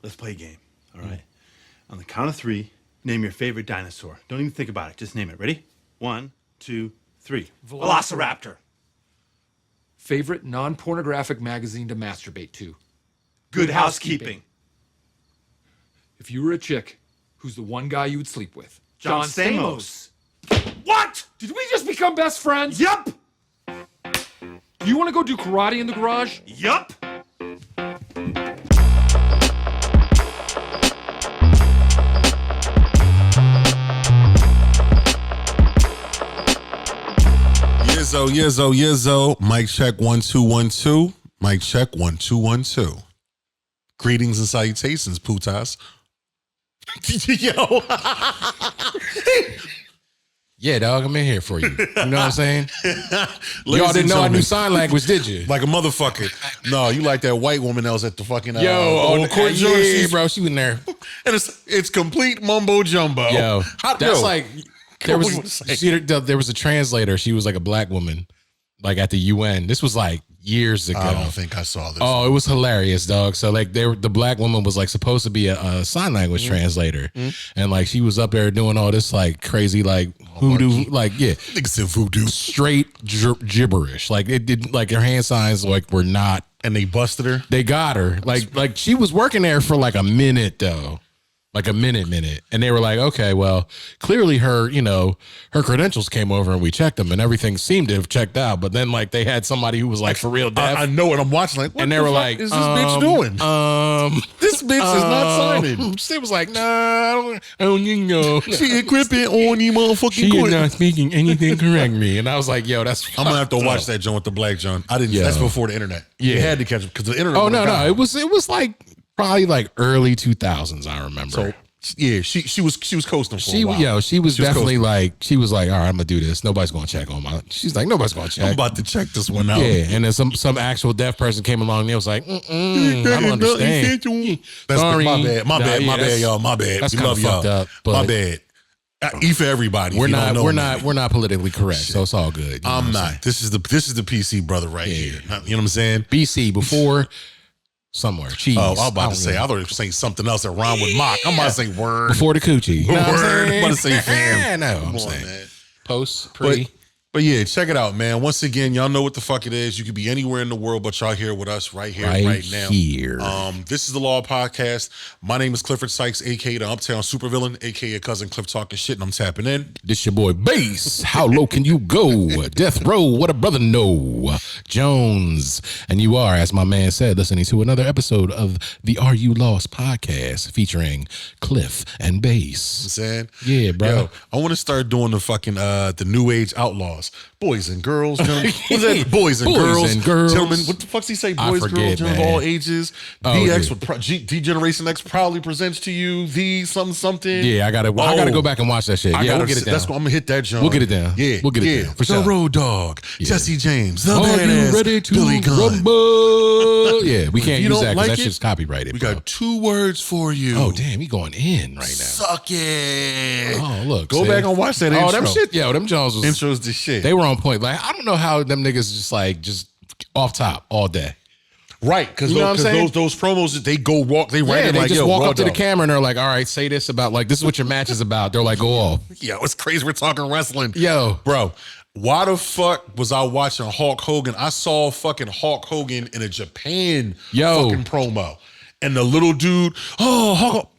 let's play a game. All right. On the count of 3, name your favorite dinosaur. Don't even think about it. Just name it. Ready? 1, 2, 3. Velociraptor. Favorite non-pornographic magazine to masturbate to? Good housekeeping. If you were a chick, who's the one guy you would sleep with? John Stamos. What? Did we just become best friends? Yup. You want to go do karate in the garage? Yup. Yizzo. Mic check 1 2 1 2. Mic check 1 2 1 2. Greetings and salutations, putas. Yo. Yeah, dog, I'm in here for you. You know what I'm saying? Y'all didn't know I knew sign language, did you? Like a motherfucker. No, you like that white woman that was at the fucking court yeah, bro, she was in there. And it's complete mumbo jumbo. Yo, like there was a translator. She was like a black woman, like at the UN. This was like years ago. I don't think I saw this. Oh, it was hilarious, dog. So like the black woman was like supposed to be a sign language translator, and like she was up there doing all this like crazy like voodoo, like niggas said voodoo, straight gibberish. Like it did, like her hand signs like were not, and they busted her. They got her like she was working there for like a minute though. Like a minute. And they were like, okay, well, clearly her credentials came over and we checked them and everything seemed to have checked out. But then like they had somebody who was like for real deaf. I know it. I'm watching like, what and they the were fuck like, is this bitch doing? This bitch is not signing. She was like, nah, I don't know. She equipping on you motherfucking She is not speaking anything correctly. And I was like, yo, that's I'm gonna have to watch that John with the black John. I didn't. That's before the internet. Yeah. You had to catch it because the internet. Oh no, it was like probably like early 2000s. I remember. So yeah, she was coasting for a while. She was definitely coasting. Like she was like, all right, I'm gonna do this. Nobody's gonna check on my. She's like, nobody's gonna check. I'm about to check this one out. Yeah, and then some actual deaf person came along and they was like, I don't understand. Sorry, my bad, y'all. My bad. That's we love y'all. Up, my bad. E for everybody. We're not politically correct, so it's all good. I'm not. This is the PC brother right here. You know what I'm saying? BC before. Somewhere. Cheese. Oh, I was about to say, I thought you were saying something else that rhymed with mock. I'm about to say word. Before the coochie. Word. I'm about to say fam. No, I'm saying. Man. Post, pre. But yeah, check it out, man. Once again, y'all know what the fuck it is. You could be anywhere in the world, but y'all here with us right here, right now. This is the Law Podcast. My name is Clifford Sykes, aka the Uptown Supervillain, aka Cousin Cliff talking shit, and I'm tapping in. This your boy Bass. How low can you go? Death Row, what a brother know. Jones. And you are, as my man said, listening to another episode of the Are You Lost Podcast featuring Cliff and Bass. I'm saying? Yeah, bro. Yo, I want to start doing the fucking the New Age Outlaws. Boys and girls, gentlemen. What's that? Boys and girls, gentlemen. What the fuck's he say? Boys, girls, gentlemen of all ages. DX with D Generation X proudly presents to you the something. Yeah, I gotta go back and watch that shit. Yeah, we'll get it down. I'm gonna hit that jump. We'll get it down. Yeah, we'll get it down. For sure. The Road Dogg, Jesse James, the Are badass, you ready to Billy Gunn. Rumble? Yeah, we can't use that because like that shit's copyrighted. We got 2 words for you. Oh damn, he going in right now. Suck it. Oh look, go back and watch that intro. Oh, them shit. Yo, them Jones was intros the shit. They were on point. Like I don't know how them niggas just off top all day. Right, because those promos they go walk, they write it they like just yo, walk up to the dog. camera and they're like, all right, say this about like this is what your match is about. They're like, go off. Yo, it's crazy. We're talking wrestling. Yo, bro. Why the fuck was I watching Hulk Hogan? I saw fucking Hulk Hogan in a Japan fucking promo. And the little dude, Hulk,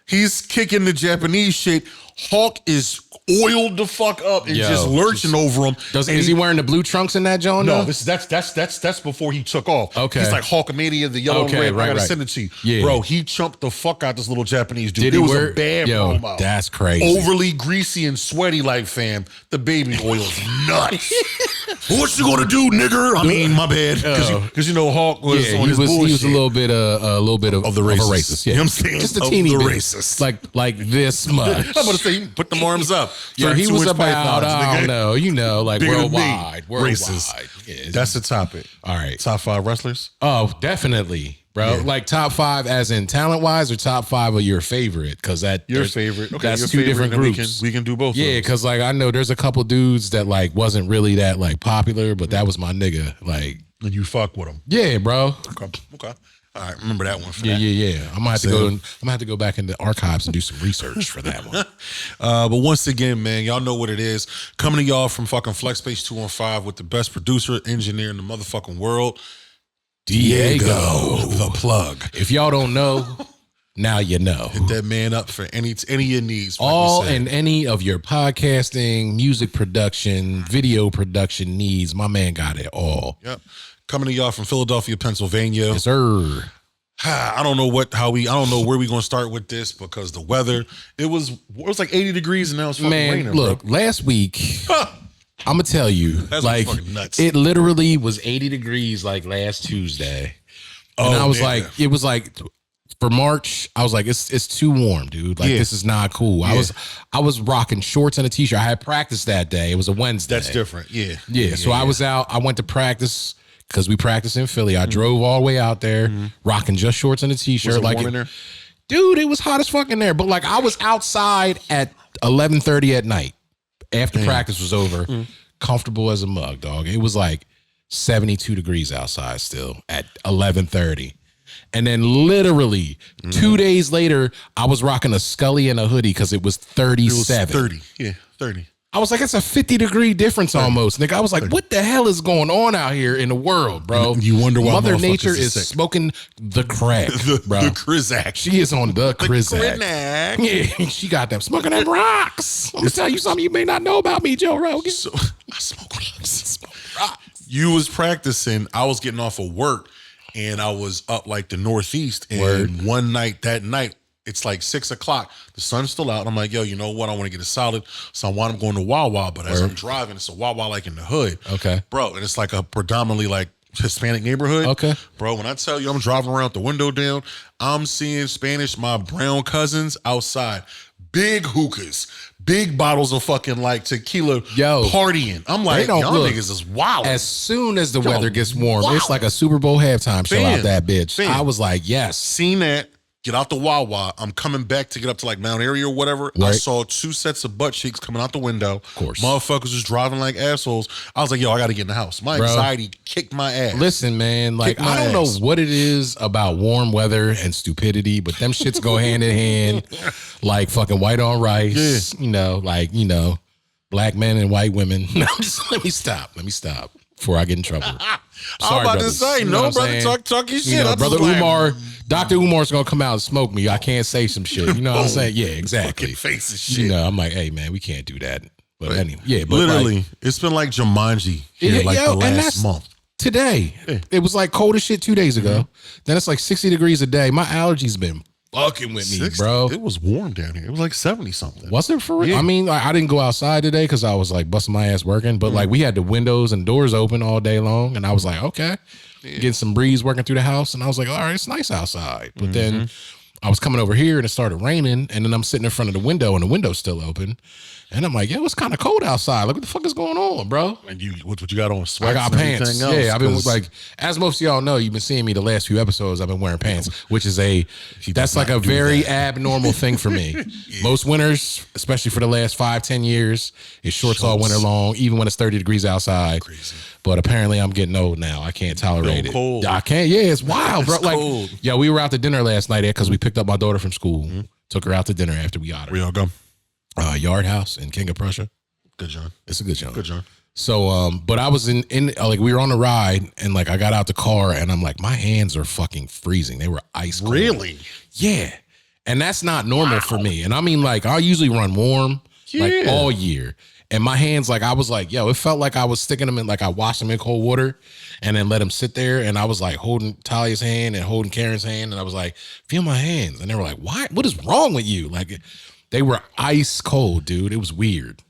he's kicking the Japanese shit. Hulk is oiled the fuck up and just lurching over him. Is he wearing the blue trunks in that, John? No, that's before he took off. Okay. He's like Hulkamania, the yellow and red. I gotta send it to you. Yeah. Bro, he chumped the fuck out this little Japanese dude. Did it he was a bad promo. That's crazy. Overly greasy and sweaty like fam. The baby oil's nuts. What you gonna do, nigger? I mean, my bad. Because you know Hulk was on his bullshit. He was a little bit of the racist. Yeah. You know what I'm saying? Just a teeny bit. Racist. Like this much. I'm about to say, put them arms up. Yeah, he was about, I don't know, like bigger worldwide. Racist. Yeah, that's the topic. All right. Top 5 wrestlers? Oh, definitely. Bro, like top 5 as in talent wise or top 5 of your favorite? Because your favorite. Okay, that's 2 different groups. We can do both. Yeah, because like I know there's a couple dudes that like wasn't really that like popular, but that was my nigga. Like, and you fuck with them. Yeah, bro. Okay. All right, remember that one for Yeah, that. yeah. I'm gonna have to go back in the archives and do some research for that one. But once again, man, y'all know what it is. Coming to y'all from fucking FlexSpace 215 with the best producer, engineer in the motherfucking world, Diego, the plug. If y'all don't know, now you know. Hit that man up for any of your needs. like All we said. and any of your podcasting, music production, video production needs, my man got it all. Yep. Coming to y'all from Philadelphia, Pennsylvania. Yes, sir. I don't know where we gonna start with this because the weather, it was like 80 degrees and now it's fucking raining. Look, bro. last week, I'm gonna tell you, That's like fucking nuts. it literally was 80 degrees like last Tuesday. And I was nigga. like, it was like for March, I was like, it's too warm, dude. Like this is not cool. Yeah. I was rocking shorts and a t-shirt. I had practice that day. It was a Wednesday. That's different. Yeah. Yeah. So I was out. I went to practice because we practiced in Philly. I drove all the way out there, rocking just shorts and a t-shirt. Was it like warm in there? Dude, it was hot as fuck in there. But like I was outside at 11:30 at night after practice was over, comfortable as a mug, dog. It was like 72 degrees outside still at 11:30. And then literally 2 days later, I was rocking a Scully and a hoodie because it was 37. 30. Yeah, 30. I was like, it's a 50-degree difference almost, nigga. I was like, what the hell is going on out here in the world, bro? You wonder why Mother motherfuckers Nature is is sick. smoking the crack, bro. The Krizak. She is on the Krizak. Krizak. Yeah, she got them smoking them rocks. I'm gonna tell you something you may not know about me, Joe Rogan. So I smoke rocks. You was practicing. I was getting off of work, and I was up like the Northeast. And one night, it's like 6 o'clock. The sun's still out. And I'm like, yo, you know what? I want to get a solid. So I want to go to Wawa. But as I'm driving, it's a Wawa like in the hood. Okay. Bro, and it's like a predominantly like Hispanic neighborhood. Okay. Bro, when I tell you I'm driving around with the window down, I'm seeing my brown cousins outside. Big hookahs, big bottles of fucking like tequila partying. I'm like, don't y'all look. niggas is wild. As soon as the weather gets warm, it's like a Super Bowl halftime show out that bitch. Fam. I was like, yes. Seen that. Get out the Wawa. I'm coming back to get up to like Mount Airy or whatever. I saw 2 sets of butt cheeks coming out the window. Of course. Motherfuckers was driving like assholes. I was like, yo, I got to get in the house. My anxiety kicked my ass. Listen, man, like Kick my I don't ass. know what it is about warm weather and stupidity, but them shits go hand in hand like fucking white on rice. You know, black men and white women. No, just let me stop before I get in trouble. I'm about brothers. to say, You know no, what I'm brother, saying? talk your shit. You know, I brother just like, Umar, Dr. Umar's gonna come out and smoke me. I can't say some shit. You know what I'm saying? Yeah, fucking exactly. face of shit. You know, I'm like, hey man, we can't do that. But anyway, yeah, but Literally, like, it's been like Jumanji here like the and last that's month. Today, it was like cold as shit 2 days ago. Then it's like 60 degrees a day. My allergies been fucking with me, 60. bro. It was warm down here. It was like 70 something. Was it for real? Yeah. I mean, I didn't go outside today because I was like busting my ass working. But like we had the windows and doors open all day long, and I was like, okay, getting some breeze working through the house, and I was like, all right, it's nice outside. But then I was coming over here and it started raining, and then I'm sitting in front of the window and the window's still open, and I'm like, yo, it's kind of cold outside. Like, what the fuck is going on, bro? And you, what you got on? Sweats I got and pants. everything else? Yeah, I've been 'Cause like, as most of y'all know, you've been seeing me the last few episodes. I've been wearing pants, which is that's like a very abnormal thing for me. Most winters, especially for the last 5-10 years, it's shorts all winter long, even when it's 30 degrees outside. Crazy. But apparently, I'm getting old now. I can't tolerate it. Cold. I can't. Yeah, it's wild, bro. It's Like, cold. yo, we were out to dinner last night because we picked up my daughter from school. Took her out to dinner after we got her. Where y'all go? Yard House in King of Prussia. Good, John. It's a good show. Good, John. So, but I was in like we were on the ride and like I got out the car and I'm like, my hands are fucking freezing. They were ice cold. Really? Yeah. And that's not normal for me. And I mean, like, I usually run warm like Yeah. all year. And my hands, like, I was like, yo, it felt like I was sticking them in, like, I washed them in cold water and then let them sit there. And I was like holding Talia's hand and holding Karen's hand. And I was like, feel my hands. And they were like, why? What is wrong with you? Like, they were ice cold, dude. It was weird.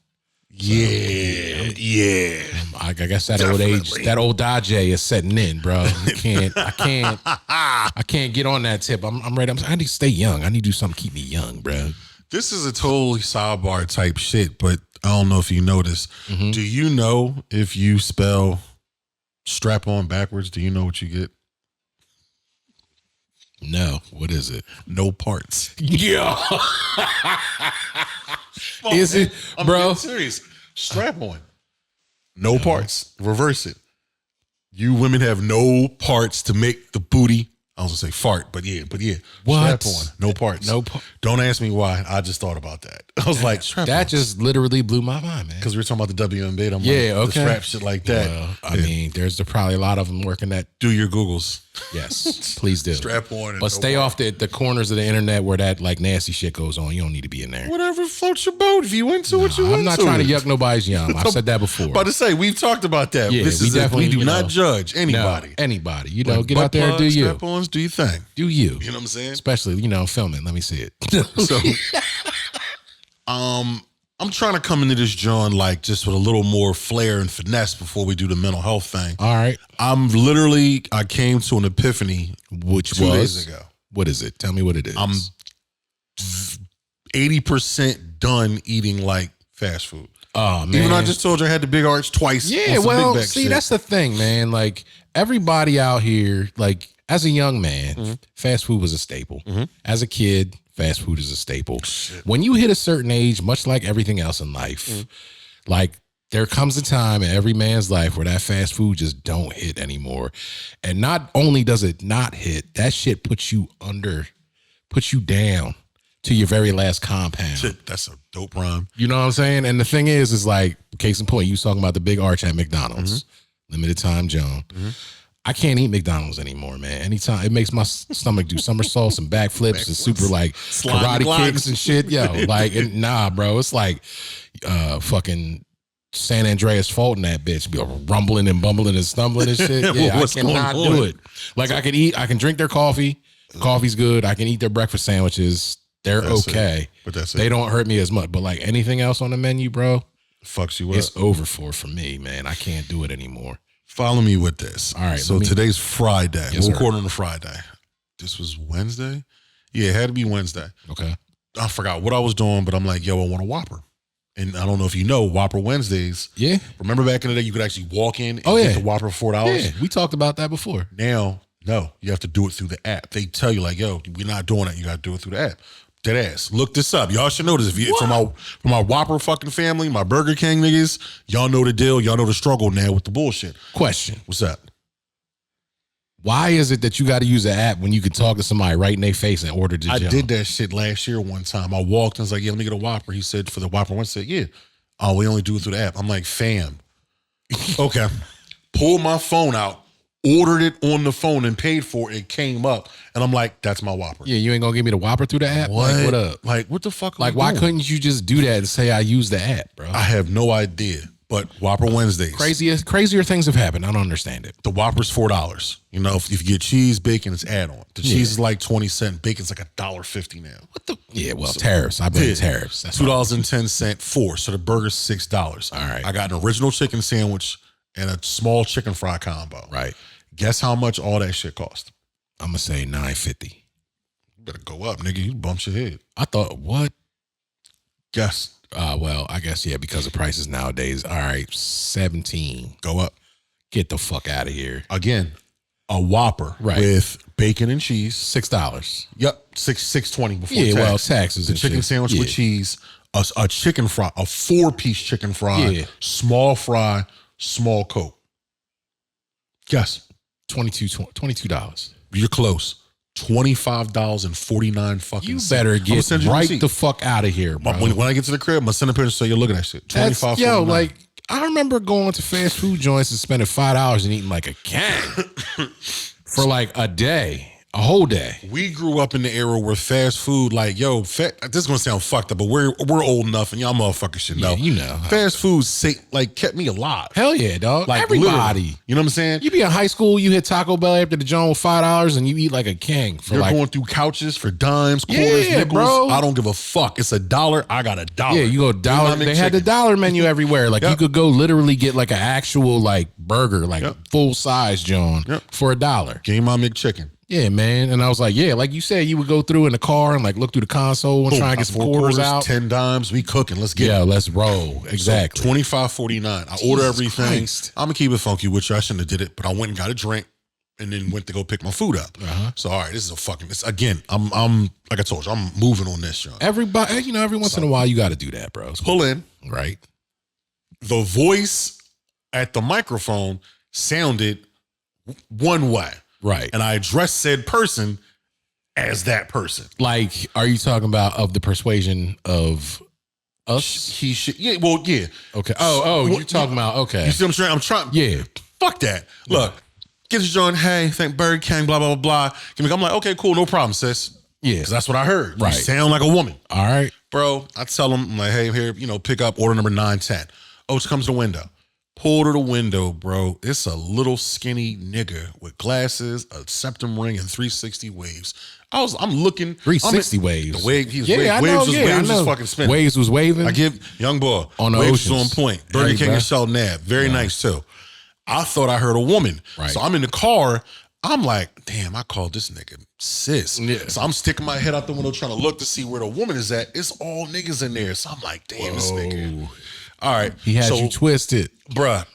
Yeah. I guess that old age, that old Dodge is setting in, bro. I can't get on that tip. I'm ready. I need to stay young. I need to do something to keep me young, bro. This is a totally sidebar type shit, but I don't know if you know this. Do you know if you spell strap on backwards, do you know what you get? No, what is it? No parts. Yeah. Is it, I'm bro? being serious. Strap on. No parts. Reverse it. You women have no parts to make the booty. I was gonna say fart, but yeah. What? Strap on, no parts. Don't ask me why. I just thought about that. I was like, strap That on. just literally blew my mind, man. Because we were talking about the WNBA. I'm Yeah, like, okay. the strap shit like that. Well, I mean, there's probably a lot of them working that. Do your Googles. Yes, please do. Strap on. But stay off the corners of the internet where that like nasty shit goes on. You don't need to be in there. Whatever floats your boat. If you into it, you into it. I'm not trying to yuck nobody's yum. I've said that before. About to say, we've talked about that. Yeah, this we is definitely, we do you not know, judge anybody. No, anybody. You know, Like, get out there and do you. Strap-ons, do your thing. Do you. You know what I'm saying? Especially, you know, film it. Let me see it. So, I'm trying to come into this, John, like just with a little more flair and finesse before we do the mental health thing. All right. I came to an epiphany Which 2 was? days ago. What is it? Tell me what it is. I'm 80% done eating like fast food. Oh, man. Even though I just told you I had the big arch twice. Yeah, on some well, big back see, shit. that's the thing, man. Like, everybody out here, like, as a young man, fast food was a staple. As a kid, fast food is a staple. When you hit a certain age, much like everything else in life, like, there comes a time in every man's life where that fast food just don't hit anymore. And not only does it not hit, that shit puts you down to your very last compound. Shit, that's a dope rhyme. You know what I'm saying? And the thing is like, case in point, you was talking about the big arch at McDonald's, limited time John. I can't eat McDonald's anymore, man. Anytime it makes my stomach do somersaults and backflips and super like Slide karate kicks and shit. Yo, like, nah, bro. It's like fucking San Andreas fault in that bitch. Be rumbling and bumbling and stumbling and shit. Yeah, What's I cannot going on? do it. Like, I can drink their coffee. Coffee's good. I can eat their breakfast sandwiches. They're That's okay. But that's They it. don't hurt me as much. But like anything else on the menu, bro, Fucks you it's up. over for me, man. I can't do it anymore. Follow me with this. All right, So let me- today's Friday. Yes, We'll sir. record on a Friday. This was Wednesday? Yeah, it had to be Wednesday. Okay. I forgot what I was doing, but I'm like, yo, I want a Whopper. And I don't know if you know, Whopper Wednesdays. Yeah. Remember back in the day, you could actually walk in and Oh, get yeah. the Whopper for $4? Yeah, we talked about that before. Now, no, you have to do it through the app. They tell you like, yo, we're not doing it. You got to do it through the app. Dead ass. Look this up. Y'all should know this. If you from my Whopper fucking family, my Burger King niggas, y'all know the deal. Y'all know the struggle now with the bullshit. Question. What's up? Why is it that you got to use an app when you can talk to somebody right in their face and order the I junk? did that shit last year one time. I walked and was like, yeah, let me get a Whopper. He said for the Whopper one, said, yeah. Oh, we only do it through the app. I'm like, fam. Okay. Pulled my phone out, ordered it on the phone and paid for it. It came up. And I'm like, that's my Whopper. Yeah, you ain't gonna give me the Whopper through the app? What? Like, what up? Like, what the fuck? Like, why couldn't you just do that and say I use the app, bro? I have no idea. But Whopper Wednesdays. Crazier things have happened. I don't understand it. The Whopper's $4. You know, if you get cheese, bacon, it's add-on. The cheese is like 20 cents. Bacon's like $1.50 now. What the? Yeah, well, tariffs. I blame tariffs. That's all. $2.10, $4. So the burger's $6. All right. I got an original chicken sandwich and a small chicken fry combo. Right. Guess how much all that shit cost? I'm gonna say $9.50. You better go up, nigga. You bumped your head. I thought what? Guess. Well, I guess yeah, because of prices nowadays. All right, 17. Go up. Get the fuck out of here. Again, a Whopper Right. with bacon and cheese. $6. Yep, $6.20 before Yeah, tax. well, taxes The and chicken shit. sandwich Yeah. with cheese, a chicken fry, a 4-piece chicken fry, Yeah. small fry, small Coke. Guess. $22. You're close. $25.49 fucking You cents. better I'ma get send you a right receipt. the fuck out of here, bro. When I get to the crib, I'm gonna send a picture so you look at that shit. That's, $25.49. yo, like I remember going to fast food joints and spending $5 and eating like a can for like a day. A whole day. We grew up in the era where fast food, like, yo, this is gonna sound fucked up, but we're old enough, and y'all motherfuckers should know. Yeah, you know. Fast food kept me alive. Hell yeah, dog. Like Everybody. literally. You know what I'm saying? You be in high school, you hit Taco Bell after the joint with $5 and you eat like a king for You're like going through couches for dimes, quarters, Yeah, nickels. bro. I don't give a fuck. It's $1. I got $1. yeah, you go dollar. They had the dollar menu everywhere. Like you Yep. could go literally get like an actual like burger, like Yep. full size John Yep. for $1. Give me my McChicken. Yeah, man. And I was like, yeah, like you said, you would go through in the car and like look through the console and try and get some 4 quarters out. 10 dimes. We cooking. Let's get Yeah, it. let's roll. Exactly. $25.49. I order Jesus everything. Christ. I'm gonna keep it funky, which I shouldn't have did it, but I went and got a drink and then went to go pick my food up. So all right, this is a fucking. This again. I'm like I told you, I'm moving on this, John. Everybody, you know, every once in a while you got to do that, bro. Pull in. Right. The voice at the microphone sounded one way. Right. And I address said person as that person. Like, are you talking about of the persuasion of us? He should, yeah, well, yeah. Okay. Oh, you're talking about, okay. You see what I'm saying? I'm trying. Yeah. Fuck that. Look, get this joint, hey, thank Burger King, blah, blah, blah, blah. I'm like, okay, cool, no problem, sis. Yeah. Because that's what I heard. Right. You sound like a woman. All right. Bro, I tell him, I'm like, hey, here, pick up order number 910. Oats comes to the window. Pull to the window, bro. It's a little skinny nigga with glasses, a septum ring, and 360 waves. I'm looking. 360 waves. The wave, I know. waves was fucking spinning. Waves was waving. I give young boy on the waves oceans. was on point. Burger King and Shell Nav. Very nice too. I thought I heard a woman. Right. So I'm in the car. I'm like, damn, I called this nigga sis. Yeah. So I'm sticking my head out the window trying to look to see where the woman is at. It's all niggas in there. So I'm like, damn, this nigga. All right. He had you twisted. Bruh.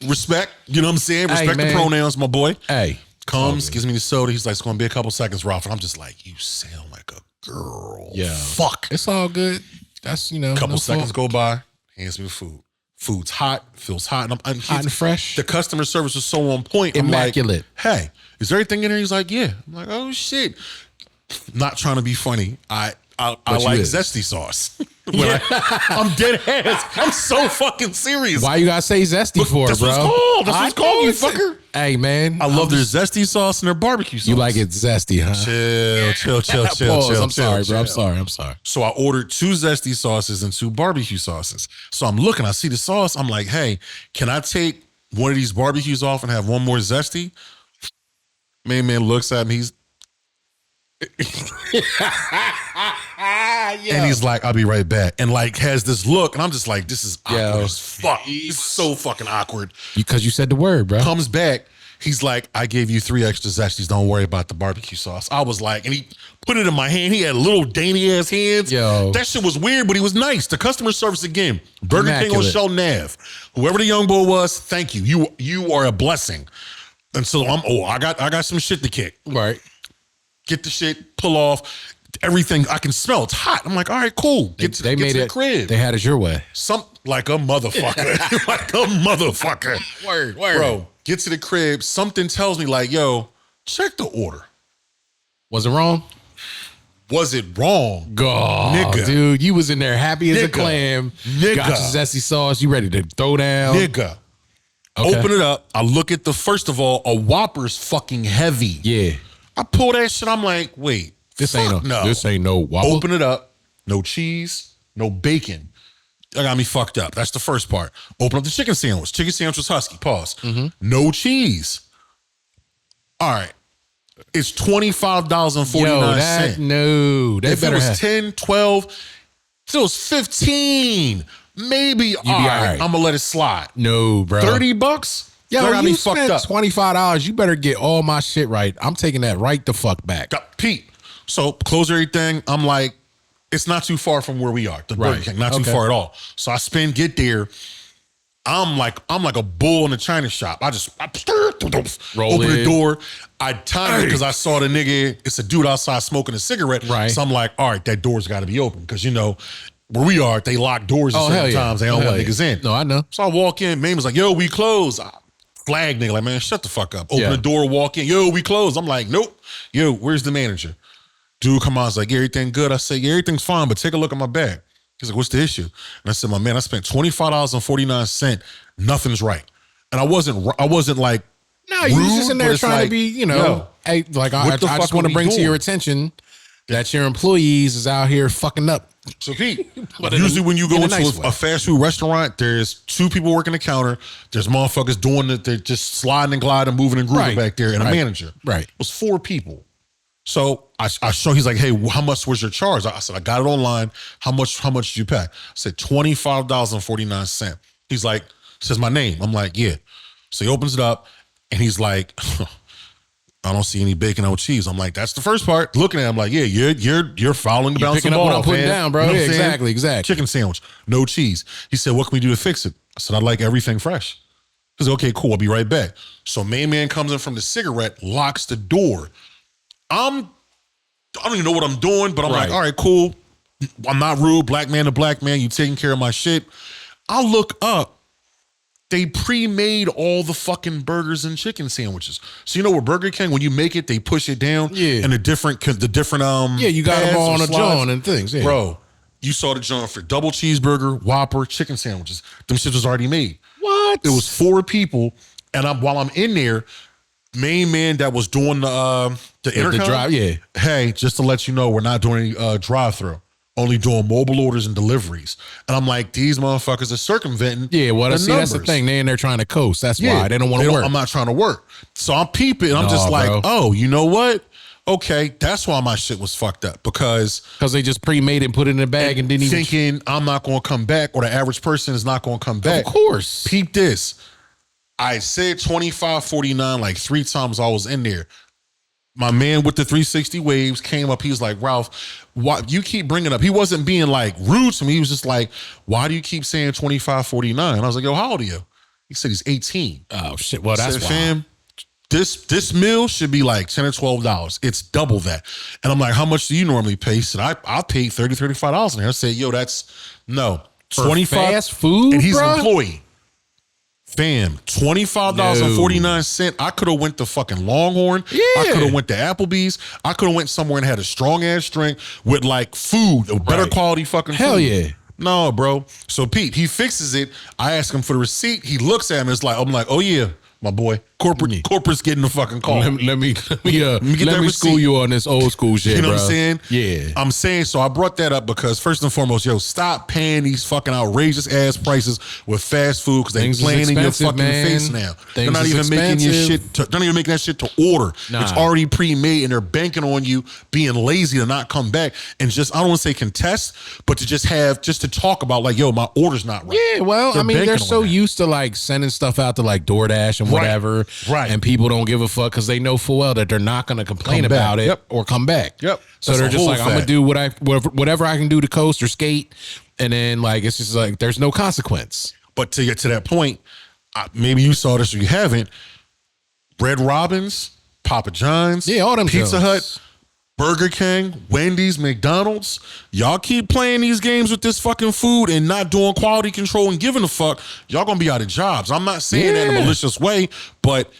Respect. You know what I'm saying? Respect the pronouns, my boy. Hey. Comes, gives me the soda. He's like, it's going to be a couple seconds, Ralph. And I'm just like, you sound like a girl. Yeah. Fuck. It's all good. That's, Couple seconds go by. Hands me the food. Food's hot, feels hot, and I'm hot and fresh. The customer service is so on point. Immaculate. I'm like, hey, is there anything in there? He's like, yeah. I'm like, oh shit. Not trying to be funny. I like zesty sauce. I'm dead ass. I'm so fucking serious. Why you gotta say zesty for, that's bro? What it's called. That's what it's called, you fucker. Hey, man. I love their zesty sauce and their barbecue sauce. You like it zesty, huh? Chill. I'm sorry, bro. I'm sorry. So I ordered 2 zesty sauces and 2 barbecue sauces. So I'm looking, I see the sauce. I'm like, hey, can I take one of these barbecues off and have one more zesty? Man looks at me. He's and he's like, I'll be right back. And like has this look, and I'm just like, this is awkward as fuck. It's so fucking awkward. Because you said the word, bro. Comes back, he's like, I gave you 3 extra zesties. Don't worry about the barbecue sauce. I was like, and he put it in my hand. He had little dainty ass hands. Yo. That shit was weird, but he was nice. The customer service again. Burger King on Immaculate. Shell Nav. Whoever the young boy was, thank you. You are a blessing. And so I got some shit to kick. Right. Get the shit, pull off. Everything I can smell. It's hot. I'm like, all right, cool. Get to the crib. They had it your way. Like a motherfucker. Like a motherfucker. Word. Bro, get to the crib. Something tells me like, yo, check the order. Was it wrong? Was it wrong? God, nigga. Dude, you was in there happy as a clam. Nigga. Got your zesty sauce. You ready to throw down. Nigga. Okay. Open it up. I look at first of all, a Whopper's fucking heavy. Yeah. I pull that shit. I'm like, wait. This ain't no Whopper. Open it up. No cheese. No bacon. That got me fucked up. That's the first part. Open up the chicken sandwich. Chicken sandwich was husky. Pause. No cheese. All right. It's $25.49. That if better it was have 10, 12, if it was 15, maybe all right, I'm gonna let it slide. No, bro. $30? Yo, got you me fucked spent up. $25. You better get all my shit right. I'm taking that right the fuck back. Pete. So close everything. I'm like, it's not too far from where we are. The Burger King, not too far at all. So I get there. I'm like a bull in a china shop. I open the door. I timed it because I saw the nigga. It's a dude outside smoking a cigarette. Right. So I'm like, all right, that door's got to be open because where we are, they lock doors at certain times. They don't let niggas in. No, I know. So I walk in. Man was like, yo, we close. I flag nigga like, man, shut the fuck up. Open the door, walk in. Yo, we close. I'm like, nope. Yo, where's the manager? Dude come on, he's like, yeah, everything good? I say, yeah, everything's fine, but take a look at my bag. He's like, what's the issue? And I said, my man, I spent $25.49. Nothing's right. And I wasn't like, no, you was just in there rude, trying like, to be, hey, like what the I fuck just want are to we bring to doing? your attention that your employees is out here fucking up. So Pete, usually when you go into a fast food restaurant, there's 2 people working the counter. There's motherfuckers they're just sliding and gliding, moving and grooving back there, and a manager. Right. It was 4 people. So I show, he's like, hey, how much was your charge? I said, I got it online. How much did you pay? I said, $25.49. He's like, says my name. I'm like, yeah. So he opens it up and he's like, I don't see any bacon or cheese. I'm like, that's the first part. Looking at him like, yeah, you're following the bouncing ball. What I'm putting down, bro. You know Yeah, what I'm saying? exactly. Chicken sandwich, no cheese. He said, what can we do to fix it? I said, I'd like everything fresh. He said, okay, cool. I'll be right back. So main man comes in from the cigarette, locks the door. I don't even know what I'm doing, but I'm like, all right, cool. I'm not rude. Black man to black man. You taking care of my shit. I look up. they pre-made all the fucking burgers and chicken sandwiches. So you know where Burger King, when you make it, they push it down and the different you got them all on a John and things. Yeah. Bro, you saw the John for double cheeseburger, Whopper, chicken sandwiches. Them shit was already made. What? It was 4 people, and while I'm in there, main man that was doing the intercom, drive, hey, just to let you know, we're not doing any drive-through. Only doing mobile orders and deliveries. And I'm like, these motherfuckers are circumventing. Yeah, well, the that's the thing. They in there trying to coast. That's why they don't want to work. I'm not trying to work. So I'm peeping. And I'm just like, bro. oh, you know what? Okay, that's why my shit was fucked up. Because they just pre-made it and put it in a bag and didn't even... Thinking I'm not going to come back, or the average person is not going to come back. Of course. Peep this. I said $25.49 like 3 times I was in there. My man with the 360 waves came up. He was like, Ralph, why you keep bringing up? He wasn't being like rude to me. He was just like, why do you keep saying $25.49? I was like, yo, how old are you? He said he's 18. Oh shit. Well, that's said, why. Fam, this meal should be like $10 or $12. It's double that. And I'm like, how much do you normally pay? He said, I paid $30, $35 in there. I said, yo, that's no. For 25 fast food. And he's bruh? an employee. Fam, $25.49. I could have went to fucking Longhorn. Yeah. I could have went to Applebee's. I could have went somewhere and had a strong ass drink with like food, better quality fucking Hell food. yeah. No, bro. So Pete, he fixes it. I ask him for the receipt. He looks at me. It's like, I'm like, oh yeah, my boy. Corporate's getting the fucking call. Let me school receipt. you on this old school shit, You know bro. what I'm saying? Yeah. I'm saying, so I brought that up because first and foremost, yo, stop paying these fucking outrageous ass prices with fast food because they playing in your fucking face now. They're not even making your shit. They're not even making that shit to order. Nah. It's already pre-made, and they're banking on you being lazy to not come back and just, I don't want to say contest, but to just to talk about like, yo, my order's not right. Yeah, well, I mean, they're banking so on that. used to like sending stuff out to like DoorDash and whatever. Right. And people don't give a fuck because they know full well that they're not going to complain Come back. about it Yep. or come back. Yep. So That's they're a just whole like, I'm going to fact. do whatever I can do to coast or skate. And then like, it's just like, there's no consequence. But to get to that point, maybe you saw this or you haven't. Red Robin's, Papa John's, Yeah, all them Pizza joints. Hut, Burger King, Wendy's, McDonald's. Y'all keep playing these games with this fucking food and not doing quality control and giving a fuck. Y'all gonna be out of jobs. I'm not saying that in a malicious way, but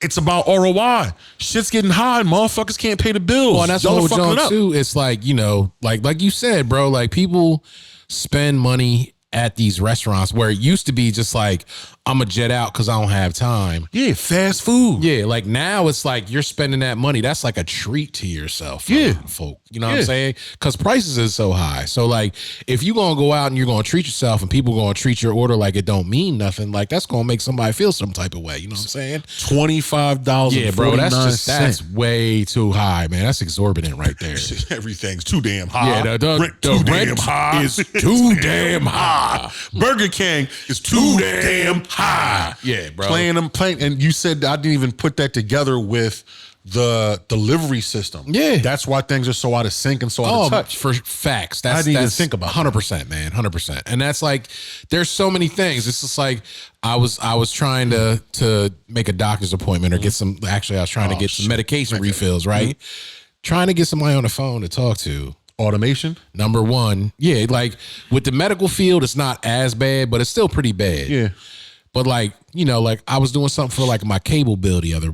it's about ROI. Shit's getting high. Motherfuckers can't pay the bills. Well, and that's the Y'all whole fucking it joke up. too. It's like, you know, like you said, bro, like people spend money at these restaurants where it used to be just like, I'm a jet out because I don't have time. Yeah, fast food. Yeah, like now it's like you're spending that money. That's like a treat to yourself. Yeah. Folk. You know what I'm saying? Because prices is so high. So like if you're going to go out and you're going to treat yourself and people going to treat your order like it don't mean nothing, like that's going to make somebody feel some type of way. You know what I'm saying? $25. Yeah, bro, that's way too high, man. That's exorbitant right there. Everything's too damn high. Yeah, the rent too damn rent high. is too damn high. Burger King is too damn high. Yeah, bro. Playing, and you said I didn't even put that together with the delivery system. Yeah. That's why things are so out of sync and so out of touch. For facts. That's, I didn't even that's think about 100%, man. 100%. And that's like, there's so many things. It's just like, I was trying to make a doctor's appointment or get some, actually I was trying to get some medication refills, right? Trying to get somebody on the phone to talk to. Automation. Number one. Yeah. Like with the medical field, it's not as bad, but it's still pretty bad. Yeah. But like, you know, like I was doing something for like my cable bill the other,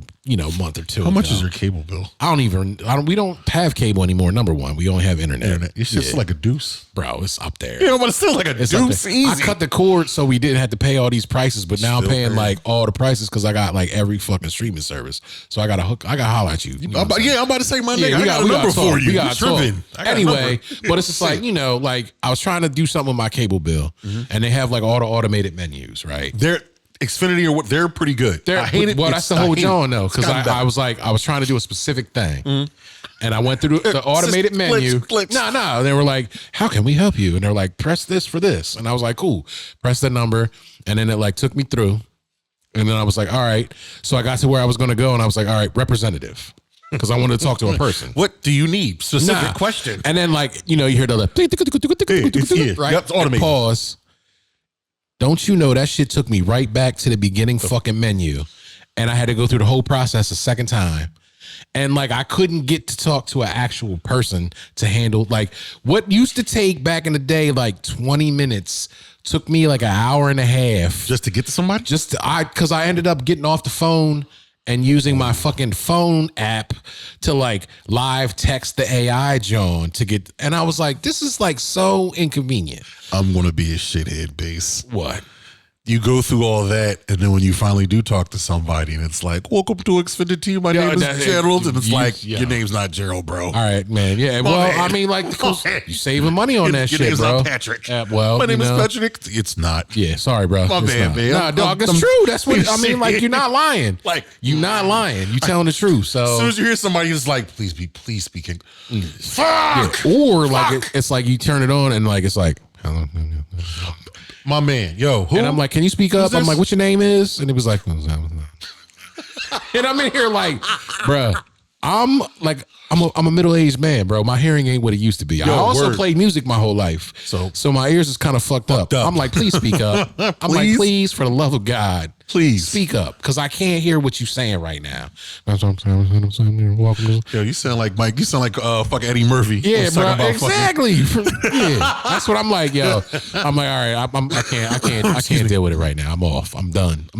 month or two. How much is your cable bill? We don't have cable anymore. Number one, we only have internet. It's just like a deuce. Bro, it's up there. Yeah, but it's still like a It's up deuce. there. Easy. I cut the cord so we didn't have to pay all these prices, but now I'm Still paying crazy. like all the prices because I got like every fucking streaming service. So I got to holler at you. You know what I'm saying? I'm about to say my nigga. Yeah, I got a number for you. We got You tripping. I got a Anyway, number. but it's just like, like I was trying to do something with my cable bill and they have like all the automated menus, right? They're Xfinity or what? They're pretty good. I hate it. Well, that's the whole John though, because It's I was trying to do a specific thing, and I went through the automated Just menu. clicks. No. They were like, "How can we help you?" And they're like, "Press this for this," and I was like, "Cool." Press the number, and then it like took me through, and then I was like, "All right." So I got to where I was going to go, and I was like, "All right, representative," because I wanted to talk to a person. What do you need? Specific Nah. question. And then like you hear the right, Yep, it's automated. And pause. Don't you know that shit took me right back to the beginning fucking menu, and I had to go through the whole process a second time, and like I couldn't get to talk to an actual person to handle like what used to take back in the day like 20 minutes Took me like an hour and a half Just to get to somebody? because I ended up getting off the phone and using my fucking phone app to like live text the AI John to get, and I was like, this is like so inconvenient. I'm going to be a shithead base. What? You go through all that, and then when you finally do talk to somebody, and it's like, welcome to Xfinity, my name is Gerald, and it's like, your name's not Gerald, bro. All right, man. Yeah, well, man. I mean, like, you saving money on that your shit, name's bro. not Patrick. Well, my name you is know. Patrick. It's not. Yeah, sorry, bro. My It's bad, not. man. Nah, dog, it's I'm- true. That's what I mean. Like, you're not lying. Like, you're not lying. You telling the truth. So as soon as you hear somebody who's like, please speak. Fuck. yeah. Or like it's like you turn it on and like it's like hello. My man, yo, who? And I'm like, can you speak up? Who's I'm this? like, what's your name is? And it was like, and I'm in here like, bruh, I'm a middle-aged man, bro. My hearing ain't what it used to be. I also word. played music my whole life. So my ears is kind of fucked up. I'm like, please speak up. I'm like, please, for the love of God, Please. speak up. Because I can't hear what you're saying right now. That's what I'm saying. Welcome to Yo, you sound like Mike. You sound like fucking Eddie Murphy. yeah, Was talking bro. about Exactly. Yeah, that's what I'm like, yo. I'm like, all right, I can't deal with it right now. I'm off. I'm done.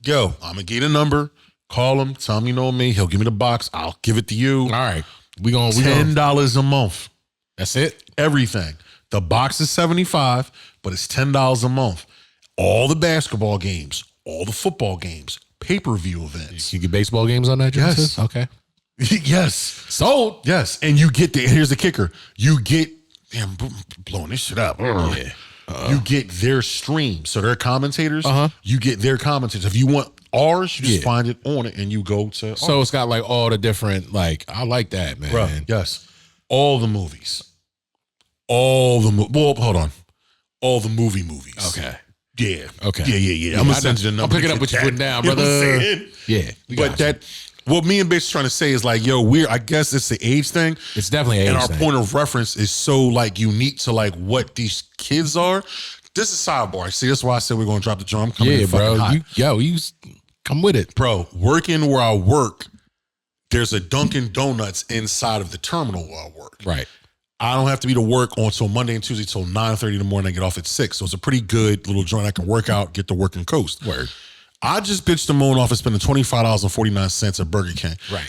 Yo, I'm gonna get a number. Call him. Tell him you know me. He'll give me the box. I'll give it to you. All right, we gonna $10 a month. That's it. Everything. The box is $75, but it's $10 a month. All the basketball games, all the football games, pay-per-view events. You get baseball games on that? Yes. Okay. Yes. Sold. Yes. And you get here's the kicker. You get, damn, blowing this shit up. Yeah. You get their stream. So their commentators, you get their commentators. If you want ours, you just find it on it and you go to So it's got like all the different, like, I like that, man. Bro, yes. All the movies. Well, hold on. All the movies. Okay. Yeah. Okay. Yeah. I'm gonna send you the number. I'm picking up what you're putting down, You know brother. what I'm saying? Yeah. But what me and Bitch trying to say is like, yo, I guess it's the age thing. It's definitely age and our thing. point of reference is so like unique to like what these kids are. This is sidebar. See, that's why I said we're gonna drop the drum. Coming Yeah, in fucking bro. hot. You come with it. Bro, working where I work, there's a Dunkin' Donuts inside of the terminal where I work. Right. I don't have to be to work until Monday and Tuesday till 9:30 in the morning. I get off at 6. So it's a pretty good little joint I can work out, get to work and coast. Word. I just bitched the moon off and spending $25.49 at Burger King. Right.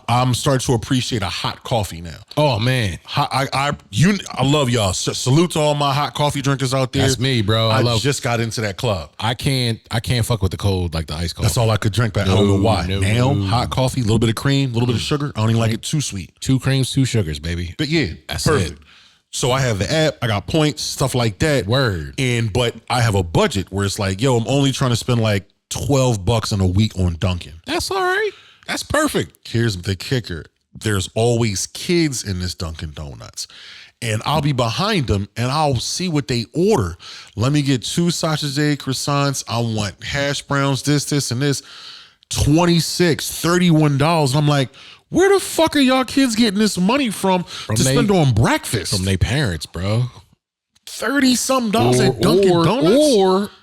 I'm starting to appreciate a hot coffee now. Oh man. I love y'all. Salute to all my hot coffee drinkers out there. That's me, bro. I just got into that club. I can't fuck with the cold, like the ice cold. That's all I could drink, but I don't know why. No. Now, hot coffee, a little bit of cream, a little bit of sugar. I don't even like it too sweet. 2 creams, 2 sugars, baby. But yeah, That's perfect. it. So I have the app, I got points, stuff like that. Word. But I have a budget where it's like, yo, I'm only trying to spend like $12 in a week on Dunkin'. That's all right. That's perfect. Here's the kicker. There's always kids in this Dunkin' Donuts. And I'll be behind them and I'll see what they order. Let me get 2 sausage egg croissants. I want hash browns, this, and this. $26, $31. And I'm like, where the fuck are y'all kids getting this money from to spend on breakfast? From their parents, bro. 30-something dollars at Dunkin' Donuts?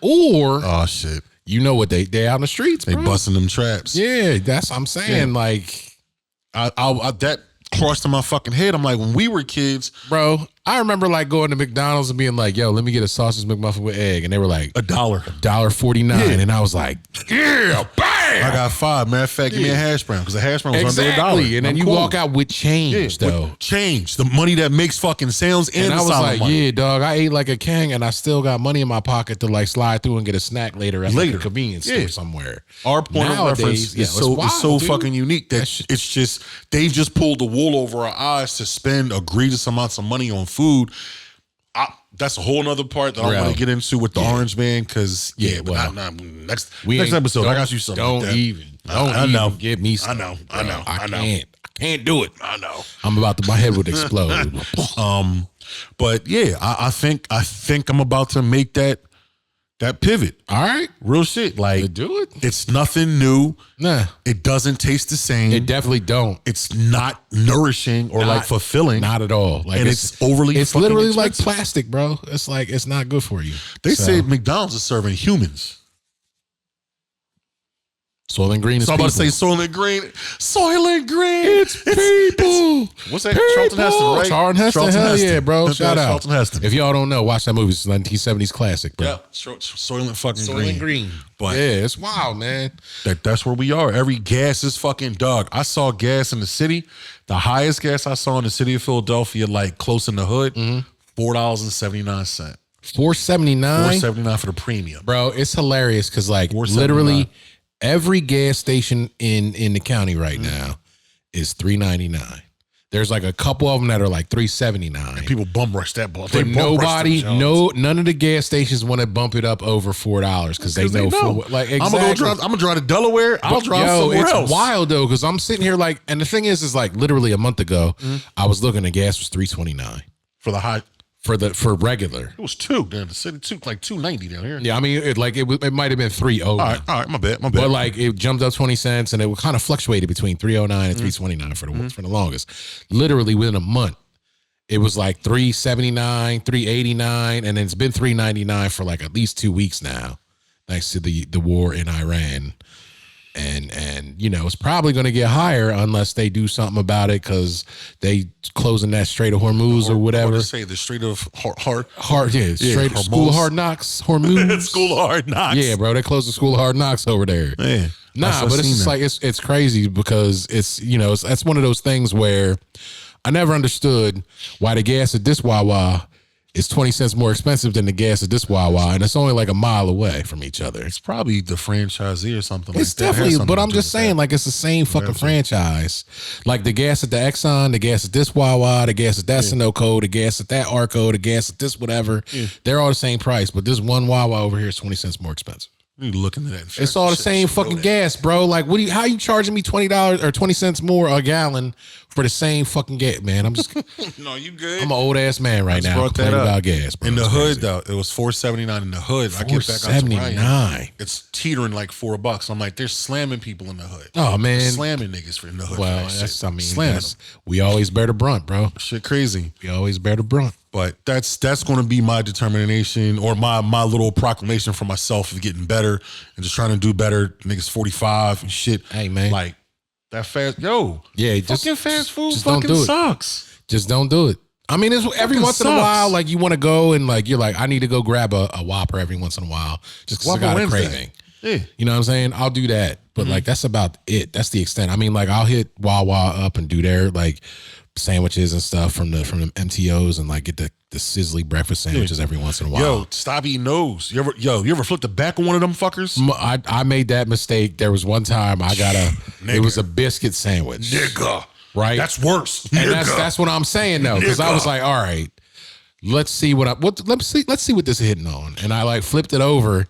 Or Oh shit. you know what they out in the streets, They bro. busting them traps. Yeah, that's what I'm saying. Yeah. Like, I that crossed in my fucking head. I'm like, when we were kids, bro, I remember like going to McDonald's and being like, yo, let me get a sausage McMuffin with egg. And they were like, $1. $1.49. Yeah. And I was like, yeah, bam. I got 5. Matter of fact, give me a hash brown because the hash brown was under Exactly. $1. And then I'm you cool. walk out with change, with though. change, the money that makes fucking sounds, and And the I was solid like, money. yeah, dog, I ate like a king and I still got money in my pocket to like slide through and get a snack later at like a convenience store somewhere. Our point of reference is so wild, dude. fucking unique that it's just they've just pulled the wool over our eyes to spend egregious amounts of money on food. That's a whole nother part that I want to get into with the Orange Man because next episode I got you something. Don't like that. even get me started. I know. I can't do it. I know. I'm about to, my head would explode. But yeah, I think I'm about to make that pivot. All right. Real shit. Like, Do it. it's nothing new. Nah. It doesn't taste the same. It definitely don't. It's not nourishing or like fulfilling. Not at all. Like and it's overly It's fucking literally expensive. like plastic, bro. It's like, it's not good for you. They say McDonald's is serving humans. Soylent Green is So I'm about to say people. Soylent Green. Soylent Green. It's people. What's that? Charlton Heston, right? Charlton Heston. Hell yeah, bro. Shout out. Charlton Heston. If y'all don't know, watch that movie. It's a 1970s classic, bro. Yeah, Soylent fucking Green. But Yeah, it's wild, man. that's where we are. Every gas is fucking dog. I saw gas in the city. The highest gas I saw in the city of Philadelphia, like close in the hood, $4.79. $4.79. $4.79 for the premium. Bro, it's hilarious because like $4.79. literally every gas station in the county right now is $3.99. There's like a couple of them that are like $3.79. People bum rush that ball. But none of the gas stations want to bump it up over $4 because they know. Like exactly. I'm gonna drive to Delaware. I'll drive somewhere else. It's wild though because I'm sitting here like, and the thing is like literally a month ago, I was looking at gas was $3.29 for the high. For regular. It was $2 down the city. Like $2.90 down here. Yeah, I mean it might have been $3.09. All right, my bad. But like it jumped up 20 cents and it kind of fluctuated between $3.09 and $3.29 for the longest. Literally within a month, it was like $3.79, $3.89, and then it's been $3.99 for like at least 2 weeks now, thanks to the war in Iran. And you know it's probably going to get higher unless they do something about it because they closing that Strait of Hormuz or whatever. Say the Strait of Hard Strait of School of Hard Knocks Hormuz. School of Hard Knocks. Yeah, bro, they closed the School of Hard Knocks over there. Man, nah, but it's just like it's crazy because it's that's one of those things where I never understood why the gas at this Wawa is 20 cents more expensive than the gas at this Wawa, and it's only like a mile away from each other. It's probably the franchisee or something It's like that. definitely, but I'm just saying, like, it's the same fucking franchise. Like the gas at the Exxon, the gas at this Wawa, the gas at that Sunoco, the gas at that Arco, the gas at this whatever. They're all the same price, but this one Wawa over here is 20 cents more expensive. You need to look into that. It's all the same fucking gas, bro. Like, how you charging me $20 or 20 cents more a gallon for the same fucking gas, man? I'm just No, you good. I'm an old ass man right now complaining about gas, bro. In the It's hood crazy. though, it was $4.79 in the hood. I get back out to Ryan, $4.79. it's teetering like $4. I'm like, they're slamming people in the hood. Oh man, They're slamming niggas in the hood. well, for that that's shit. I mean, slamming that's, them. we always bear the brunt, bro. Shit crazy. We always bear the brunt. But that's going to be my determination or my little proclamation for myself of getting better and just trying to do better. Niggas 45 and shit. Hey man, Like that fast, yeah, fucking fast food just fucking don't do it. sucks. Just don't do it. I mean, it's every Fucking once in a sucks. while, like you want to go and like you're like, I need to go grab a Whopper every once in a while, just because I got a Wednesday. craving. Yeah. You know what I'm saying? I'll do that, but like that's about it. That's the extent. I mean, like I'll hit Wawa up and do their like sandwiches and stuff from the MTOs and like get the sizzly breakfast sandwiches every once in a while. Yo, stop eating those. You ever flipped the back on one of them fuckers? I made that mistake. There was one time I got it was a biscuit sandwich. Nigga. Right? That's worse. And Nigga. that's what I'm saying though, because I was like, all right, let's see let's see what this is hitting on. And I like flipped it over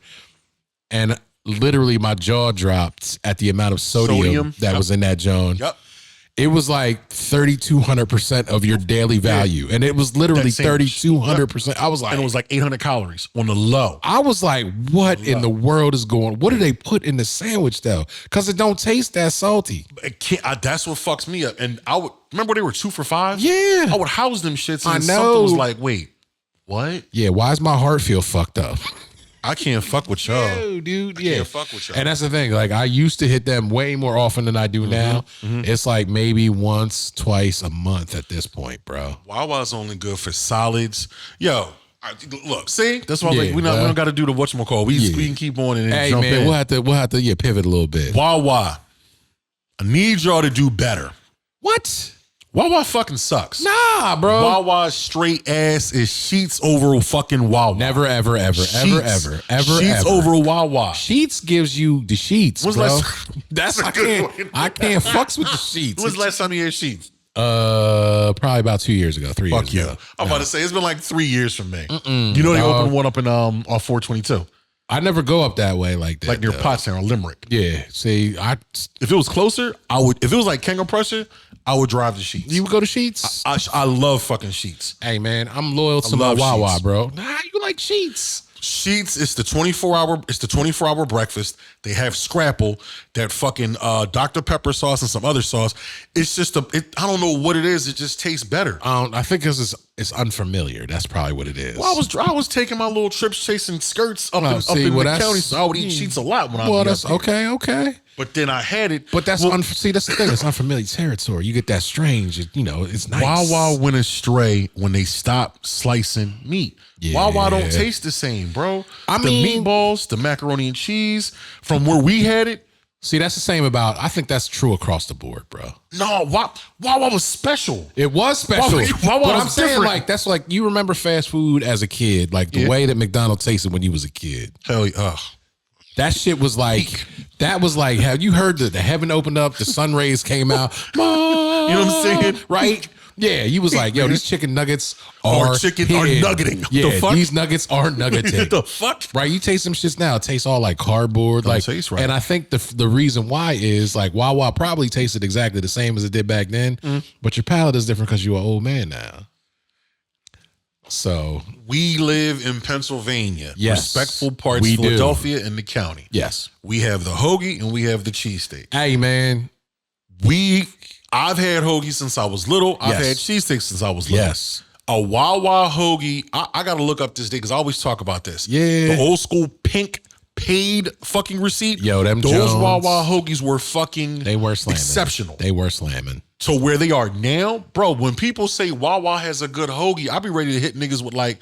and literally my jaw dropped at the amount of sodium that was in that Joan. Yep. It was like 3,200% of your daily value. And it was literally 3,200%. I was like, and it was like 800 calories on the low. I was like, what in the world is going on? What do they put in the sandwich though? Because it don't taste that salty. That's what fucks me up. And I would remember they were 2 for $5. Yeah. I would house them shits. And I know. something was like, wait, what? Yeah, why does my heart feel fucked up? I can't fuck with y'all. No, dude. Yeah. Can't fuck with y'all. And that's the thing. Like, I used to hit them way more often than I do now. It's like maybe once, twice a month at this point, bro. Wawa's only good for solids. Yo, look, see? That's why Yeah, we don't got to do the whatchamacall. We can keep on and Hey, jump man, in. we'll have to pivot a little bit. Wawa, I need y'all to do better. What? Wawa fucking sucks. Nah, bro. Wawa's straight ass is sheets over fucking Wawa. Never, ever, ever, Sheets. ever, ever, ever, Sheets ever. over Wawa. Sheets gives you the sheets, When's bro. that's a I good can't, one. I can't fucks with the sheets. When's the last time you had sheets? Probably about 2 years ago, 3 years Fuck ago. yeah. I'm about to say, it's been like 3 years from me. You know they opened one up in on 422. I never go up that way like that. Like near though. Pottstown or Limerick. Yeah. See, If it was closer, I would. If it was like King of Prussia, I would drive the Sheets. you would go to Sheets? I love fucking Sheets. Hey man, I'm loyal to my love Wawa, Sheets. bro. Nah, you like Sheets? Sheets, it's the 24-hour. It's the 24-hour breakfast. They have Scrapple, that fucking Dr. Pepper sauce and some other sauce. It's just I don't know what it is. It just tastes better. I think it's unfamiliar. That's probably what it is. Well, I was taking my little trips chasing skirts up in see, the well, that's- county, so I would eat Sheets a lot when I well, was that's okay. But then I had it. But that's see, that's the thing. It's unfamiliar territory. You get that strange. It's nice. Wawa went astray when they stopped slicing meat. Yeah. Wawa don't taste the same, bro. I the mean, meatballs, the macaroni and cheese, from where we had it. See, that's the same about. I think that's true across the board, bro. No, Wawa was special. It was special. Wawa but was I'm saying, different. like, that's like you remember fast food as a kid, like the way that McDonald's tasted when you was a kid. Hell yeah. That shit was like, that was like, have you heard the heaven opened up, the sun rays came out? Mom, You know what I'm saying? Right? Yeah, you was like, yo, these chicken nuggets are chicken hidden. are nuggeting. Yeah, The fuck? these nuggets are nuggeting. The fuck? Right? You taste them shits now, it tastes all like cardboard. Like, taste right. And I think the reason why is like Wawa probably tasted exactly the same as it did back then, but your palate is different because you're an old man now. So We live in Pennsylvania. Yes, Respectful parts, we do. Philadelphia and the county. yes. We have the hoagie and we have the cheesesteak. Hey man. I've had hoagie since I was little. I've Yes. had cheesesteak since I was little. Yes. A Wawa hoagie, I got to look up this day because I always talk about this. Yeah. The old school pink paid fucking receipt. Yo, them Those Jones, Wawa hoagies were fucking they were slamming. exceptional. They were slamming. So where they are now, bro, when people say Wawa has a good hoagie, I be ready to hit niggas with like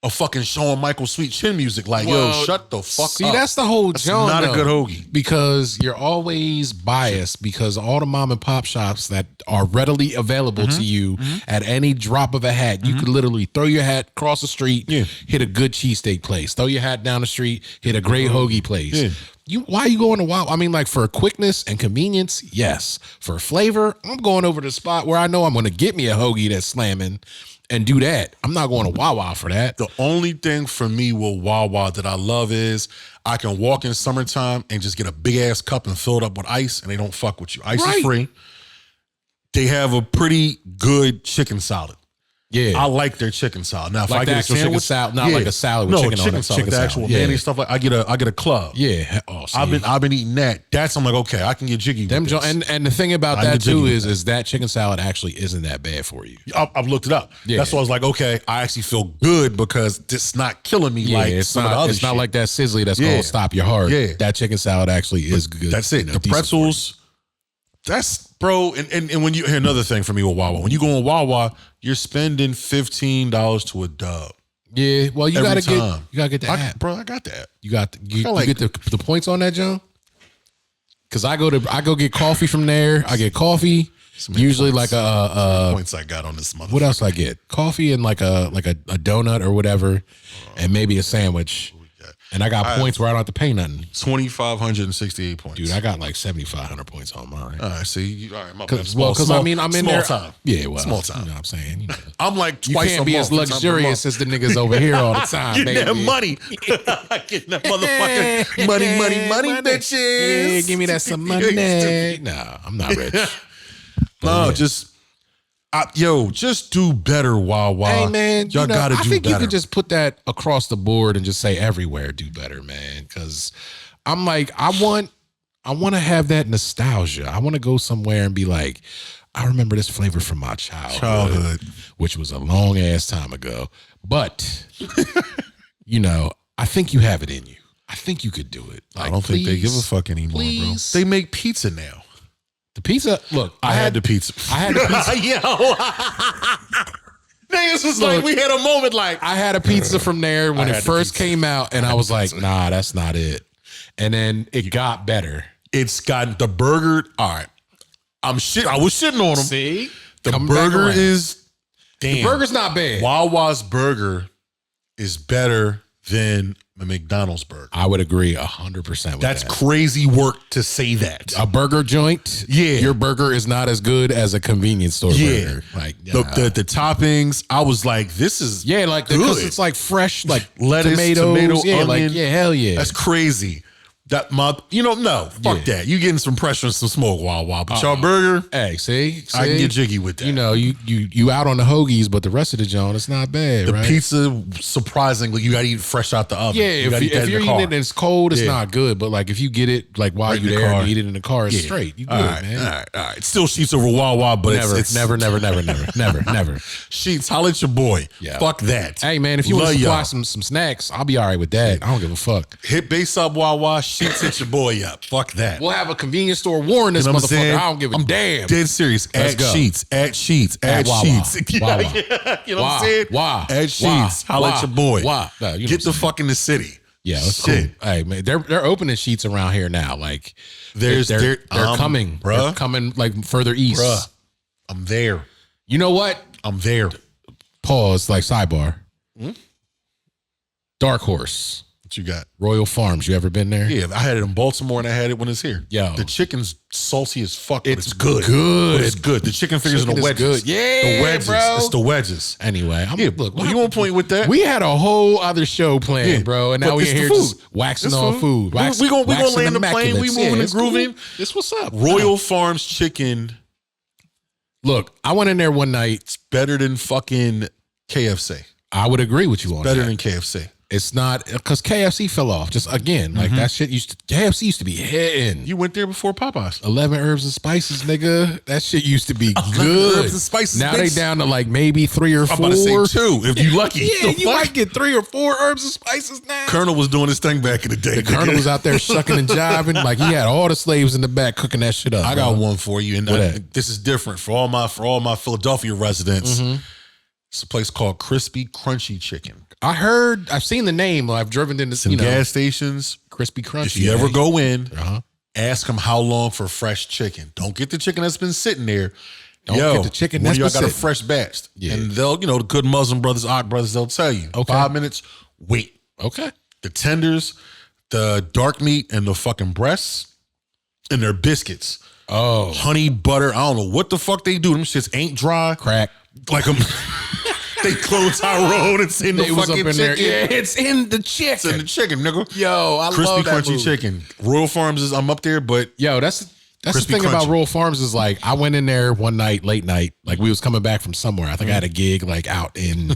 a fucking Shawn Michaels sweet chin music. Like, yo, shut the fuck up. See, that's the whole joke. not a good hoagie. Because you're always biased because all the mom and pop shops that are readily available to you at any drop of a hat, you could literally throw your hat across the street, hit a good cheesesteak place. Throw your hat down the street, hit a great hoagie place. Yeah. Why are you going to Wow? I mean, like for quickness and convenience, yes. For flavor, I'm going over to the spot where I know I'm going to get me a hoagie that's slamming and do that. I'm not going to Wawa for that. The only thing for me with Wawa that I love is I can walk in summertime and just get a big ass cup and fill it up with ice and they don't fuck with you. Ice is free. They have a pretty good chicken salad. Yeah. I like their chicken salad. Now, if Like I the get a actual chicken sandwich, salad, not like a salad with chicken on chicken it. salad, Chicken the salad. actual Yeah. mayonnaise stuff. Like I get a club. Yeah. Oh, see. I've been eating that. That's I'm like, okay, I can get jiggy with Them this. and the thing about I that get jiggy too with is that chicken salad actually isn't that bad for you. I've looked it up. Yeah. That's why I was like, okay, I actually feel good because it's not killing me like it's some of the not. other It's not shit. like that sizzly that's gonna stop your heart. Yeah. That chicken salad actually is good. That's it. You know, The decent pretzels. That's bro. And when you hear another thing from me with Wawa, when you go on Wawa, you're spending $15 to a dub. for you. Yeah. Well, you Every gotta time. get the app. Bro, I got that. You got you like- get the points on that, John. Because I go get coffee from there. I get coffee. Usually points. like a Points I got on this motherfucker. what else I get? Coffee and like a donut or whatever, and maybe a sandwich. And I got points where I don't have to pay nothing. 2,568 points. Dude, I got like 7,500 points on mine. all right, see, all right, my bad. Because I mean, I'm in small there. time. Yeah, well, small time. You know what I'm saying? You know. I'm like You twice can't a be month. as times a luxurious month. as the niggas over here all the time, Getting that baby. money. Getting that motherfucking money, bitches. Yeah, give me that some money. Nah, I'm not rich. No, just just do better, Wawa. Hey man, y'all gotta do I think better. you could just put that across the board and just say everywhere do better, man. Because I'm like, I want to have that nostalgia. I want to go somewhere and be like, I remember this flavor from my childhood, which was a long ass time ago. But I think you have it in you. I think you could do it. Like, I don't think they give a please, fuck anymore, please. bro. They make pizza now. The pizza. Look, I had the pizza. I had the pizza. Yo. Niggas was like, we had a moment like. I had a pizza from there when I it had the first pizza. came out, and I was like, nah, that's not it. And then it got better. It's got the burger. All right. I was shitting on them. See? The Come back burger around. is damn. The burger's not bad. Wawa's burger is better than the McDonald's burger. I would agree 100% with That's that. crazy work to say that. A burger joint, your burger is not as good as a convenience store burger. Like the toppings, I was like, this is like because good. it's like fresh, like Lettuce, tomatoes, tomato, onion. onion. Hell yeah. That's crazy. That no, fuck that. You getting some pressure and some smoke, Wawa. But y'all burger, Hey, see, I can get jiggy with that. You out on the hoagies, but the rest of the joint, it's not bad. The right? pizza, surprisingly, you got to eat fresh out the oven. Yeah, You gotta eat that if in you're the eating car. it and it's cold, it's not good. But like if you get it like while Right in you're the there car. and you eat it in the car, it's Yeah. straight. You good, All right, man. all right. Still sheets over Wawa, but it's Never. Sheets, holla at your boy. Yeah. Fuck that. Hey man, if you want Love to supply y'all. some snacks, I'll be all right with that. I don't give a fuck. Hit base up Wawa, Sheets hit your boy up. Fuck that. We'll have a convenience store warn this You know what I'm motherfucker. saying? I don't give a I'm damn. Dead serious. Let's At go. Sheets. At Sheets. At Wawa. Sheets. Wawa. You know what I'm saying? Why? At Sheets. Holla at your boy. Why? No, you know Get what the fuck in the city. Yeah, it's Shit. cool. Hey man, they're opening sheets around here now. Like they're coming, bruh. They're coming like further east. Bruh. I'm there. You know what? I'm there. Pause. Like sidebar. Dark Horse, What you got? Royal Farms. You ever been there? Yeah, I had it in Baltimore and I had it when it's here. Yo. The chicken's salty as fuck, but It's it's good. good. But it's good. The chicken fingers and the Chicken is wedges. good. Yeah, the wedges. bro. It's the wedges. Anyway, look. You on point with that? We had a whole other show planned, Yeah, bro, and now but we're it's the here food. just waxing It's on food. We gonna land the plane. We moving and grooving. This what's up. Royal Farms chicken Look, I went in there one night. better than fucking KFC. I would agree with you on Better that. than KFC. It's not because KFC fell off. Just again, like that shit KFC used to be hitting. You went there before Popeyes. 11 herbs and spices, nigga. That shit used to be 11 good. herbs and spices, Now bitch. they down to like maybe 3 or 4. I'm about to say 2 if you lucky. Yeah, The you fuck? might get 3 or 4 herbs and spices now. Colonel was doing his thing back in the day. The Colonel was out there shucking and jiving. Like he had all the slaves in the back cooking that shit up. I got bro. one for you, and this is different for all my Philadelphia residents. It's a place called Crispy Crunchy Chicken. I've seen the name. I've driven into Some gas stations. Crispy Crunchy. If you ever go in, Uh-huh. ask them how long for fresh chicken. Don't get the chicken that's been sitting there. Don't get the chicken when that's y'all been got a sitting. fresh batch. Yeah. And they'll, the good Muslim brothers, Ock brothers, they'll tell you. Okay. 5 minutes, wait. Okay. The tenders, the dark meat, and the fucking breasts, and their biscuits. Oh, Honey, butter, I don't know what the fuck they do. Them shits ain't dry. crack. Like they close Tyrone. It's in the It was fucking up in chicken. there. Yeah, it's in the It's in chicken. the chicken, nigga. Yo, I Crispy love that Crunchy movie. chicken. Royal Farms is, I'm up there, but Yo, that's the Crispy thing about Crunchy. Royal Farms is like I went in there one night, late night, like we was coming back from somewhere. I think I had a gig like out in,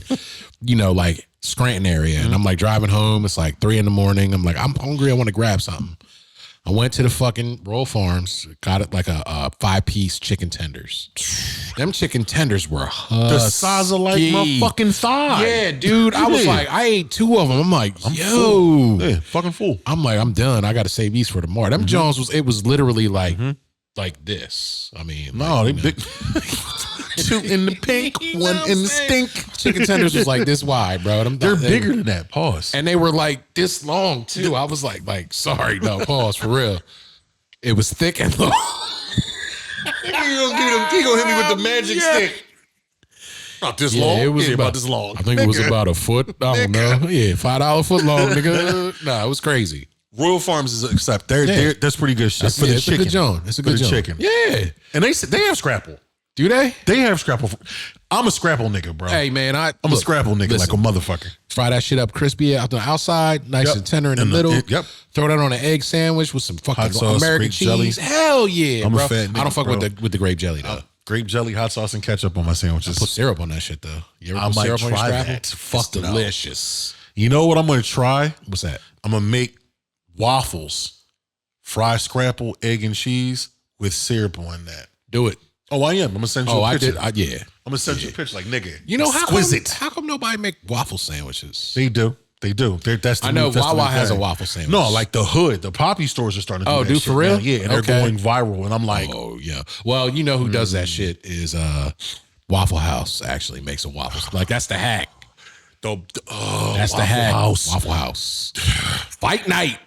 like Scranton area, and I'm like driving home. It's like 3 a.m. I'm like, I'm hungry. I want to grab something. I went to the fucking Royal Farms, got it like a 5-piece chicken tenders. Them chicken tenders were the size of like my fucking thigh. Yeah, dude. I was Yeah. like, I ate 2 of them. I'm like, yo. full. Yeah, fucking full. I'm like, I'm done. I got to save these for tomorrow. Them Jones was literally like this. I mean, No, like, they big. 2 in the pink, You know 1 what in I'm the saying? stink. Chicken tenders was like this wide, bro. They're bigger than that. Pause. and they were like this long too. I was like, sorry, no, pause for real. It was thick and long. He gonna hit me with the magic stick. Not this long. It was about this long. I think it was about a foot. I don't know. Yeah, $5 foot long, nigga. Nah, it was crazy. Royal Farms is accept. That's pretty good shit for the It's a chicken. good joint. It's a For good the joint. chicken. Yeah. And they have scrapple. Do they? They have scrapple. I'm a scrapple nigga, bro. Hey man, I'm I'm a scrapple nigga like a motherfucker. Fry that shit up crispy out the outside, nice Yep. and tender in the And middle. yep. Throw that on an egg sandwich with some fucking Hot sauce, American grape cheese. jelly. Hell yeah, I'm a bro. fat I don't nigga, fuck bro. with the grape jelly though. Grape jelly, hot sauce, and ketchup on my sandwiches. Put syrup on that shit though. You ever I put might syrup on your try scrapple? that. Fuck It's no. delicious. You know what I'm gonna try? What's that? I'm gonna make waffles, fry scrapple, egg and cheese with syrup on that. Do it. Oh, I am. I'm gonna send you Oh, a I picture. did. Yeah. I'm gonna send you a picture like nigga. You know exquisite. how come nobody make waffle sandwiches? They do. That's the I know new, that's the Wawa new has a thing. waffle sandwich. No, like the hood, the poppy stores are starting to do Oh, that dude, shit for real? now. Yeah, and they're Okay. going viral. And I'm like, Oh yeah. Well, you know who does that shit is Waffle House actually makes a waffle. Like that's the hack. That's the hack. House. Waffle House. Fight night.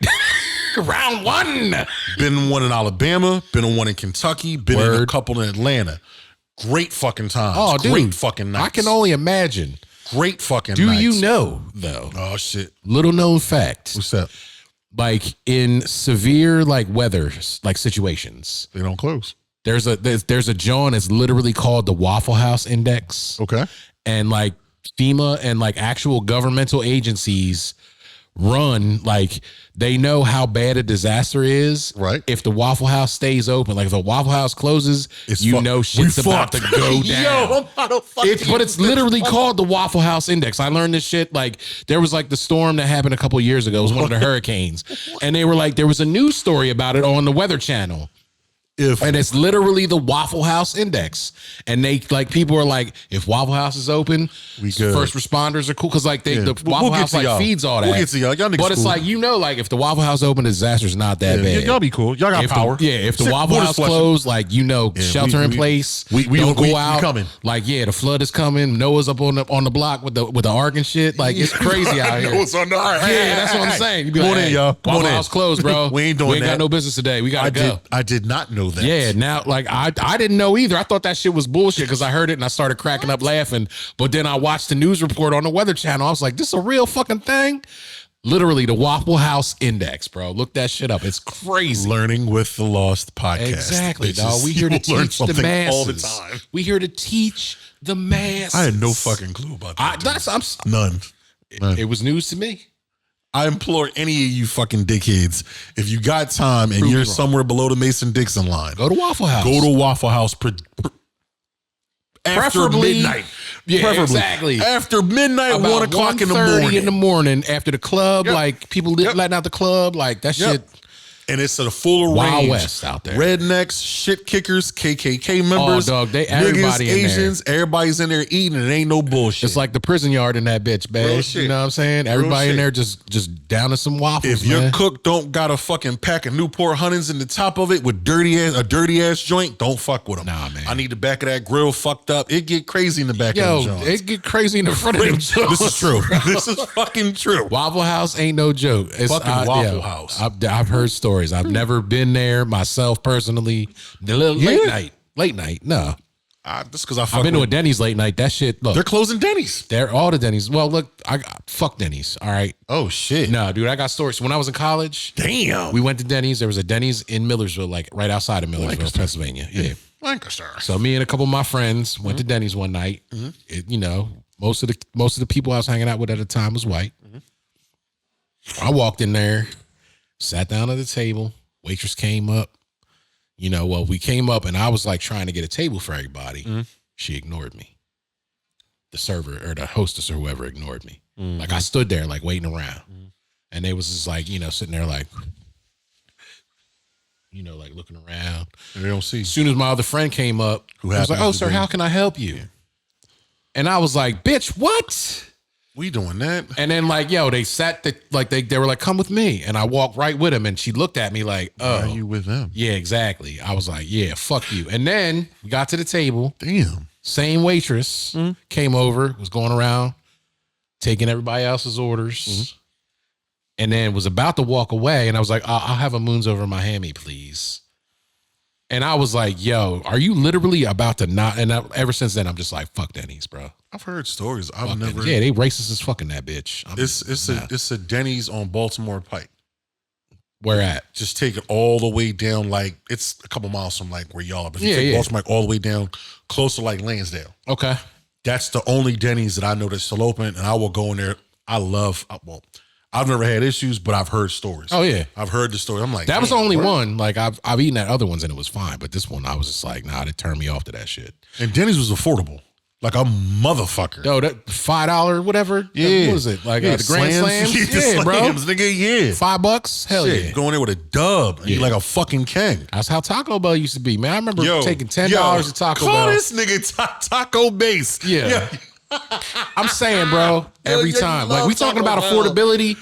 Round 1. been in one in Alabama, been in one in Kentucky, been in a Word. couple in Atlanta. Great fucking times. Oh, dude. Great fucking nights. I can only imagine. Great fucking Do nights. you know though? Oh shit. Little known fact. What's that? Like in severe like weather like situations, They don't close. there's a joint that's literally called the Waffle House Index. Okay. And like FEMA and like actual governmental agencies run, like they know how bad a disaster is. Right. If the Waffle House stays open, like if the Waffle House closes, It's you fuck- know we shit's about to fucked. go down. Yo, I'm not a fucking. But it's literally called the Waffle House Index. I learned this shit. Like there was like the storm that happened a couple of years ago. It was one of the hurricanes. And they were like, there was a news story about it on the Weather Channel. And it's literally the Waffle House index. And they like people are like, if Waffle House is open, We good. first responders are cool. Cause like the Waffle We'll get House to like y'all. feeds all that. We'll get to y'all. Y'all niggas but it's cool. like, like if the Waffle House open, the disaster's not that bad. Y'all be cool. Y'all got If power. if the Shit, Waffle borders House flushing. closed, like shelter in place, we don't go we out. coming. Like the flood is coming. Noah's up on the block with the ark and shit. Like it's crazy out here. Noah's on the ark. Yeah, that's what I'm saying. You be Come like, on in, hey, y'all. Come Waffle on in. House closed, bro. We ain't doing got that. no business today. We gotta go. I did not know that. Yeah, now like I didn't know either. I thought that shit was bullshit because I heard it and I started cracking up laughing. But then I watched the news report on the Weather Channel. I was like, this is a real fucking thing? Literally the Waffle House Index, bro. Look that shit up. It's crazy. Learning with the Lost podcast. Exactly, Bitches. dog. We here to You will learn teach the something masses. all the time. We here to teach the masses. I had no fucking clue about that. None. It was news to me. I implore any of you fucking dickheads, if you got time and you're somewhere below the Mason-Dixon line, Go to Waffle House. go to Waffle House after Preferably- midnight. Yeah, Preferably. exactly. After midnight, About 1 o'clock in the 1:30 morning. in the morning after the club, Yep. like people letting out the club, like that Yep. shit. And it's a full Wild range. West out there. Rednecks, shit kickers, KKK members, dog, everybody niggas, in there. Asians, everybody's in there eating, and it ain't no bullshit. It's like the prison yard in that bitch, Real man. shit. You know what I'm saying? Everybody in shit. there just downing some waffles, if your man. cook don't got a fucking pack of Newport Huntings in the top of it with a dirty ass joint, don't fuck with them. Nah, man. I need the back of that grill fucked up. It get crazy in the back Yo, of the joint. it get crazy in the front of them. This is true. This is fucking true. Waffle House ain't no joke. It's Fucking Waffle House. I've heard stories. I've never been there myself personally. The late night. No, Just because I fuck I've been to a with Denny's late night. That shit. Look, They're closing Denny's. they're all the Denny's. Well, look, fuck Denny's. All right. Oh shit. No, dude, I got stories. When I was in college, Damn. we went to Denny's. There was a Denny's in Millersville, like right outside of Millersville, Pennsylvania. Yeah. Lancaster. So me and a couple of my friends went to Denny's one night. It, most of the people I was hanging out with at the time was white. I walked in there, sat down at the table. Waitress came up. We came up and I was like trying to get a table for everybody. She ignored me. The server or the hostess or whoever ignored me. Like I stood there like waiting around. And they was just like, sitting there like, like looking around. They don't see. As soon as my other friend came up, Who I was like, happens "Oh, to sir, be- how can I help you?" And I was like, "Bitch, what?" We doing that. And then they sat they were like, "Come with me," and I walked right with him, and she looked at me like, "Oh, Why are you with them? yeah, exactly." I was like, "Yeah, fuck you." And then we got to the table. Damn. Same waitress came over, was going around taking everybody else's orders, and then was about to walk away. And I was like, I'll have a moons over Miami, please. And I was like, yo, are you literally about to not? And ever since then, I'm just like, fuck Denny's, bro. I've heard stories. I've Fuck never. Denny's. Yeah, they racist as fucking that bitch. It's a Denny's on Baltimore Pike. Where at? Just take it all the way down, like it's a couple miles from like where y'all are. But if you Yeah, take yeah. Baltimore Pike all the way down, close to like Lansdale. Okay. That's the only Denny's that I know that's still open, and I will go in there. I've never had issues, but I've heard stories. Oh yeah. I've heard the story. I'm like, That was the damn, only word? one. Like I've eaten at other ones and it was fine, but this one I was just like, nah, it turned me off to that shit. And Denny's was affordable, like a motherfucker. Yo, that $5 whatever. Yeah. What is it? Like Yeah, the Grand Slams? Yeah, the bro. slams, nigga. Yeah. $5? Hell Shit, yeah. Go in there with a dub, and eat like a fucking king. That's how Taco Bell used to be, man. I remember taking $10 to Taco call Bell. this nigga Taco Base. Yeah. I'm saying, bro, every yeah, you time. love Like we talking Taco about Bell. affordability.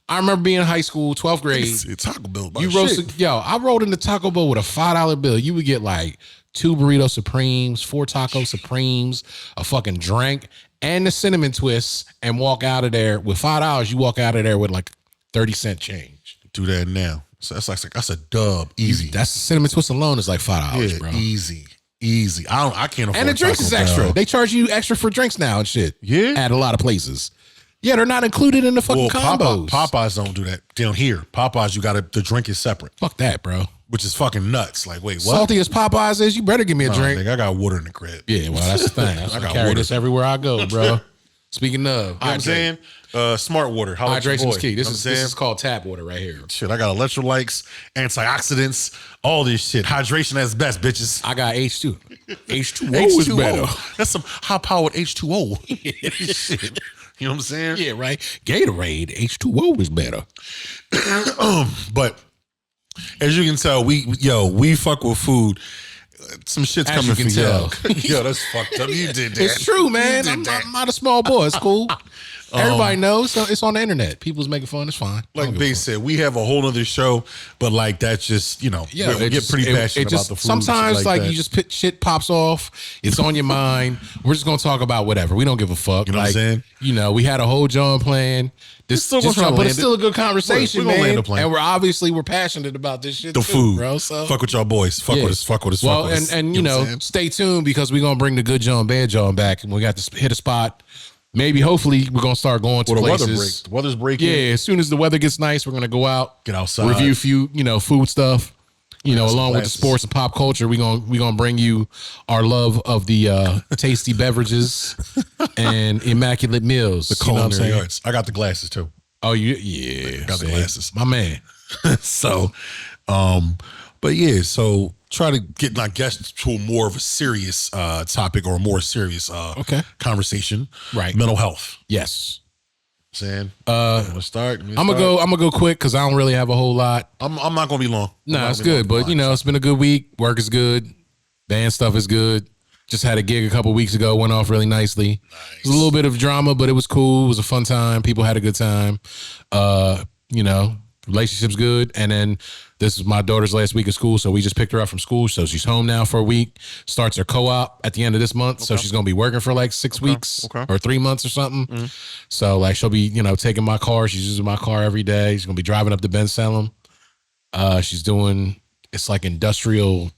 I remember being in high school, 12th grade. It's Taco Bell. You roasted, I rolled into Taco Bell with a $5 bill. You would get like 2 burrito supremes, 4 taco supremes, a fucking drink, and the cinnamon twists, and walk out of there with $5. You walk out of there with like 30-cent change. Do that now. So that's a dub. Easy. That's the cinnamon twist alone is like $5, yeah, bro. easy. I can't afford. And the drinks Taco is extra. Bell. They charge you extra for drinks now and shit. Yeah? At a lot of places. Yeah, they're not included in the fucking combos. Popeyes don't do that down here. Popeyes, the drink is separate, Fuck that, bro. which is fucking nuts. Like, wait, what? Salty as Popeyes is, you better give me a Nah, drink. nigga, I got water in the crib. Yeah, well, that's the thing. I got carry water. this everywhere I go, bro. Speaking of, You know what I'm hydrate. saying? Smart water. How about your Hydration is boy? key. You know what I'm This saying? is called tap water right here. Shit, I got electrolytes, antioxidants, all this shit. Hydration at its best, bitches. I got H2. H2O is better. That's some high-powered H2O. Shit. You know what I'm saying? Yeah, right. Gatorade, H2O is better. But As you can tell, we fuck with food. Some shit's As coming you can for tell. yo, that's fucked up. You did that. It's true, man. I'm not a small boy. It's cool. Everybody knows. It's on the internet. People's making fun. It's fine. Like Base said, we have a whole other show, but like that's just we get pretty passionate about the food. Sometimes like you just shit pops off. It's on your mind. We're just gonna talk about whatever. We don't give a fuck. You know what I'm saying? We had a whole John plan. But it's still a good conversation, man. And we're passionate about this shit. The too, food, bro. So fuck with y'all boys. Fuck with us. Fuck with us. Well, fuck with us. and stay tuned because we're gonna bring the good John, bad John back, and we got to hit a spot. Maybe, hopefully, we're gonna start going to places. The weather's breaking. Yeah, as soon as the weather gets nice, we're gonna go out, get outside, review a few, food stuff. Along with the sports and pop culture, we're gonna bring you our love of the tasty beverages and immaculate meals. The culinary arts. I got the glasses too. Oh, yeah, got the glasses, my man. So, but yeah, so try to get, I guess, to a more of a serious topic or a more serious conversation. Right. Mental health. Yes. Saying. Let's start. I'm gonna go quick because I don't really have a whole lot. I'm not gonna be long. No, it's good, but it's been a good week. Work is good. Band stuff is good. Just had a gig a couple weeks ago. Went off really nicely. It was a little bit of drama, but it was cool. It was a fun time. People had a good time. Relationship's good. And then this is my daughter's last week of school, so we just picked her up from school. So she's home now for a week. Starts her co-op at the end of this month. So she's gonna be working for like 6 weeks or 3 months or something. So like she'll be, taking my car. She's using my car every day. She's gonna be driving up to Ben Salem. She's doing it's like industrial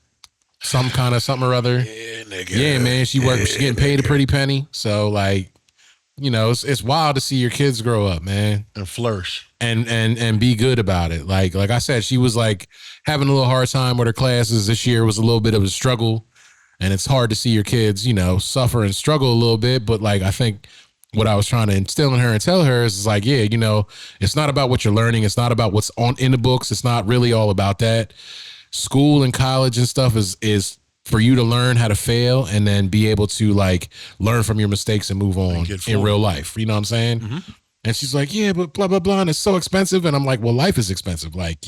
something or other. Yeah, nigga. Yeah, man. She's getting paid a pretty penny. So like, it's wild to see your kids grow up, man. And flourish. And be good about it. Like I said, she was like having a little hard time with her classes. This year was a little bit of a struggle. And it's hard to see your kids, suffer and struggle a little bit. But like I think what I was trying to instill in her and tell her is like, yeah, it's not about what you're learning. It's not about what's in the books. It's not really all about that. School and college and stuff is for you to learn how to fail and then be able to like learn from your mistakes and move on in real life. You know what I'm saying? Mm-hmm. And she's like, yeah, but blah, blah, blah. And it's so expensive. And I'm like, well, life is expensive. Like,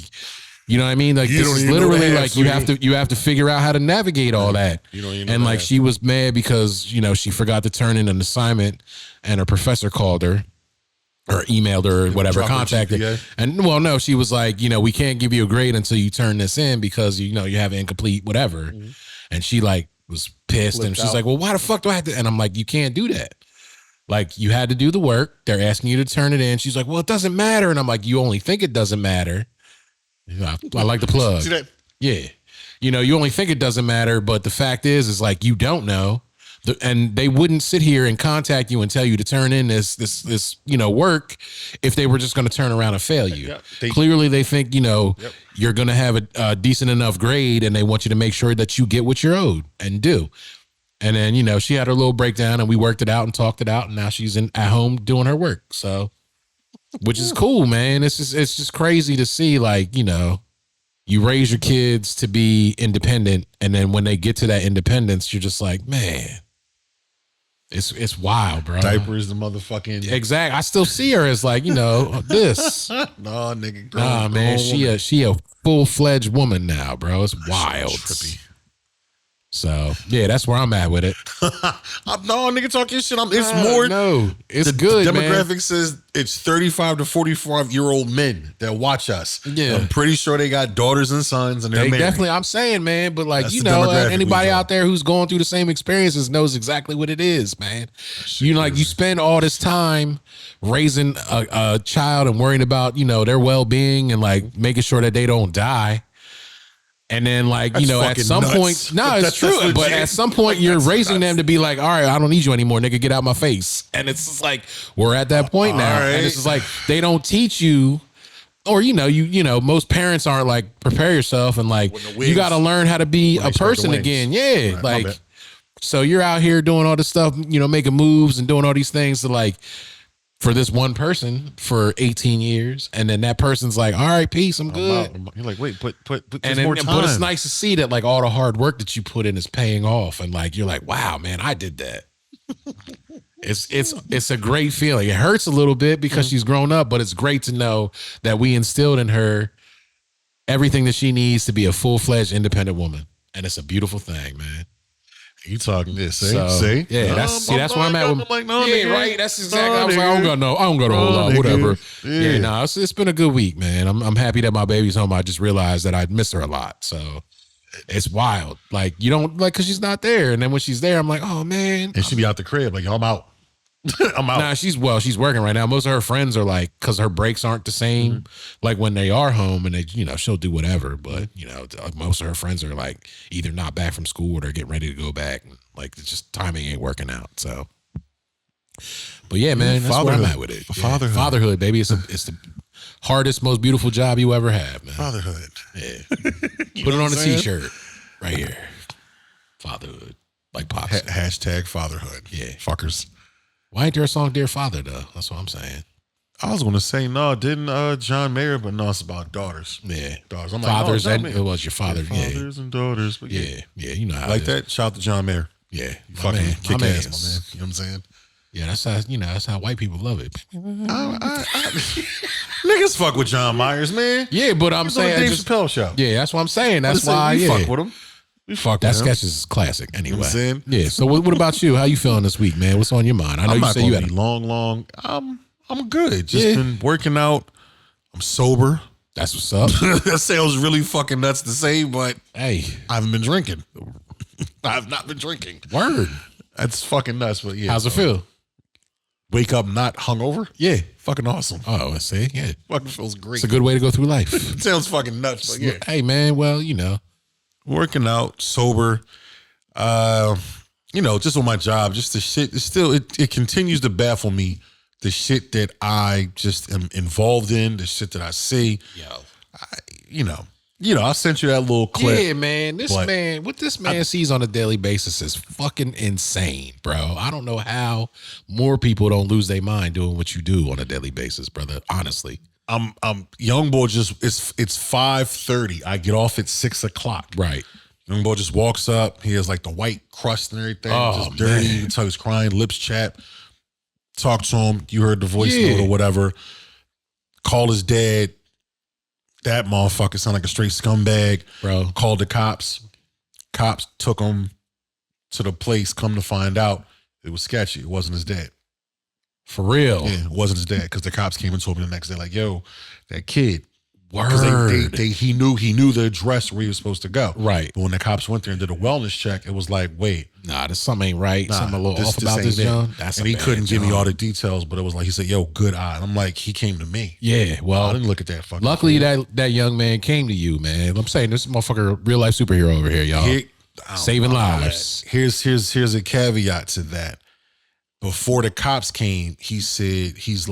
you know what I mean? Like, this is literally like you have to figure out how to navigate all that. And like, she was mad because, she forgot to turn in an assignment and her professor called her or emailed her or whatever, contacted. And well, no, she was like, we can't give you a grade until you turn this in because, you have incomplete whatever. Mm-hmm. And she like was pissed and she's like, well, why the fuck do I have to? And I'm like, you can't do that. Like, you had to do the work. They're asking you to turn it in. She's like, well, it doesn't matter. And I'm like, you only think it doesn't matter. I like the plug. See that? Yeah. You only think it doesn't matter, but the fact is like, you don't know. And they wouldn't sit here and contact you and tell you to turn in this work if they were just going to turn around and fail you. Clearly, they think, you're going to have a decent enough grade and they want you to make sure that you get what you're owed and do. And then, she had her little breakdown and we worked it out and talked it out. And now she's at home doing her work. So, which is cool, man. It's just crazy to see, like, you raise your kids to be independent. And then when they get to that independence, you're just like, man, it's wild, bro. Diapers, the motherfucking. Exactly. I still see her as like, this. No, nigga. Nah, man. She a full-fledged woman now, bro. It's wild. Trippy. So yeah, that's where I'm at with it. No, nigga, talk your shit. It's more. No, it's good. Demographic man. says it's 35 to 45-year-old men that watch us. Yeah, I'm pretty sure they got daughters and sons, and they're married. Definitely. I'm saying, man, but like that's anybody out there who's going through the same experiences knows exactly what it is, man. You spend all this time raising a child and worrying about their well-being and like making sure that they don't die. And then, like, at some point, no, it's true. But at some point, you're raising them to be like, all right, I don't need you anymore, nigga, get out my face. And it's just like, we're at that point now. Right. And it's just like, they don't teach you, or, most parents aren't like, prepare yourself and like, you got to learn how to be a person again. Yeah. Right, like, so you're out here doing all this stuff, making moves and doing all these things to like, for this one person for 18 years, and then that person's like, all right, peace, I'm good. You're like, wait, put more time. But it's nice to see that like all the hard work that you put in is paying off, and like you're like, wow, man, I did that. It's a great feeling. It hurts a little bit because she's grown up, but it's great to know that we instilled in her everything that she needs to be a full-fledged independent woman. And it's a beautiful thing, man. You talking this? See, So, see, yeah, that's where I'm at. With, like, no, yeah, nigga. right. That's exactly. No, I was like, nigga. I don't got a whole lot, nigga. whatever. Yeah. Yeah, no, it's been a good week, man. I'm happy that my baby's home. I just realized that I miss her a lot, so it's wild. Like you don't like because she's not there, and then when she's there, I'm like, oh man, And she be out the crib like, yo, I'm out. I'm out. Nah, she's working right now. Most of her friends are like, because her breaks aren't the same. Like when they are home and they, she'll do whatever. But most of her friends are like either not back from school or they're getting ready to go back. Like it's just timing ain't working out. So, but yeah, man, that's where I'm at with it. Yeah. Fatherhood, baby. It's the hardest, most beautiful job you ever have, man. Fatherhood. Yeah, put it on a t-shirt right here. Fatherhood, like pops. Hashtag fatherhood. Yeah, fuckers. Why ain't there a song "Dear Father" though? That's what I'm saying. I was gonna say no, didn't John Mayer, but no, it's about daughters. Yeah, daughters. I'm fathers like, and it was your father. Yeah, fathers and daughters. But yeah, you know how like it is. that. Shout out to John Mayer. Yeah, You fucking man, kick my ass, mans. my man. You know what I'm saying? Yeah, that's how white people love it. Niggas fuck with John Myers, man. Yeah, but I'm He's on the saying Dave just, Chappelle show. yeah, that's what I'm saying. That's why we yeah. fuck with him. We fuck That with him. sketch is classic anyway. You know what I'm saying? Yeah. So what about you? How you feeling this week, man? What's on your mind? I know I'm you not say gonna you had be a, long. I'm good. Just Yeah. been working out. I'm sober. that's what's up. That sounds really fucking nuts to say, but Hey, I haven't been drinking. I've not been drinking. word. That's fucking nuts, but yeah. How's it feel? Wake up not hungover? Yeah. Fucking awesome. Oh, I see. Yeah. Fucking feels great. It's a good way to go through life. It sounds fucking nuts, but yeah. Hey, man. Well, Working out, sober. Just on my job, just the shit. It's still it continues to baffle me. The shit that I just am involved in, the shit that I see. I sent you that little clip. Yeah, man. What this man sees on a daily basis is fucking insane, bro. I don't know how more people don't lose their mind doing what you do on a daily basis, brother. Honestly. I'm young boy it's 5:30. I get off at 6:00. Right. Young boy just walks up. He has like the white crust and everything. Oh, just dirty. man. You can tell he's crying, lips chapped. Talk to him. You heard the voice note or whatever. Call his dad. That motherfucker sound like a straight scumbag. Bro. Called the cops. Cops took him to the place. Come to find out, it was sketchy. It wasn't his dad. For real. Yeah, it wasn't his dad because the cops came and told me the next day, like, yo, that kid. Word. Because he knew the address where he was supposed to go. Right. But when the cops went there and did a wellness check, it was like, wait. Nah, there's something ain't right. Nah, something a little off about ain't this, it. John. That's and a he bad couldn't give me John. all the details, but it was like, he said, yo, good eye. And I'm like, he came to me. Yeah, well, I didn't look at that fucking luckily kid. that young man came to you, man. I'm saying this motherfucker real life superhero over here, y'all. Saving lives. Here's a caveat to that. Before the cops came, he said he's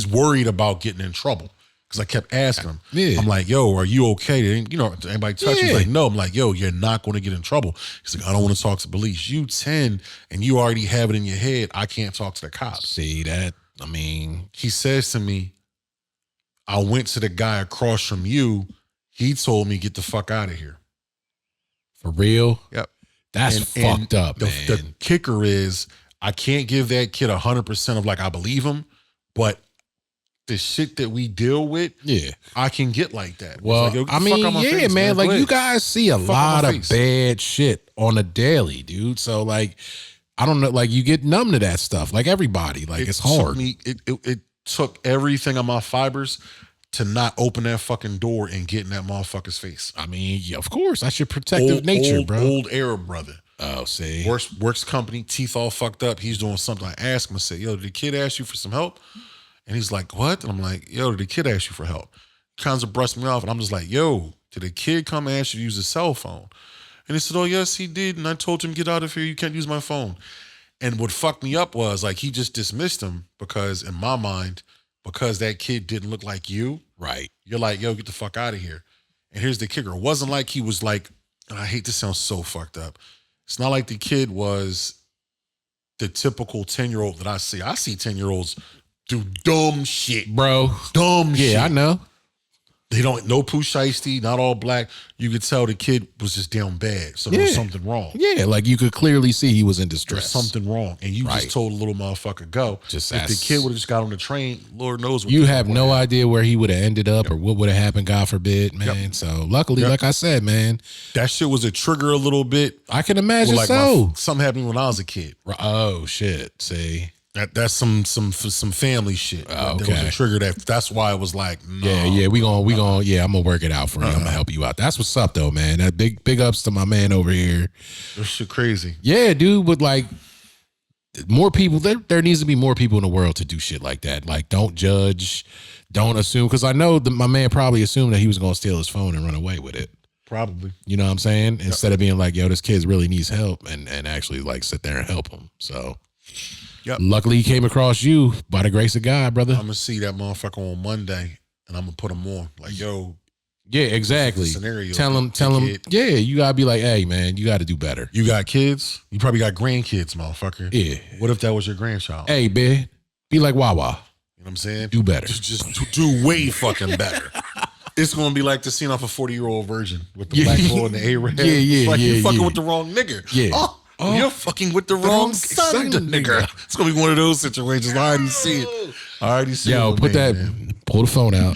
worried about getting in trouble. Because I kept asking him. Yeah. I'm like, yo, are you okay? Anybody touch you? He's Yeah. like, no. I'm like, yo, you're not going to get in trouble. He's like, I don't want to talk to police. You 10 and you already have it in your head. I can't talk to the cops. See that? I mean, He says to me, I went to the guy across from you. He told me, get the fuck out of here. for real? Yep. That's And fucked up, the, man. The kicker is I can't give that kid 100% of like I believe him, but the shit that we deal with, yeah. I can get like that. It's Well, like, yo, get the I fuck mean, out my yeah, face, man. Go Like ahead. you guys see a Fuck out lot my of face. bad shit on a daily, dude. So like, I don't know, like you get numb to that stuff. Like everybody, like it's hard. It took everything on my fibers to not open that fucking door and get in that motherfucker's face. I mean, yeah, of course, that's your protective nature, bro. Old Arab brother. Oh, see, Works company, teeth all fucked up. He's doing something. I asked him, I said, yo, did the kid ask you for some help? And he's like, what? And I'm like, yo, did the kid ask you for help? He kind of brushed me off. And I'm just like, yo, did the kid come and ask you to use a cell phone? And he said, oh, yes, he did. And I told him, get out of here. You can't use my phone. And what fucked me up was like, he just dismissed him because in my mind, because that kid didn't look like you, right? you're like, yo, get the fuck out of here. And here's the kicker. It wasn't like he was like, and I hate to sound so fucked up. It's not like the kid was the typical 10-year-old that I see. I see 10-year-olds do dumb shit. Bro, Dumb shit. yeah, I know. They don't, no Pooh Shiesty, not all black. You could tell the kid was just down bad. So there was something wrong. Yeah, like you could clearly see he was in There's distress. something wrong. And you just told a little motherfucker go. Just if the kid would have just got on the train, Lord knows what you have no idea where he would have ended up or what would have happened, God forbid, man. So luckily, like I said, man. That shit was a trigger a little bit. I can imagine like something happened when I was a kid. Oh shit. See. That's some family shit. Oh, okay. There was a trigger that's why it was like, no. Yeah, we gonna I'm gonna work it out for you. I'm gonna help you out. That's what's up though, man. That big ups to my man over here. This shit crazy. Yeah, dude, but like more people, there needs to be more people in the world to do shit like that. Like, don't judge, don't assume, because I know that my man probably assumed that he was gonna steal his phone and run away with it. Probably. You know what I'm saying? Instead of being like, yo, this kid really needs help and actually like sit there and help him. So luckily he came across you by the grace of God, brother. I'm gonna see that motherfucker on Monday and I'm gonna put him on. Like, yo. Yeah, exactly. Scenario. Tell him. Yeah, you gotta be like, hey, man, you gotta do better. You got kids? You probably got grandkids, motherfucker. Yeah. What if that was your grandchild? Hey, man, be like Wawa. You know what I'm saying? Do better. Just do way fucking better. It's gonna be like the scene off a 40-year-old virgin with the black boy and the A-Rab. Yeah, It's like you fucking yeah. with the wrong nigga. Yeah. Oh, you're fucking with the wrong son, nigga. It's gonna be one of those situations. I already see it. I already see it. Yo, pull the phone out.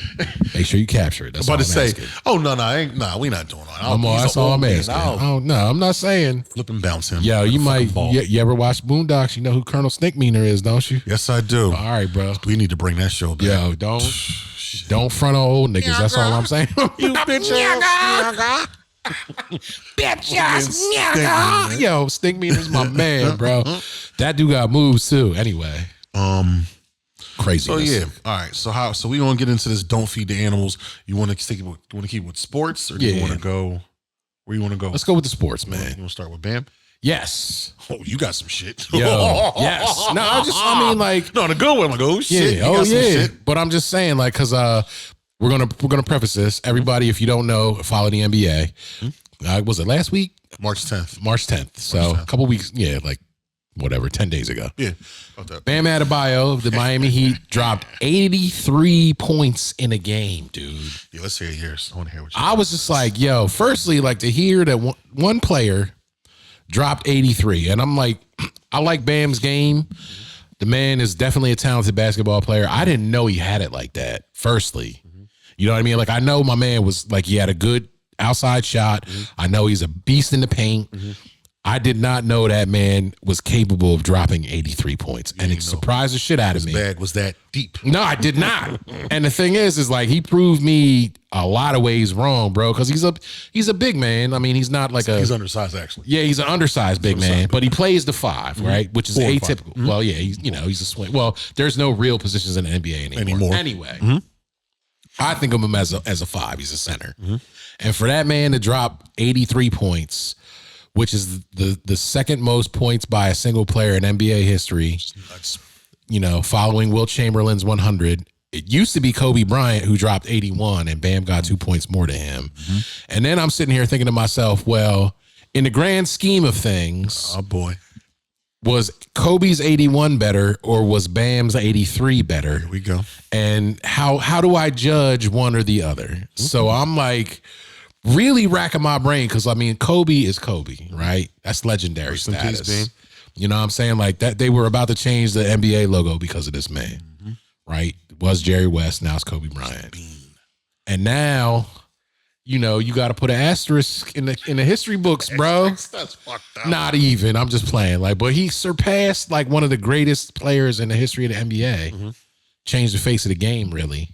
Make sure you capture it. That's I'm about all to I'm say, asking. we not doing it. That's all I'm asking. No, I'm not saying. Flip and bounce him. Yo, you might. You ever watch Boondocks? You know who Colonel Stinkmeaner is, don't you? Yes, I do. All right, bro. We need to bring that show back. Yo, don't front on old niggas. That's all I'm saying. You bitch ass. Bitch ass nigga. Yo, Stinkmeaner's my man, bro. That dude got moves too. Anyway. Crazy. So yeah, all right. So we gonna get into this. Don't feed the animals. You want to keep with sports, or do you want to go? Where you want to go? Let's go with the sports, man. You want to start with Bam? Yes. Oh, you got some shit. Yo, yes. No, I mean like no, the good one. I'm like, oh shit. Yeah, You got some shit. But I'm just saying, like, cause we're gonna preface this. Everybody, if you don't know, follow the NBA. Was it last week? March 10th. March 10th. So a couple weeks, like whatever, 10 days ago. Yeah. About that. Bam Adebayo of the Miami Heat dropped 83 points in a game, dude. Yeah, let's hear yours. I want to hear what you I was just like, yo, firstly, like to hear that one player dropped 83. And I'm like, I like Bam's game. The man is definitely a talented basketball player. I didn't know he had it like that, firstly. You know what I mean? Like, I know my man was like, he had a good outside shot. I know he's a beast in the paint. I did not know that man was capable of dropping 83 points. And it surprised the shit out of me. His bag was that deep. No, I did not. And the thing is like he proved me a lot of ways wrong, bro. Because he's a big man. I mean, he's not like he's undersized actually. Yeah, he's an undersized big man, but he plays the 5, right? Which is atypical. Well, yeah, he's a swing. Well, there's no real positions in the NBA anymore. Anyway, I think of him as a 5. He's a center, and for that man to drop 83 points, which is the second most points by a single player in NBA history, following Wilt Chamberlain's 100. It used to be Kobe Bryant who dropped 81, and Bam got 2 points more to him. And then I'm sitting here thinking to myself, well, in the grand scheme of things, oh boy, was Kobe's 81 better or was Bam's 83 better? Here we go. And how do I judge one or the other? So I'm like really racking my brain because I mean Kobe is Kobe, right? That's legendary status. Peace, you know what I'm saying? Like that they were about to change the NBA logo because of this man, right? It was Jerry West, now it's Kobe Bryant. And now, you got to put an asterisk in the history books, bro. That's fucked up. Not even. I'm just playing. Like, but he surpassed like one of the greatest players in the history of the NBA. Changed the face of the game, really.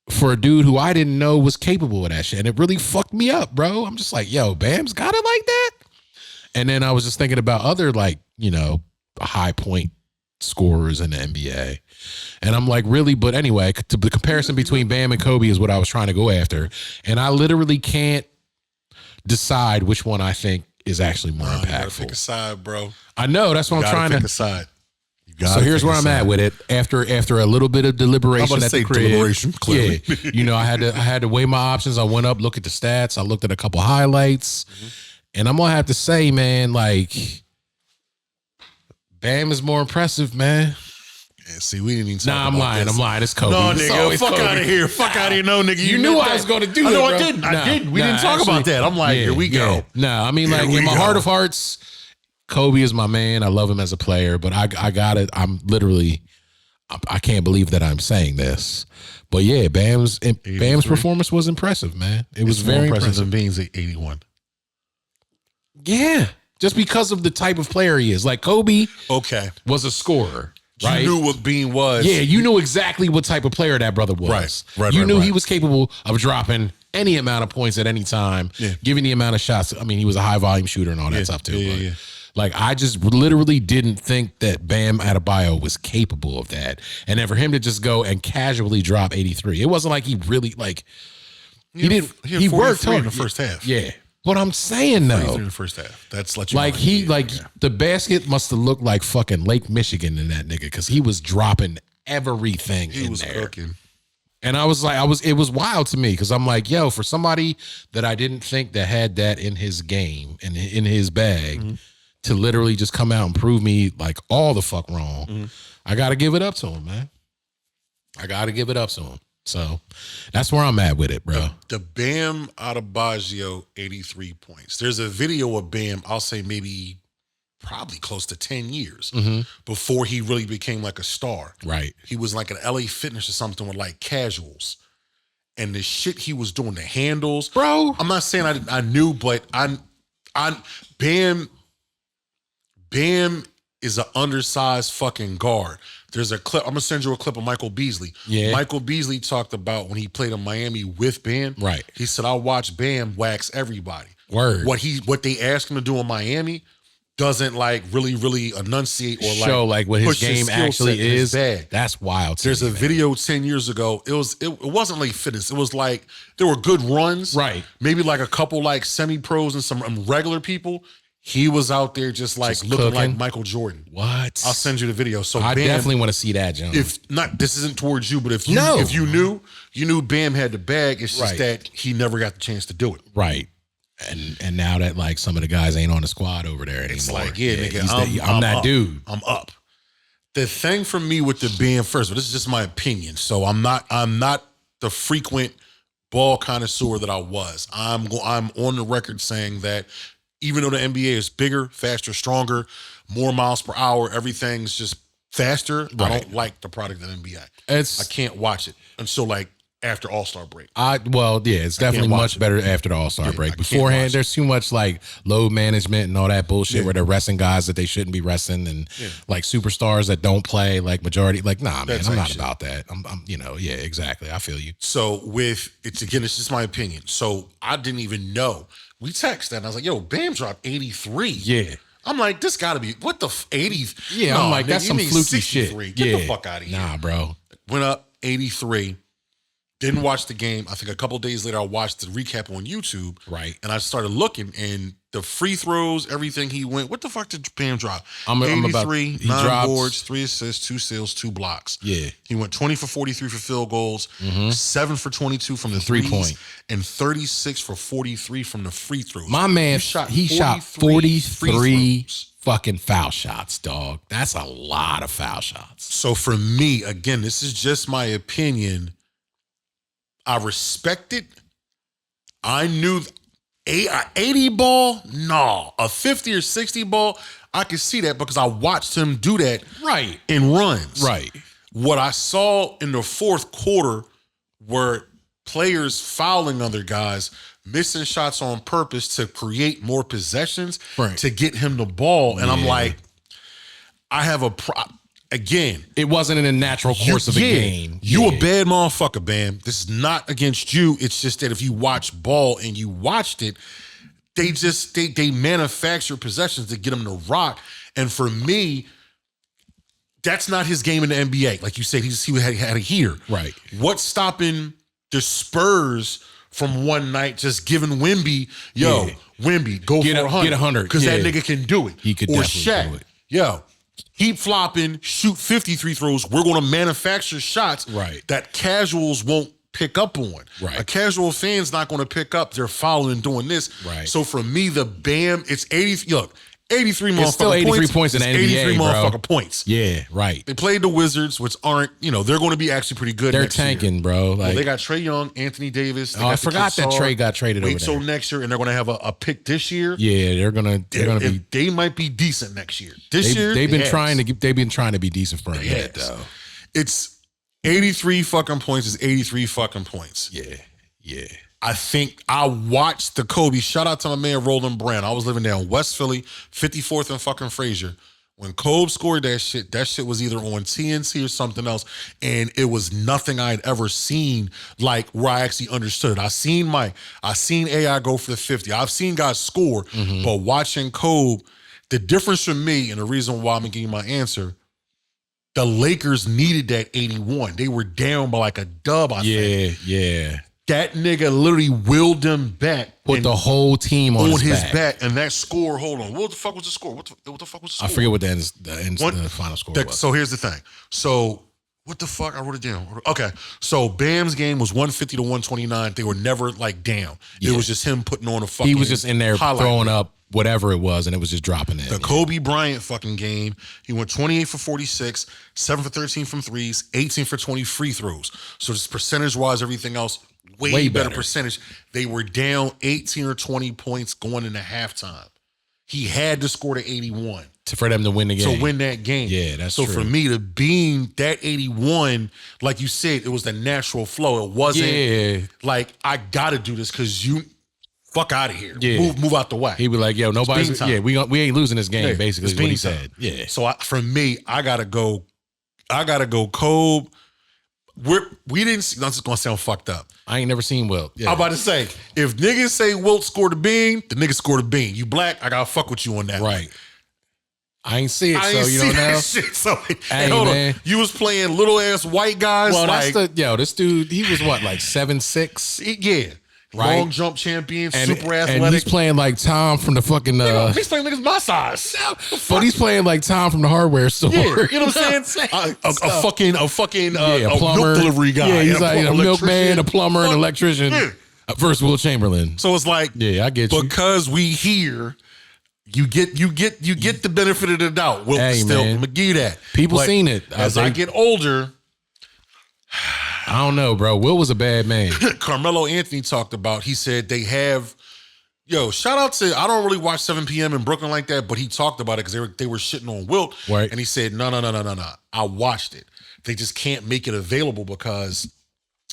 For a dude who I didn't know was capable of that shit. And it really fucked me up, bro. I'm just like, yo, Bam's got it like that? And then I was just thinking about other like, high point scorers in the NBA. And I'm like, really? But anyway, the comparison between Bam and Kobe is what I was trying to go after. And I literally can't decide which one I think is actually more impactful. You gotta pick a side, bro. I know. That's what I'm trying pick to a side. So here's where I'm at with it. After a little bit of deliberation at the crib, deliberation, clearly. Yeah, I had to weigh my options. I went up, look at the stats. I looked at a couple highlights, and I'm gonna have to say, man, like Bam is more impressive, man. See, we didn't even talk Nah, about I'm lying. this. I'm lying. It's Kobe. No, It's nigga, always fuck Kobe. out of here. Fuck out of here. No, nigga. You knew meant I was that. going to do that. No, I bro. didn't. I Nah, didn't. We didn't talk actually, about that. I'm like, here we go. No, I mean, Here like we in my go. heart of hearts, Kobe is my man. I love him as a player, but I got it. I'm literally, I can't believe that I'm saying this, but yeah, Bam's performance was impressive, man. It was More very impressive impressive. than Bean's at 81. Yeah, just because of the type of player he is. Like Kobe Okay. was a scorer, right? You knew what Bean was. Yeah, you knew exactly what type of player that brother was. Right, you right, knew right. he was capable of dropping any amount of points at any time, giving the amount of shots. I mean, he was a high volume shooter and all that stuff too. Yeah. Like, I just literally didn't think that Bam Adebayo was capable of that. And then for him to just go and casually drop 83, it wasn't like he really, like, he didn't, he worked 43 hard in the first half. Yeah. But I'm saying, 43 in though, the first half. That's let you like, know. the basket must have looked like fucking Lake Michigan in that nigga, because he was dropping everything He in was there. cooking. And I was like, it was wild to me, because I'm like, yo, for somebody that I didn't think that had that in his game and in his bag, to literally just come out and prove me like all the fuck wrong, I got to give it up to him, man. I got to give it up to him. So that's where I'm at with it, bro. The Bam Adebayo 83 points. There's a video of Bam, I'll say maybe probably close to 10 years before he really became like a star. Right. He was like an LA Fitness or something with like casuals. And the shit he was doing, the handles. Bro. I'm not saying I knew, but Bam is an undersized fucking guard. There's a clip. I'm gonna send you a clip of Michael Beasley. Yeah. Michael Beasley talked about when he played in Miami with Bam. Right. He said, I watched Bam wax everybody. Word. What they asked him to do in Miami doesn't like really enunciate or Show like what his push game skill set actually in his is. bag. That's wild. There's a video 10 years ago. It wasn't like fitness. It was like there were good runs. Right. Maybe like a couple like semi-pros and some regular people. He was out there just like looking cooking. like Michael Jordan. What? I'll send you the video. So I Bam, definitely want to see that, John. if not, this isn't towards you, but if you No. if you knew Bam had the bag, it's just Right. that he never got the chance to do it. Right. And now that like some of the guys ain't on the squad over there anymore. It's like, yeah, nigga, he's I'm that up. dude. I'm up. The thing for me with the Bam first, but this is just my opinion. So I'm not the frequent ball connoisseur that I was. I'm on the record saying that even though the NBA is bigger, faster, stronger, more miles per hour, everything's just faster. I don't like the product of the NBA. I can't watch it until like after All-Star break. It's definitely watch much it. better after the All-Star break. I can't watch Beforehand, it. there's too much like load management and all that bullshit where they're resting guys that they shouldn't be resting, and like superstars that don't play, like majority. Like, nah, man, That I'm type not shit. about that. I'm exactly. I feel you. So it's just my opinion. So I didn't even know. We texted and I was like, yo, Bam dropped 83. Yeah. I'm like, this gotta be, what the 80? Yeah, No, I'm like, nigga, that's you some need fluky 63. shit. Get yeah. the fuck out of here. Nah, bro. Went up 83. Didn't watch the game. I think a couple days later, I watched the recap on YouTube. Right. And I started looking, and the free throws, everything he went. What the fuck did Bam drop? I'm about- 83, he 9 dropped- boards, 3 assists, 2 steals, 2 blocks. Yeah. He went 20 for 43 for field goals, 7 for 22 from the Three-point. threes, and 36 for 43 from the free throws. My man, he shot 43 free throws. fucking foul shots, dog. That's a lot of foul shots. So for me, again, this is just my opinion. I respect it. I knew a 80 ball, no. A 50 or 60 ball, I could see that because I watched him do that Right. in runs. Right. What I saw in the fourth quarter were players fouling other guys, missing shots on purpose to create more possessions Right. to get him the ball. And I'm Yeah. like, I have again, It wasn't in a natural course of a game. You Yeah. a bad motherfucker, Bam. This is not against you. It's just that if you watch ball and you watched it, they manufacture possessions to get him to rock. And for me, that's not his game in the NBA. Like you said, he had a heater. Right. What's stopping the Spurs from one night just giving Wemby, Wemby, go Get for 100. get 100, Because that yeah. nigga can do it. He could or definitely Shaq, do it. yo, keep flopping, shoot 53 throws. We're going to manufacture shots Right. that casuals won't pick up on. Right. A casual fan's not going to pick up. They're following doing this. Right. So for me, the Bam, it's 80. Look, 83 motherfucking It's still 83 points in It's the NBA, 83 bro. motherfucking points. Yeah, right. They played the Wizards, which aren't, they're going to be actually pretty good. They're next year. tanking, bro. Well, Like, they got Trae Young, Anthony Davis. They I got the forgot kid that Sarr. Trey got traded over Wait till there. next year, and they're going to have a pick this year. Yeah, they're gonna be. They might be decent next year. They've been trying to be decent for a minute though. It's 83 fucking points. It's 83 fucking points. Yeah. I think I watched the Kobe. Shout out to my man Roland Brand. I was living down West Philly, 54th and fucking Fraser. When Kobe scored that shit was either on TNT or something else, and it was nothing I had ever seen like where I actually understood. I seen AI go for the 50. I've seen guys score, but watching Kobe, the difference for me and the reason why I'm gonna give you my answer, the Lakers needed that 81. They were down by like a dub, I think. Yeah. That nigga literally willed them back. Put the whole team on his back. And that score, hold on. What the fuck was the score? What the fuck was the score? I forget what the final score was. So here's the thing. So what the fuck? I wrote it down. Okay. So Bam's game was 150 to 129. They were never like down. Yeah. It was just him putting on a fucking. He was just in there throwing up whatever it was, and it was just dropping in. The Kobe Bryant fucking game, he went 28 for 46, 7 for 13 from threes, 18 for 20 free throws. So just percentage-wise, everything else, way better percentage. They were down 18 or 20 points going into halftime. He had to score to 81. For them to win the game. To win that game. Yeah, that's true. So for me, to being that 81, like you said, it was the natural flow. It wasn't like, I got to do this because you... Fuck out of here. Yeah. Move out the way. He was like, yo, nobody's, we ain't losing this game, basically, is what he said. Yeah. So for me, I gotta go Kobe. We didn't see, that's gonna sound fucked up. I ain't never seen Wilt. Yeah. I'm about to say, if niggas say Wilt scored a bean, the nigga scored a bean. You black, I gotta fuck with you on that. Right. I ain't see it, so you don't know. Shit, so, hey, hold man. on. You was playing little ass white guys. Well, like, this dude, he was what, like 7'6"? Yeah. Right? Long jump champion, super athletic. And he's playing like Tom from the fucking... he's playing niggas my size. But he's playing like Tom from the hardware store. Yeah, you know what I'm saying? a fucking plumber, milk delivery guy. Yeah, he's like a milkman, a plumber, an electrician. Yeah. Versus Will Chamberlain. So it's like, yeah, I get you. Because we here, you get the benefit of the doubt. Will hey, still man. McGee that. People seen it. As I get older, I don't know, bro. Will was a bad man. Carmelo Anthony talked about, he said they have, shout out to, I don't really watch 7 p.m. in Brooklyn like that, but he talked about it because they were shitting on Wilt. Right. And he said, no. I watched it. They just can't make it available because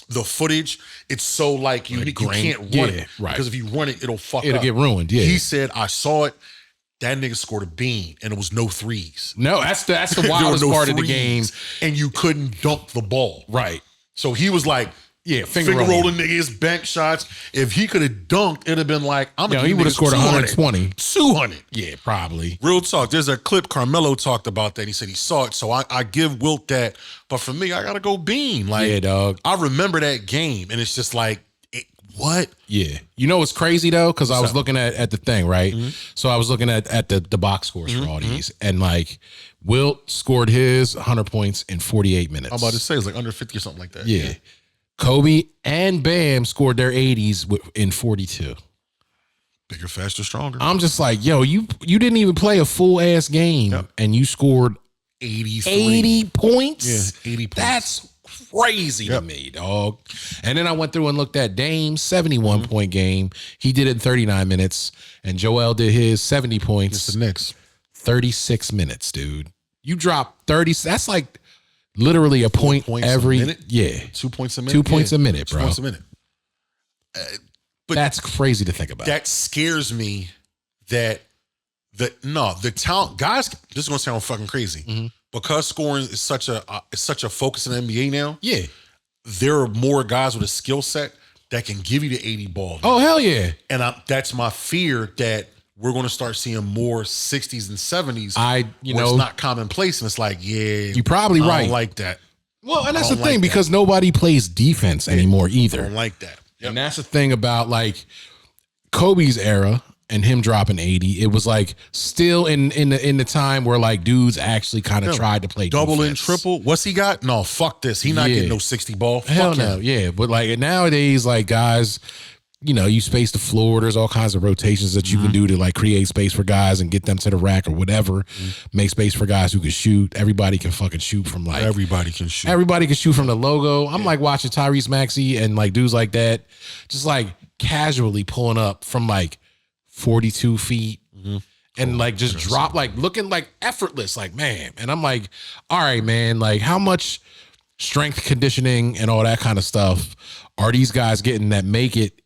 the footage, it's so like you can't run it. Right. Because if you run it, it'll get ruined. Yeah. He said, I saw it. That nigga scored a bean and it was no threes. No, that's the wildest part of the game. And you couldn't dunk the ball. Right. So he was like, finger rolling niggas, bank shots. If he could have dunked, it'd have been like, he would have scored 120. 200. Yeah, probably. Real talk. There's a clip Carmelo talked about that. He said he saw it. So I give Wilt that. But for me, I got to go Bean. Like, yeah, dog. I remember that game and it's just like, what? Yeah. You know what's crazy though? Because I was looking at the thing, right? Mm-hmm. So I was looking at the box scores for all these. And like, Wilt scored his 100 points in 48 minutes. I'm about to say it's like under 50 or something like that. Yeah. Kobe and Bam scored their 80s in 42. Bigger, faster, stronger. I'm just like, yo, you didn't even play a full ass game and you scored 80 points? Yeah, 80 points. That's crazy to me, dog. And then I went through and looked at Dame's 71 point game. He did it in 39 minutes. And Joel did his 70 points. It's the Knicks. 36 minutes, dude. You dropped 30. That's like literally a point every minute. Yeah. 2 points a minute. 2 points a minute, bro. 2 points a minute. But that's crazy to think about. That scares me that the talent guys, this is gonna sound fucking crazy. Because scoring is such a focus in the NBA now. Yeah. There are more guys with a skill set that can give you the 80 ball. Oh, hell yeah. And that's my fear that we're going to start seeing more 60s and 70s. It's not commonplace. And it's like, you're probably right. I don't like that. Well, and that's the thing, because nobody plays defense anymore either. I don't like that. Yep. And that's the thing about like Kobe's era and him dropping 80. It was like still in the time where like dudes actually kind of tried to play double defense. and triple. What's he got? No, fuck this. He not getting no 60 ball. Hell fuck no. him. Yeah. But like nowadays, like guys you space the floor. There's all kinds of rotations that you can do to like create space for guys and get them to the rack or whatever. Make space for guys who can shoot. Everybody can fucking shoot from like Everybody can shoot. Everybody can shoot from the logo. I'm like watching Tyrese Maxey and like dudes like that, just like casually pulling up from like 42 feet and like just drop, like looking like effortless, like man. And I'm like, all right, man, like how much strength conditioning and all that kind of stuff are these guys getting that make it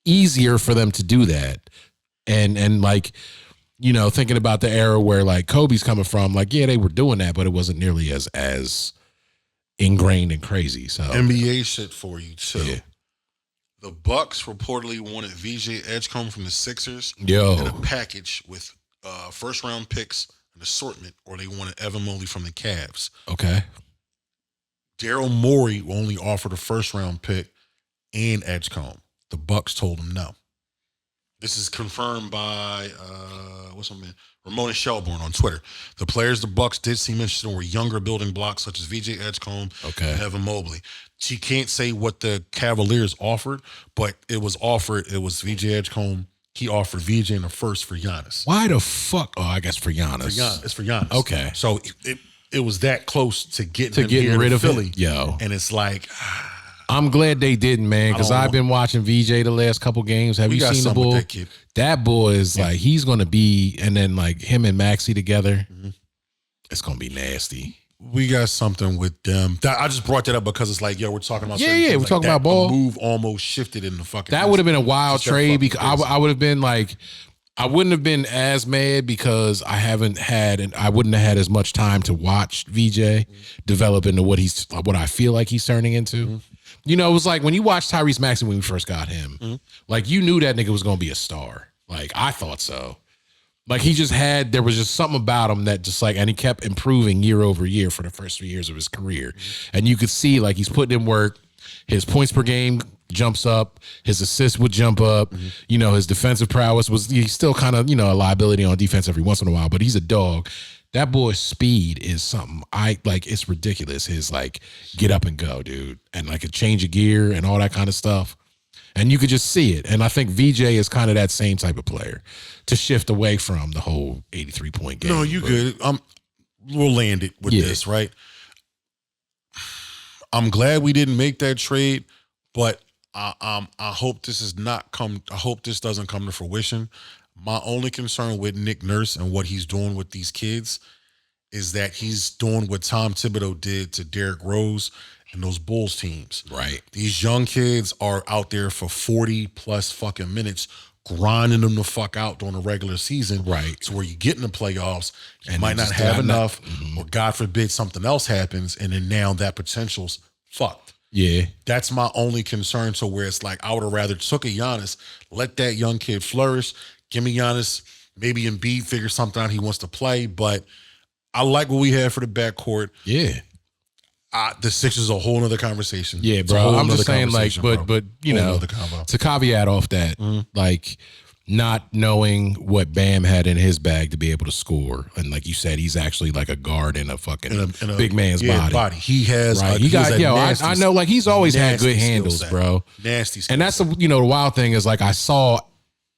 easier for them to do that? And like, thinking about the era where like Kobe's coming from, like, yeah, they were doing that, but it wasn't nearly as ingrained and crazy. So NBA shit for you too. Yeah. The Bucks reportedly wanted VJ Edgecombe from the Sixers in a package with first round picks, an assortment, or they wanted Evan Mobley from the Cavs. Okay. Daryl Morey only offered a first round pick and Edgecombe. The Bucks told him no. This is confirmed by Ramona Shelburne on Twitter. The players the Bucks did seem interested in were younger building blocks such as VJ Edgecombe and Evan Mobley. She can't say what the Cavaliers offered, but it was offered. It was VJ Edgecombe. He offered VJ in the first for Giannis. Why the fuck? Oh, I guess for Giannis. It's for Giannis. Okay. So it was that close to getting rid of Philly. Him. Yo. And it's like, I'm glad they didn't, man, because I've been watching VJ the last couple games. Have you seen the boy? That boy is like, he's going to be, and then like him and Maxey together, it's going to be nasty. We got something with them. I just brought that up because it's like, yo, we're talking about we're talking about ball. The move almost shifted in the fucking. That would have been a wild trade because I would have been like, I wouldn't have been as mad because I wouldn't have had as much time to watch VJ develop into what I feel like he's turning into. It was like when you watch Tyrese Maxey when we first got him, like you knew that nigga was going to be a star. Like I thought so. Like there was just something about him that just like, and he kept improving year over year for the first 3 years of his career. And you could see like he's putting in work. His points per game jumps up. His assists would jump up. His defensive prowess he's still kind of, a liability on defense every once in a while, but he's a dog. That boy's speed is something it's ridiculous. His like get up and go, dude. And like a change of gear and all that kind of stuff. And you could just see it. And I think VJ is kind of that same type of player to shift away from the whole 83-point game. No, you good. We'll land it with this, right? I'm glad we didn't make that trade, but I hope this doesn't come to fruition. My only concern with Nick Nurse and what he's doing with these kids is that he's doing what Tom Thibodeau did to Derrick Rose and those Bulls teams. Right. These young kids are out there for 40 plus fucking minutes, grinding them the fuck out during the regular season. Right. So where you get in the playoffs, you might not have enough, or God forbid something else happens, and then now that potential's fucked. Yeah. That's my only concern. So where it's like, I would have rather took a Giannis, let that young kid flourish, give me Giannis, maybe Embiid figure something out he wants to play, but I like what we had for the backcourt. Yeah. The Sixers is a whole nother conversation. Yeah, bro. I'm just saying, like, but to caveat off that, like, not knowing what Bam had in his bag to be able to score, and like you said, he's actually like a guard in a fucking in a big man's body. He has, right? I know, like he's always had good handles, bro. Nasty, and that's the wild thing is like I saw.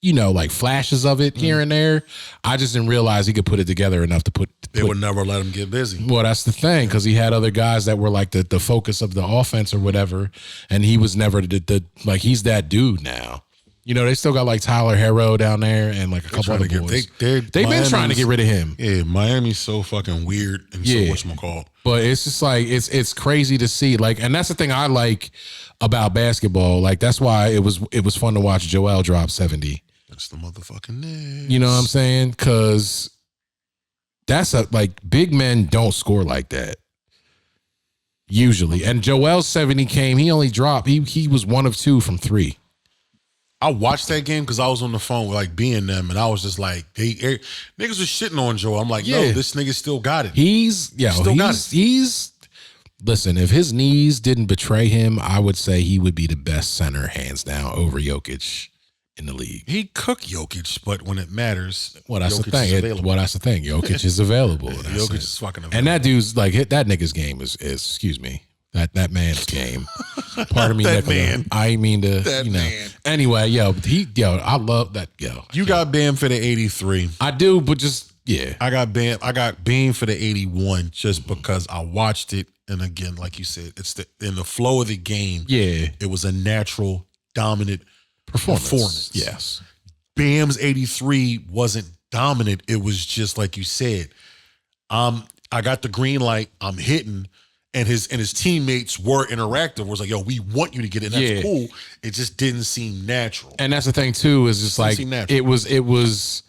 Like flashes of it here and there. I just didn't realize he could put it together enough to put. They would never let him get busy. Well, that's the thing, because he had other guys that were like the focus of the offense or whatever, and he was never the like he's that dude now. They still got like Tyler Herro down there and like a couple other boys. They've been trying to get rid of him. Yeah, Miami's so fucking weird and so whatchamacallit. But it's just like it's crazy to see. Like, and that's the thing I like about basketball. Like that's why it was fun to watch Joel drop 70. That's the motherfucking Knicks. You know what I'm saying? Because that's big men don't score like that usually. And Joel's 70 came. He only dropped. He was 1 of 2 from 3. I watched that game because I was on the phone with like being them, and I was just like, niggas was shitting on Joel. I'm like, no, this nigga still got it. Listen, if his knees didn't betray him, I would say he would be the best center hands down over Jokic in the league. He cooked Jokic, but when it matters, that's the thing. Jokic is available. Jokic is fucking available. And that dude's like, that nigga's game is excuse me, That man's game. Pardon me, That Nicola. man. I ain't mean to, That man. Anyway, I love that. You got Bam for the 83. I do, but just yeah. I got Bam for the 81 just because I watched it, and again, like you said, it's in the flow of the game. Yeah. It was a natural, dominant performance. Yes. Bam's 83 wasn't dominant. It was just like you said. I got the green light. I'm hitting, and his teammates were interactive. Was like, yo, we want you to get it. And that's cool. It just didn't seem natural. And that's the thing too. Is just like it was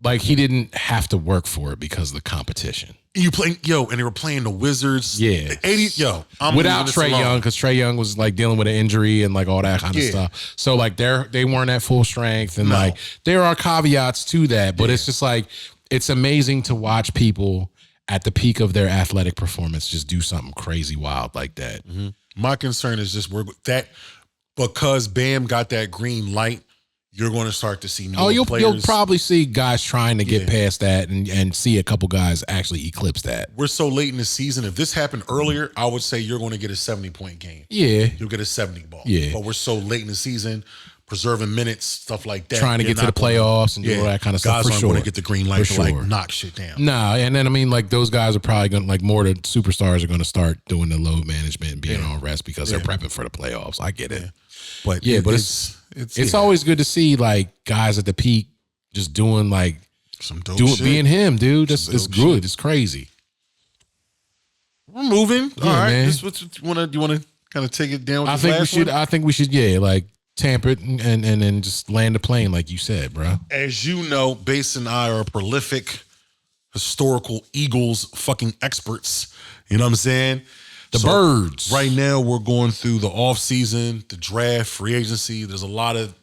like he didn't have to work for it because of the competition. You playing and they were playing the Wizards. Yeah, 80. I'm without Trae Young, because Trae Young was like dealing with an injury and like all that kind of stuff. So like they weren't at full strength, and like there are caveats to that. But it's just like it's amazing to watch people at the peak of their athletic performance just do something crazy wild like that. Mm-hmm. My concern is just because Bam got that green light, you're going to start to see more players. You'll probably see guys trying to get past that and see a couple guys actually eclipse that. We're so late in the season. If this happened earlier, I would say you're going to get a 70-point game. Yeah. You'll get a 70 ball. Yeah. But we're so late in the season, preserving minutes, stuff like that. Trying to get to the playoffs and do all that kind of stuff. Guys for aren't sure. going to get the green light to like knock shit down. Nah, and then I mean, like those guys are probably going to, like more the superstars are going to start doing the load management and being on rest because they're prepping for the playoffs. I get it. Yeah. But it's always good to see like guys at the peak just doing like some dope shit. Being him, dude. It's good. Shit. It's crazy. We're moving. All right. Man. This what you want to kind of take it down with I think we should like tamper it and then just land the plane like you said, bro. As you know, Bass and I are prolific historical Eagles fucking experts. You know what I'm saying? The birds. Right now, we're going through the offseason, the draft, free agency. There's a lot of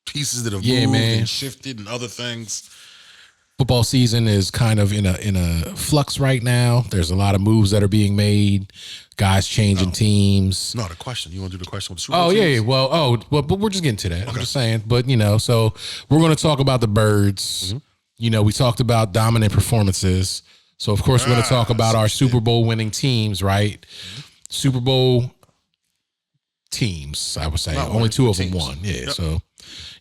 pieces that have moved and shifted and other things. Football season is kind of in a flux right now. There's a lot of moves that are being made. Guys changing teams. No, the question. You want to do the question with the Super Bowl teams? Yeah. Well, but we're just getting to that. Okay. I'm just saying. But, so we're going to talk about the birds. Mm-hmm. We talked about dominant performances. So, of course, we're going to talk about our Super Bowl winning teams, right? Mm-hmm. Super Bowl teams, I would say. Only two of them won. Yeah. Yep. So,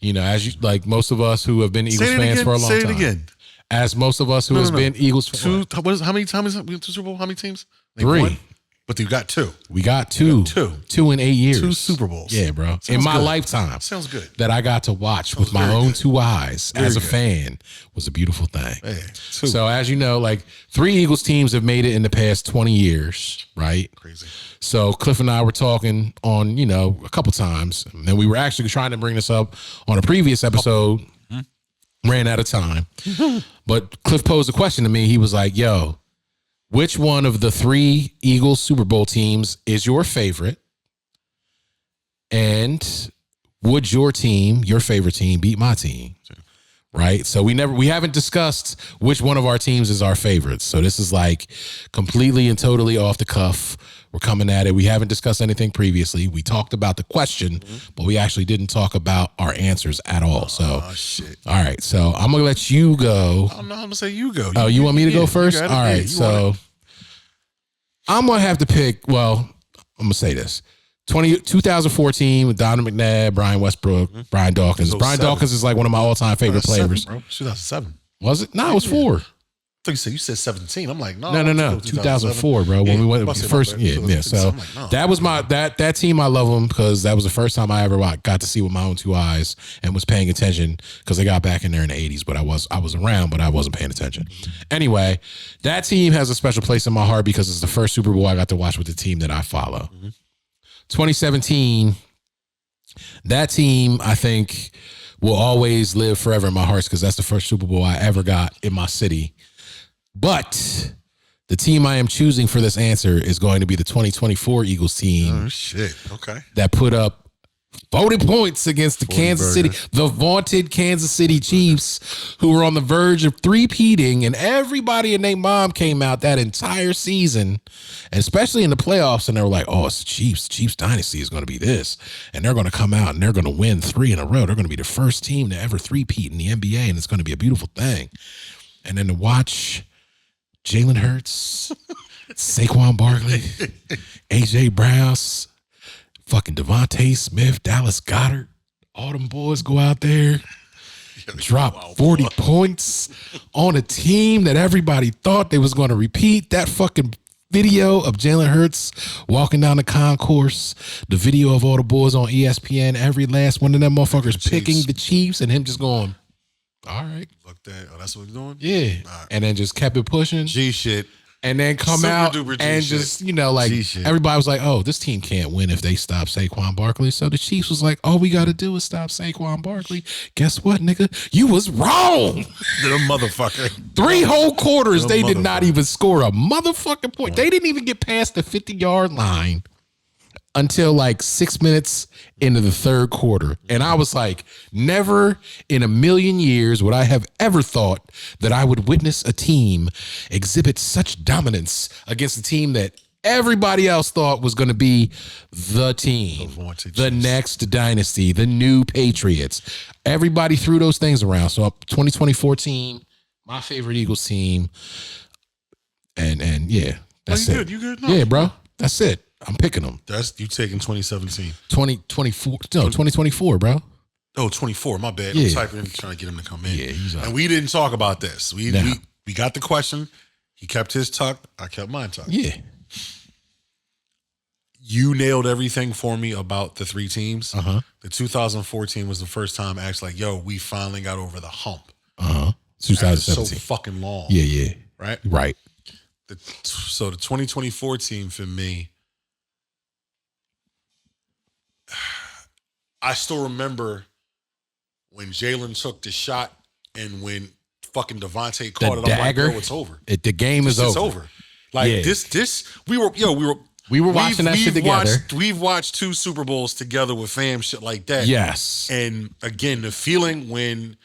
as you like most of us who have been Eagles fans for a long time. Say it again. As most of us who has been Eagles fans. How many times have we been to Super Bowl? How many teams? Three. Won? But you got two. We got two. 2 in 8 years. 2 Super Bowls. Yeah, bro. In my lifetime. Sounds good. That I got to watch with my own 2 eyes as a fan was a beautiful thing. Hey, so as you know, like 3 Eagles teams have made it in the past 20 years, right? Crazy. So Cliff and I were talking on, a couple times. And we were actually trying to bring this up on a previous episode. Ran out of time. But Cliff posed a question to me. He was like, yo, which one of the 3 Eagles Super Bowl teams is your favorite? And would your favorite team, beat my team? Right? So we haven't discussed which one of our teams is our favorites. So this is like completely and totally off the cuff. We're coming at it. We haven't discussed anything previously. We talked about the question, but we actually didn't talk about our answers at all. So, shit. All right. So I'm going to let you go. I'm going to say you go. You want me to go first? All right. So I'm going to have to pick, I'm going to say this. 2014 with Donovan McNabb, Brian Westbrook, Brian Dawkins. Brian Dawkins is like one of my all-time favorite players. 2007. Was it? No, it was 4. I thought you said 17. I'm like, no. 2004, bro. When we went first, So that was that team. I love them because that was the first time I ever got to see with my own 2 eyes and was paying attention because they got back in there in the 80s. But I was around, but I wasn't paying attention. Anyway, that team has a special place in my heart because it's the first Super Bowl I got to watch with the team that I follow. 2017, that team I think will always live forever in my heart because that's the first Super Bowl I ever got in my city. But the team I am choosing for this answer is going to be the 2024 Eagles team. Oh, shit. Okay. That put up voting points against the vaunted Kansas City Chiefs, who were on the verge of three-peating, and everybody and their mom came out that entire season, and especially in the playoffs, and they were like, oh, it's the Chiefs. Chiefs dynasty is going to be this, and they're going to come out, and they're going to win 3 in a row. They're going to be the first team to ever three-peat in the NBA, and it's going to be a beautiful thing. And then to watch Jalen Hurts Saquon Barkley, AJ Brown, fucking Devontae Smith, Dallas Goedert. All them boys go out there, drop 40 points on a team that everybody thought they was going to repeat. That fucking video of Jalen Hurts walking down the concourse, the video of all the boys on ESPN, every last one of them motherfuckers picking the Chiefs and him just going, all right. Fuck that. Oh, that's what he's doing? Yeah. Right. And then just kept it pushing. G shit. And then come Super out duper G and shit. just, you know, like G shit. everybody was like, oh, this team can't win if they stop Saquon Barkley. So the Chiefs was like, all we got to do is stop Saquon Barkley. Guess what, nigga? You was wrong. The motherfucker. 3 whole quarters, they did not motherfucker. even score a motherfucking point. They didn't even get past the 50-yard line until like 6 minutes into the third quarter. And I was like, never in a million years would I have ever thought that I would witness a team exhibit such dominance against a team that everybody else thought was going to be the team, the next dynasty, the new Patriots. Everybody threw those things around. So 2024 team, my favorite Eagles team. And yeah, that's you it. good? You good? No. Yeah, bro. That's it. I'm picking them. That's you taking 2017. 2024. No, 2024, bro. Oh, 24. My bad. Yeah. I'm typing in, trying to get him to come in. Yeah, he's up. And we didn't talk about this. We got the question. He kept his tucked. I kept mine tucked. Yeah. You nailed everything for me about the 3 teams. Uh-huh. The 2014 was the first time I actually like, yo, we finally got over the hump. Uh-huh. After 2017. so fucking long. Yeah, yeah. Right? Right. So the 2024 team for me, I still remember when Jalen took the shot and when fucking Devontae caught it. I'm dagger. like, yo, it's over. The game is It's over. over. Like Yeah. this, we were watching that shit together. We've watched 2 Super Bowls together with fam, shit like that. Yes. And again, the feeling when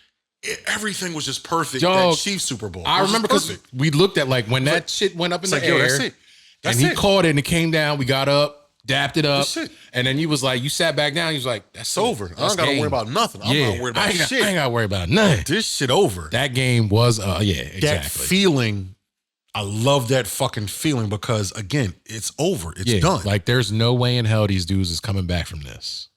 everything was just perfect. Dog, that Chiefs Super Bowl. I It was remember just because perfect. we looked at like when that shit went up in It's the like, air. yo, that's it. That's and he it. caught it and it came down. We got up, dapped it up. That's it. And then you was like, you sat back down. He was like, that's It's over. I That's don't got to game. worry about nothing. I'm not worried about shit. I ain't got to worry about nothing. This shit over. That game was, yeah, That exactly. feeling, I love that fucking feeling because again, it's over. It's done. Like there's no way in hell these dudes is coming back from this.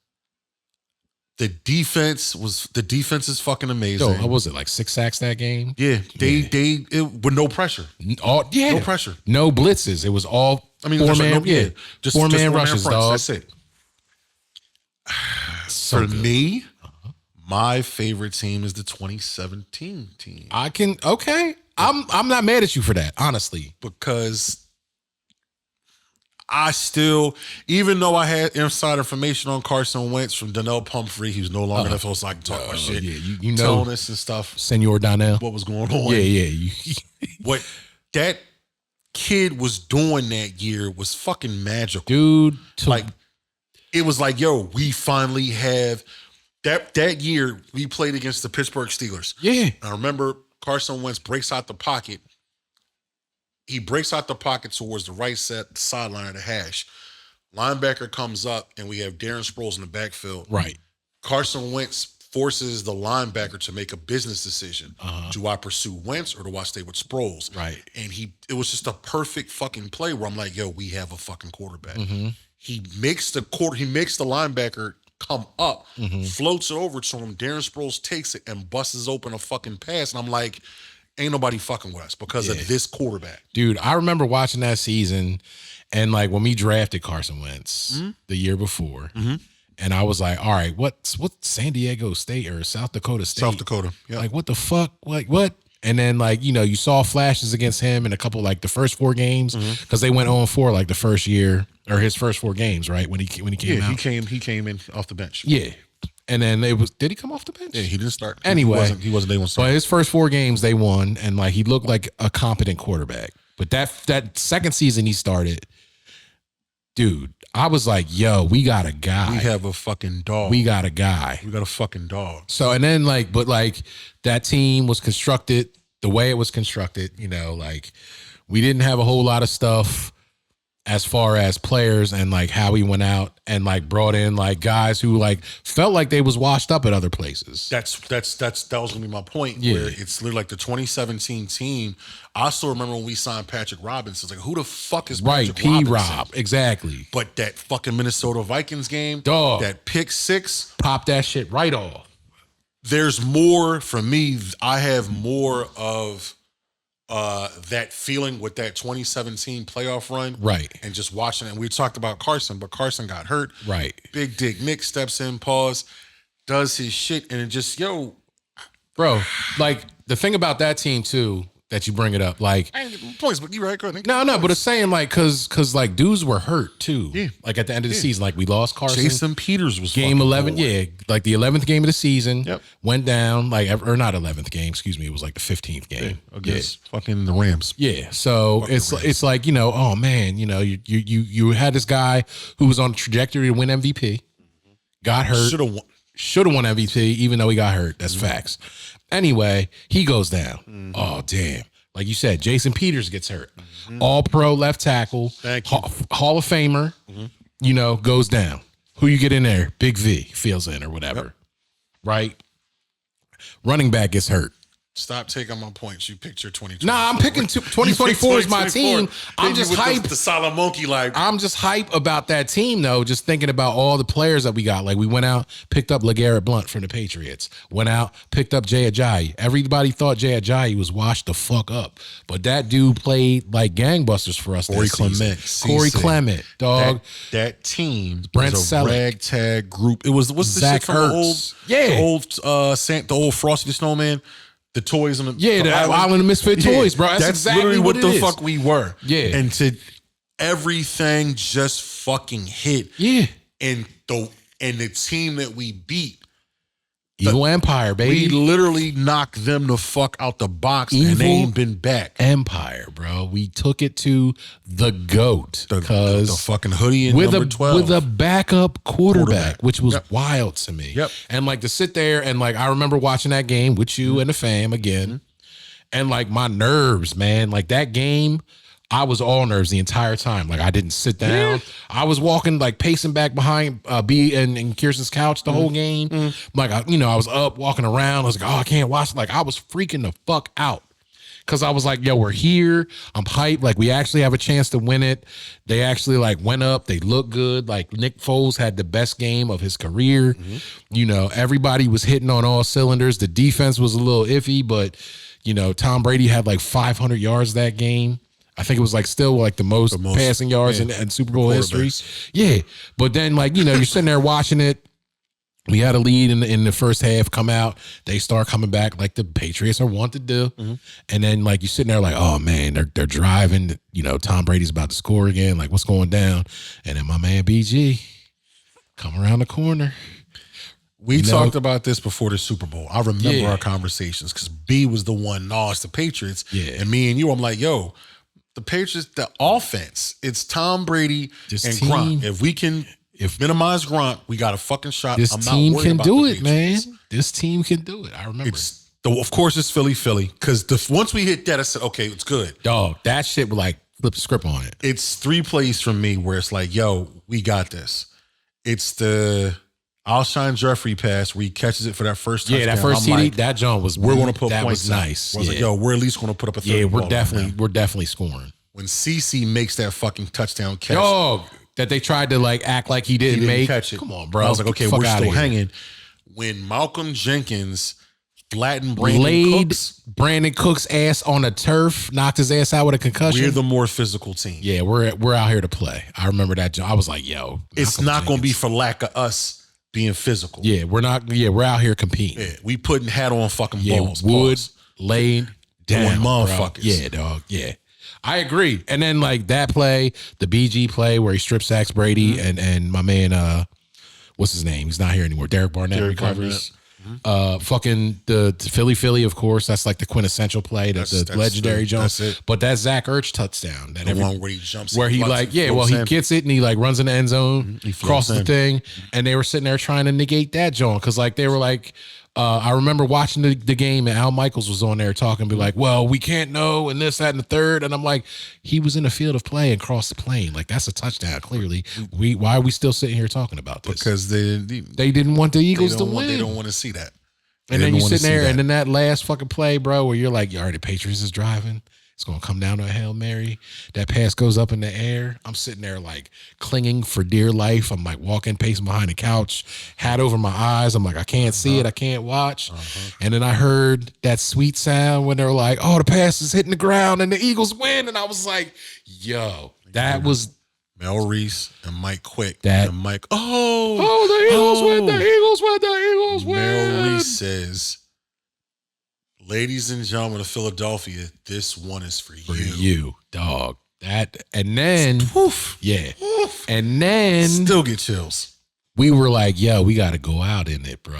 the defense is fucking amazing. Yo, what was it, like 6 sacks that game? Yeah, with no pressure. Yeah. No pressure. No blitzes. It was all there's four-man, just four-man rushes, fronts. dog. That's it. So For good. me, my favorite team is the 2017 team I'm not mad at you for that, honestly. because I still, even though I had inside information on Carson Wentz from Donnell Pumphrey, who's no longer NFL, so I can talk about shit. Yeah, you know, telling us and stuff, Senor Donnell. what was going on. Yeah. What that kid was doing that year was fucking magical. Dude, Like, it was like, yo, we finally have that year we played against the Pittsburgh Steelers. yeah. I remember Carson Wentz breaks out the pocket. He breaks out the pocket towards the right sideline of the hash. Linebacker comes up, and we have Darren Sproles in the backfield. Right. Carson Wentz forces the linebacker to make a business decision. Do I pursue Wentz or do I stay with Sproles? Right. And it was just a perfect fucking play where I'm like, yo, we have a fucking quarterback. He makes the linebacker come up, floats it over to him. Darren Sproles takes it and busts open a fucking pass. And I'm like, ain't nobody fucking with us because of this quarterback. Dude, I remember watching that season and like when we drafted Carson Wentz the year before. And I was like, all right, what San Diego State or South Dakota State? South Dakota. Yeah. Like, what the fuck? Like, what? And then, like, you know, you saw flashes against him in a couple, like, the first 4 games because they went 0-4, like, the first year or his first 4 games, right? When he came out. He came in off the bench. Yeah. And then did he come off the bench? Yeah, he didn't start. Anyway. He wasn't day one But start. his first 4 games, they won, and, like, he looked like a competent quarterback. But that second season he started, dude, I was like, yo, we got a guy. We have a fucking dog. We got a guy. We got a fucking dog. So, and then like, but like that team was constructed the way it was constructed, you know, like we didn't have a whole lot of stuff as far as players and like how he went out and like brought in like guys who like felt like they was washed up at other places. That was gonna be my point. Yeah. Where it's literally like the 2017 team. I still remember when we signed Patrick Robinson. It's like, who the fuck is Right, Patrick P. Robinson? Rob, exactly. But that fucking Minnesota Vikings game, Dog. that pick six, Pop that shit right off. there's more for me. I have more of that feeling with that 2017 playoff run. Right. And just watching it. And we talked about Carson, but Carson got hurt. Right. Big Dick Nick steps in, pause, does his shit, and it just, Bro, like the thing about that team too, that you bring it up, like I ain't getting points, but you right, go ahead. no, but it's saying like cause like dudes were hurt too. Yeah. Like at the end of the season, like we lost Carson. Jason Peters was Game fucking 11, cold. yeah, like the 11th game of the season. Yep. Went down, like, or not 11th game, excuse me, it was like the 15th game. Against fucking the Rams. Yeah, so it's like, you know, oh man, you know, you had this guy who was on a trajectory to win MVP, got hurt, should have won MVP, even though he got hurt. That's facts. Anyway, he goes down. Oh damn. Like you said, Jason Peters gets hurt. All pro left tackle, Thank you. Hall of Famer, you know, goes down. Who you get in there? Big V feels in or whatever. Right? Running back gets hurt. Stop taking my points. You picked your 2024. Nah, I'm picking 2024 is my team. I'm just hyped. The solid monkey, like I'm just hype about that team, though. Just thinking about all the players that we got. Like we went out, picked up LeGarrette Blount from the Patriots. Went out, picked up Jay Ajayi. Everybody thought Jay Ajayi was washed the fuck up, but that dude played like gangbusters for us. Corey this season. Clement, Corey Cisse. Clement, dog. that team Brent was a Selleck. ragtag group. It was what's the Zach shit from the old, Ertz. Yeah. the old Frosty the Snowman, the toys on the The Island of Misfit Toys, bro. That's exactly literally what it the is. fuck we were. Yeah. and to everything just fucking hit. Yeah, and the team that we beat. Evil Empire, baby. We literally knocked them the fuck out the box, and Evil they ain't been back. Empire, bro. We took it to the GOAT The because fucking hoodie in with number 12. with a backup quarterback, which was Yep. wild to me. Yep. And like to sit there and like I remember watching that game with you and the fam again, and like my nerves, man. Like that game, I was all nerves the entire time. Like I didn't sit down. I was walking, like pacing back behind B and Kirsten's couch the whole game. Like I was up walking around. I was like, oh, I can't watch. Like I was freaking the fuck out. Cause I was like, yo, we're here. I'm hyped. Like we actually have a chance to win it. They actually like went up. They look good. Like Nick Foles had the best game of his career. You know, everybody was hitting on all cylinders. The defense was a little iffy, but you know, Tom Brady had like 500 yards that game. I think it was like still like the most passing yards in Super Bowl history. Yeah. But then like, you know, you're sitting there watching it. We had a lead in the first half, come out. They start coming back like the Patriots are wont to do. And then like you're sitting there like, oh man, they're driving. You know, Tom Brady's about to score again. Like what's going down? And then my man BG come around the corner. We talked about this before the Super Bowl. I remember our conversations because B was the one, no, it's the Patriots. Yeah. And me and you, I'm like, yo, the Patriots, the offense, it's Tom Brady This and team- Gronk. If we can minimize Gronk, we got a fucking shot. This I'm team not worried can about do the it, man. Patriots. This team can do it. I remember. Of course, it's Philly, because once we hit that, I said, okay, it's good. Dog, that shit would like flip the script on it. It's 3 plays from me where it's like, yo, we got this. It's the Alshon Jeffrey pass where he catches it for that first touchdown. Yeah, that first I'm TD, like, that John was we're going to put that points was up. nice. I was like, yo, we're at least going to put up a 30 yeah, ball right now. we're definitely scoring. When CC makes that fucking touchdown catch, Dog, that they tried to like act like he didn't, make. catch it. Come on, bro. I was like, okay, Fuck we're outta still here. hanging. When Malcolm Jenkins flattened Brandon Laid Cooks, Brandon Cook's ass on the turf, knocked his ass out with a concussion. we're the more physical team. Yeah, we're out here to play. I remember that. I was like, yo, It's Malcolm not going to be Jenkins. for lack of us being physical. Yeah, we're not. Yeah, we're out here competing. Yeah, we putting hat on fucking Yeah, balls. Wood Pause. laid down, Doing bro. motherfuckers. Yeah, dog. Yeah, I agree. And then like that play, the BG play where he strip sacks Brady and my man, what's his name? He's not here anymore. Derek Barnett recovers. Fucking the Philly, of course. That's like the quintessential play, the legendary jump. That's it. But that Zach Ertz touchdown, that The one where he jumps, where he floats like, yeah, well, floats he in. gets it and he like runs in the end zone, He floats crosses the in. thing, and they were sitting there trying to negate that John because like they were like, I remember watching the game and Al Michaels was on there talking, be like, well, we can't know and this, that, and the third. And I'm like, he was in the field of play and crossed the plane. Like, that's a touchdown, clearly. Why are we still sitting here talking about this? Because they didn't want the Eagles to win. They don't want to see that. And then you sitting there, and then that last fucking play, bro, where you're like, all right, the Patriots is driving. It's going to come down to a Hail Mary. That pass goes up in the air. I'm sitting there like clinging for dear life. I'm like walking, pacing behind the couch, hat over my eyes. I'm like, I can't see it. I can't watch. And then I heard that sweet sound when they're like, oh, the pass is hitting the ground and the Eagles win. And I was like, yo, that was Mel Reese and Mike Quick. That- and Mike, the Eagles win, the Eagles win, the Eagles win. Mel Reese says, ladies and gentlemen of Philadelphia, this one is for you. Dog. That, and then, yeah. And then Still get chills. we were like, yo, we got to go out in it, bro.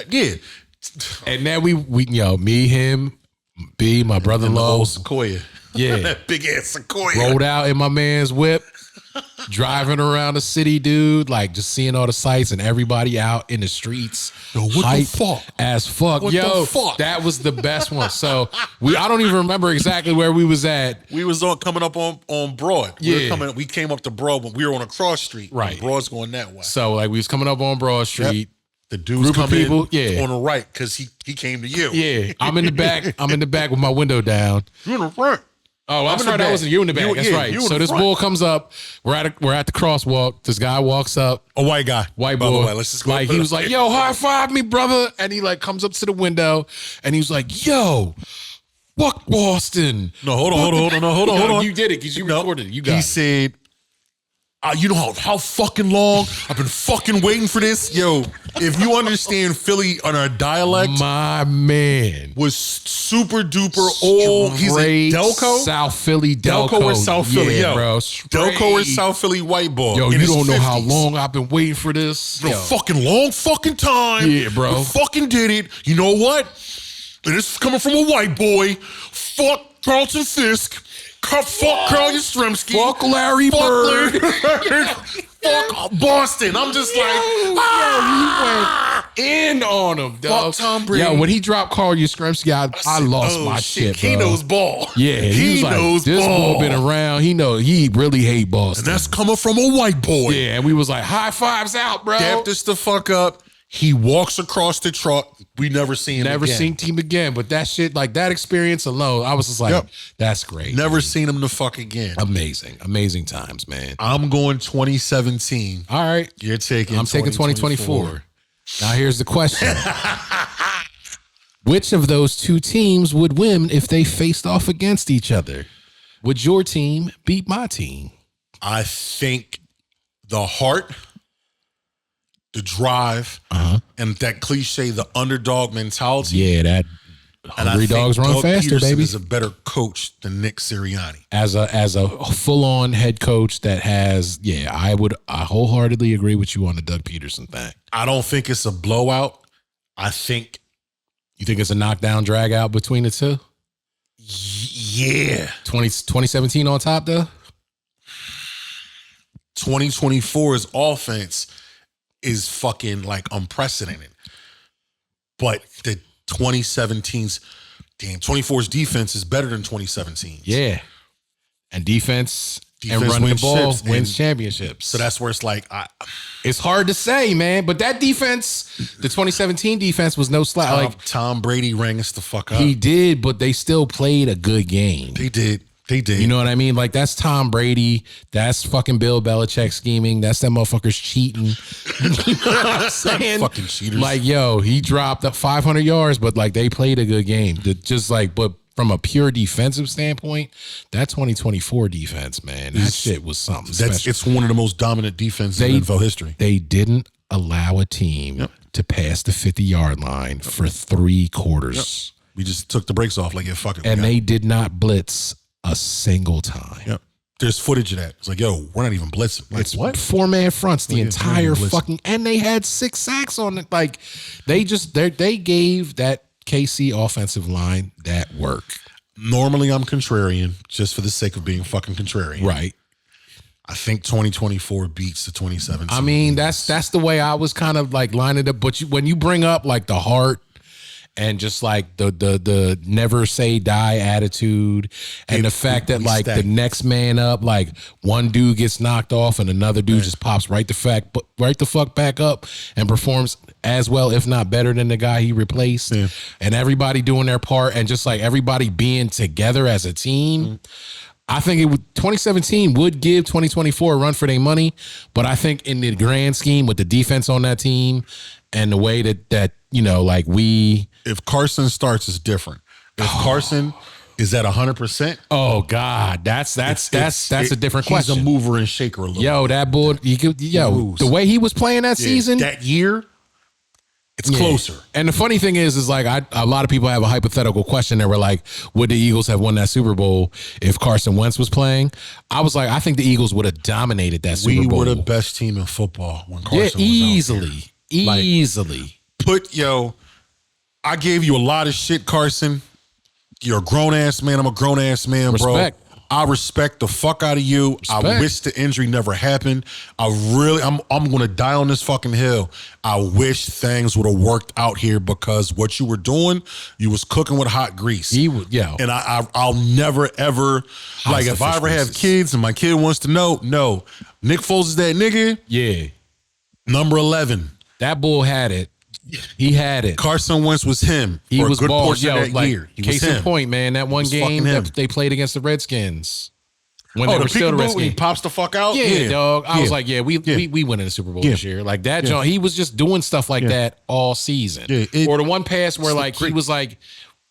Yeah. And then we me, him, B, my brother-in-law, Old Sequoia. yeah, That big ass Sequoia. rolled out in my man's whip, driving around the city, dude, like just seeing all the sights and everybody out in the streets. Yo, what the hyped fuck? As fuck. What Yo, the fuck? that was the best one. So I don't even remember exactly where we was at. We was coming up on Broad. Yeah. We came up to Broad when we were on a cross street. Right. Broad's going that way. So like we was coming up on Broad Street. The dude's Group of coming people, yeah. on the right because he came to you. Yeah, I'm in the back. I'm in the back with my window down. You're in the front. Oh, I'm in the sorry, that back. wasn't you in the back. You- That's yeah, right. you in So the this front. bull comes up. We're at the crosswalk. This guy walks up. A white guy. White By boy. the way, let's just go like for he the- was like, yo, high five me, brother. And he like comes up to the window and he was like, yo, fuck Boston. No, hold on. You did it because you No, recorded it. You got he it. said, you know how fucking long I've been fucking waiting for this? Yo, if you understand Philly on our dialect, My man. was super duper old. He's a Straight Delco? South Philly Delco. Delco or South Philly, yeah, yo. bro. Delco or Straight. South Philly white boy. Yo, in you his don't know how 50s. long I've been waiting for this. A Yo. fucking long fucking time. Yeah, bro. We fucking did it. You know what? And this is coming from a white boy. Fuck Carlton Fisk. Fuck Carl Yastrzemski. Fuck Larry Bird. Fuck Boston. I'm just like, In on him, dog. Tom Brady. Yo, when he dropped Carl Yastrzemski, I lost oh, my shit, bro. He knows ball. Yeah, he was like, knows this ball. boy been around. He really hate Boston. And that's coming from a white boy. Yeah, and we was like, high fives out, bro. Dap this the fuck up. He walks across the truck. We never seen him Never again. seen team again, but that shit, like that experience alone, I was just like, Yep. that's great. Never seen him the fuck again. Amazing times, man. I'm going 2017. All right, You're taking I'm taking 2024. Now here's the question. Which of those two teams would win if they faced off against each other? Would your team beat my team? I think the heart, the drive, and that cliche, the underdog mentality. Yeah, that And I hungry think dogs run Doug faster, Peterson baby. is a better coach than Nick Sirianni. As a full-on head coach that has, I wholeheartedly agree with you on the Doug Peterson thing. I don't think it's a blowout. I think, You think it's a knockdown drag out between the two? yeah, 2017 on top though? 2024's offense is fucking like unprecedented. But the 2017's, 24's defense is better than 2017's. Yeah. And defense and Defense running the wins ball chips, wins and championships. So that's where it's like, It's hard to say, man. But that defense, the 2017 defense was no slack. Like Tom Brady rang us the fuck up. he did, but they still played a good game. They did. You know what I mean? Like that's Tom Brady. That's fucking Bill Belichick scheming. That's them motherfuckers cheating. You know what I'm saying? Fucking cheaters. Like, yo, he dropped up 500 yards, but like they played a good game. Just like, but from a pure defensive standpoint, that 2024 defense, man, that shit was something special. It's one of the most dominant defenses in NFL history. They didn't allow a team to pass the 50-yard line for 3 quarters. We just took the brakes off like, yeah, fuck it. And they did not blitz a single time. Yep. There's footage of that. It's like, yo, we're not even blitzing. Like, It's what? 4-man fronts the We're entire blitzing. fucking, and they had 6 sacks on it. Like they gave that KC offensive line that work. Normally I'm contrarian just for the sake of being fucking contrarian. Right. I think 2024 beats the 2017. I mean, that's the way I was kind of like lining up. But when you bring up like the heart and just like the never say die attitude, and the fact that like the next man up, like one dude gets knocked off and another dude just pops right the fuck back up and performs as well, if not better than the guy he replaced. And everybody doing their part and just like everybody being together as a team. I think 2017 would give 2024 a run for their money, but I think in the grand scheme with the defense on that team and the way that like if Carson starts, it's different. If Carson is at 100%, oh God, that's a different question. He's a mover and shaker a little. Yo, that bull, the way he was playing that season, that year. It's closer. And the funny thing is like a lot of people have a hypothetical question. They were like, would the Eagles have won that Super Bowl if Carson Wentz was playing? I was like, I think the Eagles would have dominated that Super Bowl. We were the best team in football when Carson was easily. out there. Easily. I gave you a lot of shit, Carson. You're a grown-ass man. I'm a grown-ass man, Respect. bro. I respect the fuck out of you. Respect. I wish the injury never happened. I'm going to die on this fucking hill. I wish things would have worked out here because what you were doing, you was cooking with hot grease. And I'll never ever, like if I ever have kids and my kid wants to know, no, Nick Foles is that nigga. Yeah. Number 11. That bull had it. He had it. Carson Wentz was him. He was a good bald. portion of that year. Case in point, man. That one game that they played against the Redskins when they were still the Redskins. He pops the fuck out. Yeah, dog. I was like, we win in the Super Bowl this year. Like that, John. He was just doing stuff like that all season. Or the one pass where like he was like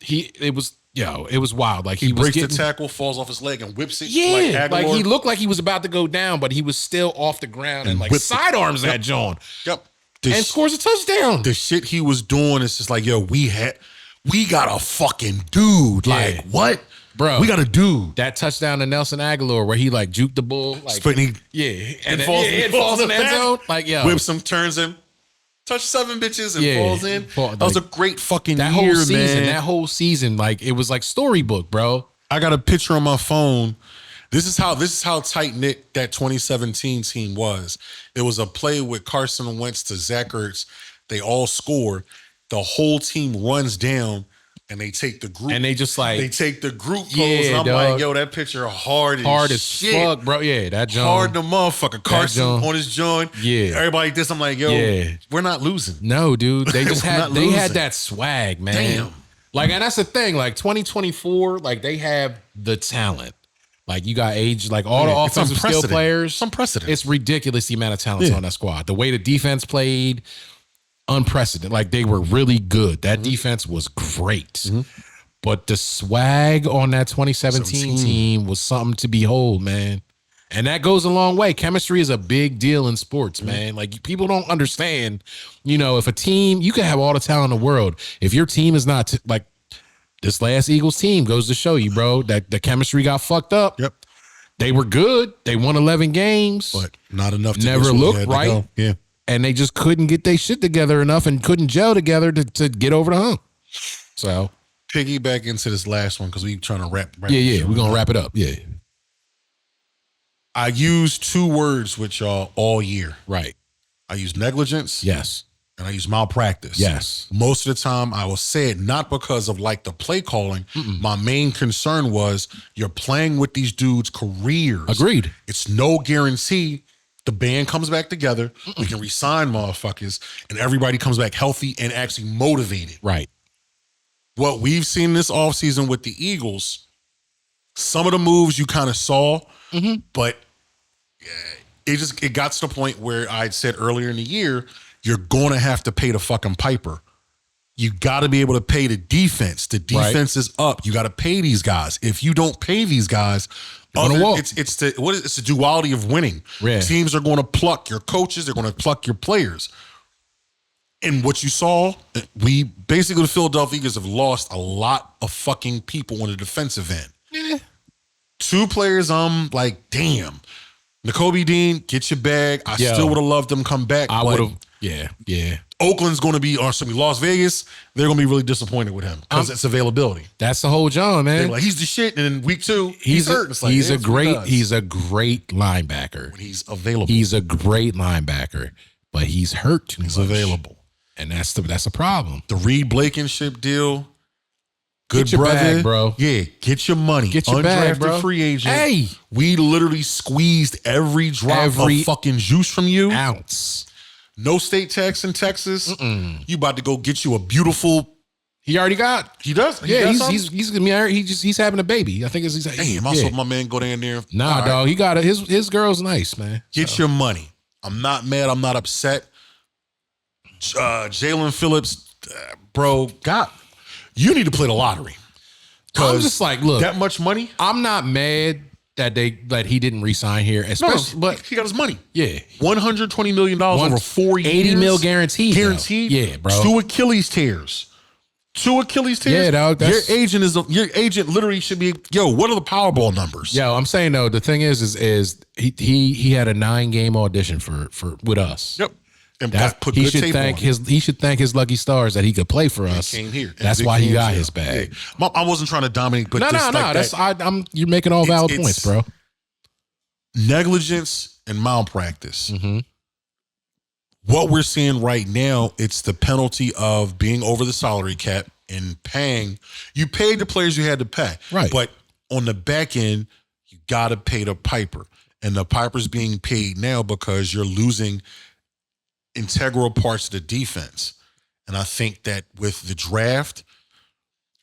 it was wild. Like he breaks the tackle, falls off his leg, and whips it. Yeah, like he looked like he was about to go down, but he was still off the ground and like sidearms that John. Yep. And scores a touchdown. The shit he was doing is just like, yo, we got a fucking dude. Like, what? Bro. We got a dude. That touchdown to Nelson Aguilar where he like juked the bull. Like, and it falls in the end zone. Like, yo. Whips him, turns him, touch 7 bitches and falls in. That was a great fucking that year, whole season, man. That whole season, like, it was like storybook, bro. I got a picture on my phone. This is how tight-knit that 2017 team was. It was a play with Carson Wentz to Zach Ertz. They all score. The whole team runs down, and they take the group. And they just like... They take the group pose, and I'm like, yo, that picture hard as shit. Fuck, bro. Yeah, that joint. Hard the motherfucker. Carson on his joint. Yeah. Everybody like this. I'm like, yo, we're not losing. No, dude. They just had that swag, man. Damn. Like, and that's the thing. Like, 2024, like, they have the talent. Like, you got age, like all the offensive skill players. It's unprecedented. It's ridiculous the amount of talent on that squad. The way the defense played, unprecedented. Like, they were really good. That defense was great. But the swag on that 2017 team was something to behold, man. And that goes a long way. Chemistry is a big deal in sports, man. Like, people don't understand, if a team, you can have all the talent in the world. If your team is not, like, this last Eagles team goes to show you, bro, that the chemistry got fucked up. Yep. They were good. They won 11 games. But not enough to never looked right. Yeah. And they just couldn't get their shit together enough and couldn't gel together to get over the hump. So. Piggyback into this last one because we trying to wrap Yeah. We're going to wrap it up. Yeah. I used 2 words with y'all all year. Right. I use negligence. Yes. And I use malpractice. Yes. Most of the time I will say it not because of like the play calling. My main concern was you're playing with these dudes' careers. Agreed. It's no guarantee the band comes back together. We can re-sign motherfuckers and everybody comes back healthy and actually motivated. Right. What we've seen this offseason with the Eagles, some of the moves you kind of saw, but it got to the point where I'd said earlier in the year, you're going to have to pay the fucking piper. You got to be able to pay the defense. The defense is up. You got to pay these guys. If you don't pay these guys, it's the duality of winning. Yeah. Teams are going to pluck your coaches. They're going to pluck your players. And what you saw, the Philadelphia Eagles have lost a lot of fucking people on the defensive end. Yeah. 2 players, I'm like, damn. Nakobe Dean, get your bag. I still would have loved them come back. I would have. Yeah. Oakland's going to be, or Las Vegas, they're going to be really disappointed with him because it's availability. That's the whole John, man. They're like, he's the shit. And in week 2, he's hurt. It's like, he's a great linebacker. When he's available. He's a great linebacker, but he's hurt too much. He's available. And that's a problem. The Reed Blankenship deal. Good Get your brother, bag, bro. Yeah, get your money. Get your Undrafted bag, bro. free agent. Hey. We literally squeezed every drop of fucking juice from you. Ounce. No state tax in Texas. You about to go get you a beautiful. He already got. He does. He's married. He's having a baby. I think he's Damn, I saw my man go down there. Nah, All dog. He got it. His girl's nice, man. Get your money. I'm not mad. I'm not upset. Jalen Phillips, bro, you need to play the lottery. I'm just like, look, that much money. I'm not mad that he didn't re-sign here, especially, but he got his money. Yeah, $120 million over 4 years, $80 million guaranteed. Guaranteed. Yeah, bro. 2 Achilles tears. Yeah, dog. Your agent literally should be. Yo, what are the Powerball numbers? Yo, I'm saying though, the thing is he had a 9-game audition for with us. Yep. And put he good should tape thank on. he should thank his lucky stars that he could play for us. Came here. That's why he got his bag. Yeah. I wasn't trying to dominate, but no. You're making all valid points, bro. Negligence and malpractice. What we're seeing right now, it's the penalty of being over the salary cap and paying. You paid the players you had to pay, right? But on the back end, you got to pay the piper, and the piper's being paid now because you're losing integral parts of the defense. And I think that with the draft,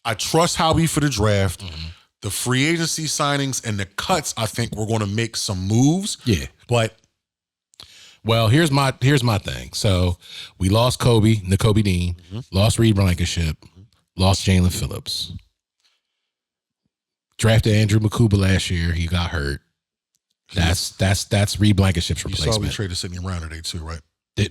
I trust Howie for the draft. The free agency signings and the cuts, I think we're going to make some moves. Yeah. But well, here's my thing. So we lost Nakobe Dean, lost Reed Blankenship, lost Jalen Phillips. Drafted Andrew Makuba last year. He got hurt. That's Reed Blankenship's replacement. You saw we traded Sidney Brown today too, right?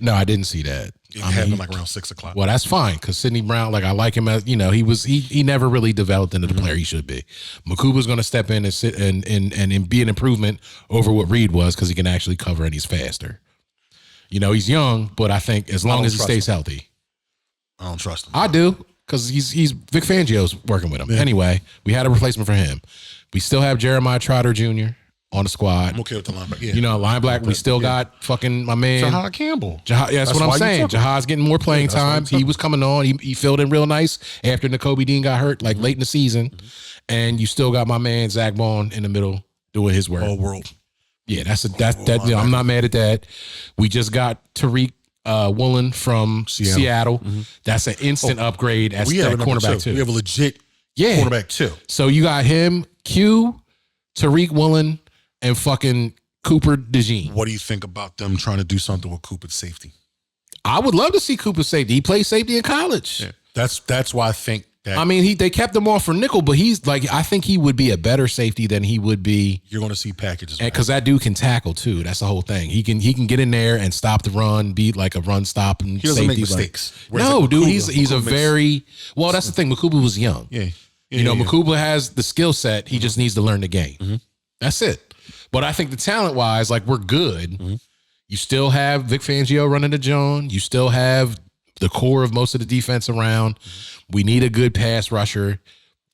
No, I didn't see that. It happened like around 6 o'clock. Well, that's fine because Sidney Brown, like I like him as he never really developed into the player he should be. Makuba's going to step in and sit and be an improvement over what Reed was because he can actually cover and he's faster. He's young, but I think as long as he stays healthy, I don't trust him. I do because he's Vic Fangio's working with him. Yeah. Anyway, we had a replacement for him. We still have Jeremiah Trotter Jr. on the squad. I'm okay with the linebacker. Yeah. Linebacker. We still got fucking my man Jahad Campbell. That's what I'm saying. Jahad's getting more playing time. He was coming on. He filled in real nice after Nakobe Dean got hurt, like late in the season. And you still got my man Zach Bond in the middle doing his work. All world. Yeah, I'm not mad at that. We just got Tariq Woolen from Seattle. That's an instant upgrade as that cornerback too. We have a legit cornerback too. So you got him, Q, Tariq Woolen, and fucking Cooper DeJean. What do you think about them trying to do something with Cooper's safety? I would love to see Cooper safety. He played safety in college. Yeah. That's why I think that. I mean, they kept him off for nickel, but he's like, I think he would be a better safety than he would be. You're going to see packages because that dude can tackle too. That's the whole thing. He can get in there and stop the run, be like a run stop and he doesn't make mistakes. No, dude, he's a very well. That's the thing. Makuba was young. Yeah. Makuba has the skill set. He just needs to learn the game. That's it. But I think the talent wise, like we're good. You still have Vic Fangio running the Joan. You still have the core of most of the defense around. We need a good pass rusher.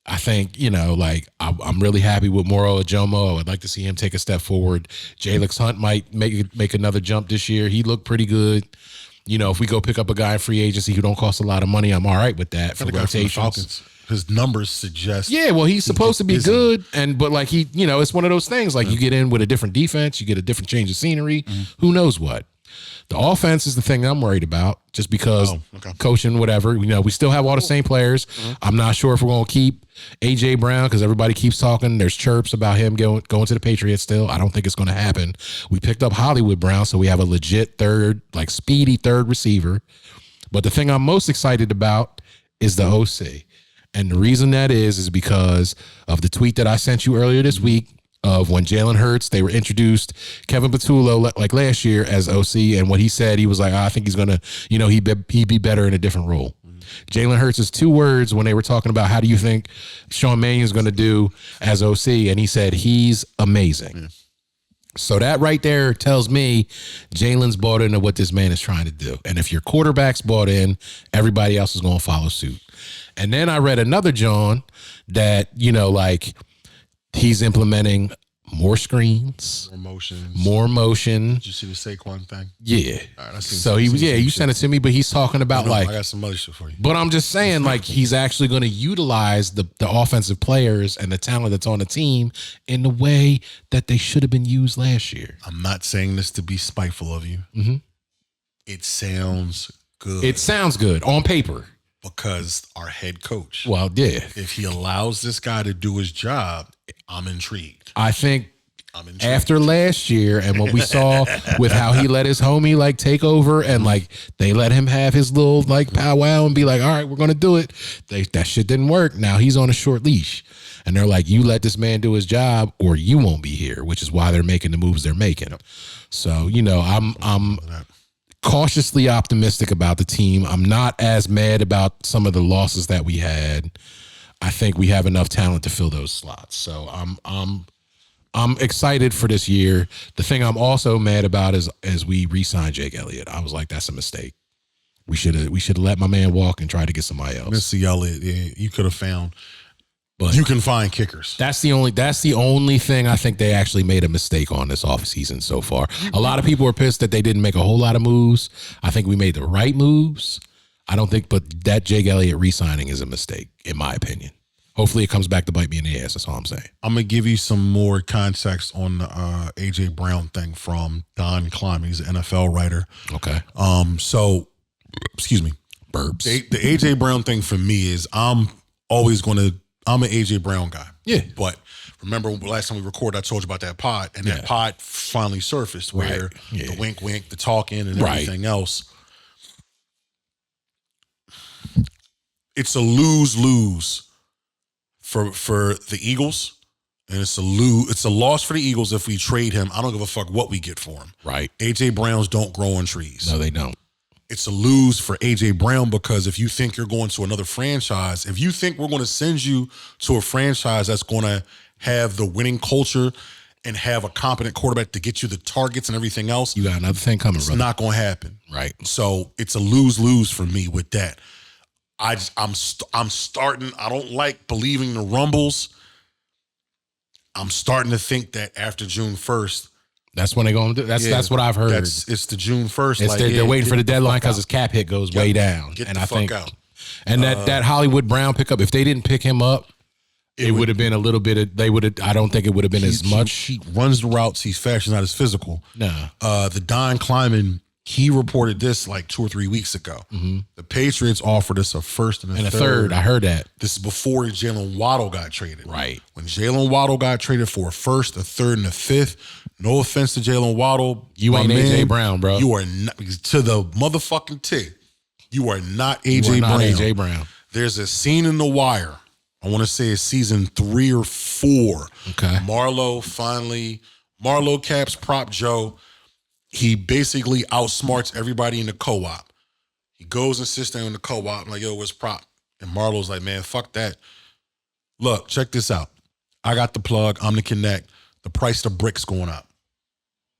I think, I'm really happy with Moro Ajomo. I would like to see him take a step forward. Jalix Hunt might make another jump this year. He looked pretty good. If we go pick up a guy in free agency who don't cost a lot of money, I'm all right with that for rotations. His numbers suggest. Yeah, well, he's supposed to be good, but like it's one of those things. Like you get in with a different defense, you get a different change of scenery. Who knows what? The offense is the thing I'm worried about, just because coaching, whatever. We still have all the same players. I'm not sure if we're going to keep AJ Brown because everybody keeps talking. There's chirps about him going to the Patriots still. I don't think it's going to happen. We picked up Hollywood Brown, so we have a legit speedy third receiver. But the thing I'm most excited about is the OC. And the reason that is because of the tweet that I sent you earlier this week of when Jalen Hurts, they were introduced Kevin Patullo like last year as OC. And what he said, he was like, I think he's going to, he'd be better in a different role. Jalen Hurts' 2 words when they were talking about how do you think Sean Mannion is going to do as OC. And he said, he's amazing. So that right there tells me Jalen's bought into what this man is trying to do. And if your quarterback's bought in, everybody else is going to follow suit. And then I read another John that, he's implementing more screens, More motions. more motion. Did you see the Saquon thing? Yeah. All right, I seen So some- he was, seen yeah, some you shit. sent it to me, but he's talking about No, like, I got some other shit for you. but I'm just saying, like, he's actually going to utilize the offensive players and the talent that's on the team in the way that they should have been used last year. I'm not saying this to be spiteful of you. It sounds good. It sounds good on paper. because our head coach, Well, yeah. if he allows this guy to do his job, I'm intrigued. I think I'm intrigued. after last year and what we saw with how he let his homie like take over and like they let him have his little like powwow and be like, all right, we're going to do it. That shit didn't work. Now he's on a short leash. And they're like, you let this man do his job or you won't be here, which is why they're making the moves they're making. So, you know, I'm cautiously optimistic about the team. I'm not as mad about some of the losses that we had. I think we have enough talent to fill those slots. So I'm excited for this year. The thing I'm also mad about is as we re-signed Jake Elliott. I was like, that's a mistake. We should have let my man walk and try to get somebody else. Mr. Elliott, yeah, you could have found, But you can find kickers. that's the only thing I think they actually made a mistake on this offseason so far. A lot of people are pissed that they didn't make a whole lot of moves. I think we made the right moves. I don't think, but that Jake Elliott re-signing is a mistake, in my opinion. Hopefully it comes back to bite me in the ass. That's all I'm saying. I'm going to give you some more context on the A.J. Brown thing from Don Kleiman. He's an NFL writer. Okay. So, excuse me. Burps. The A.J. Brown thing for me is I'm an A.J. Brown guy. Yeah. But remember last time we recorded, I told you about that pod, and that pod finally surfaced where Right. Yeah. the wink, wink, the talking, and Right. everything else. It's a lose-lose for the Eagles, and it's a loss for the Eagles if we trade him. I don't give a fuck what we get for him. Right. A.J. Browns don't grow on trees. No, they don't. It's a lose for A.J. Brown because if you think you're going to another franchise, if you think we're going to send you to a franchise that's going to have the winning culture and have a competent quarterback to get you the targets and everything else, You got another thing coming, it's brother. not going to happen. Right. So it's a lose-lose for me with that. I'm starting. I don't like believing the rumbles. I'm starting to think that after June 1st, That's when they're going to do. That's what I've heard. it's the June 1st. It's they're waiting for the deadline because his cap hit goes way down. Get and the I fuck think, out. And that Hollywood Brown pickup, if they didn't pick him up, it would have been a little bit of, they would have, I don't think it would have been as much. He runs the routes. He's fast. He's not as physical. Nah. The Don Kleiman, he reported this like 2 or 3 weeks ago. The Patriots offered us a first and And a third, I heard that. This is before Jalen Waddle got traded. Right. When Jalen Waddle got traded for a first, a third, and a fifth, no offense to Jalen Waddle. You my ain't man, A.J. Brown, bro. You are not, to the motherfucking T. You are not You A.J. are not Brown. A.J. Brown. There's a scene in The Wire. I want to say it's season 3 or 4. Okay. Marlo caps Prop Joe. He basically outsmarts everybody in the co-op. He goes and sits there in the co-op. I'm like, yo, what's Prop? And Marlo's like, man, fuck that. Look, check this out. I got the plug. I'm the connect. The price of bricks going up.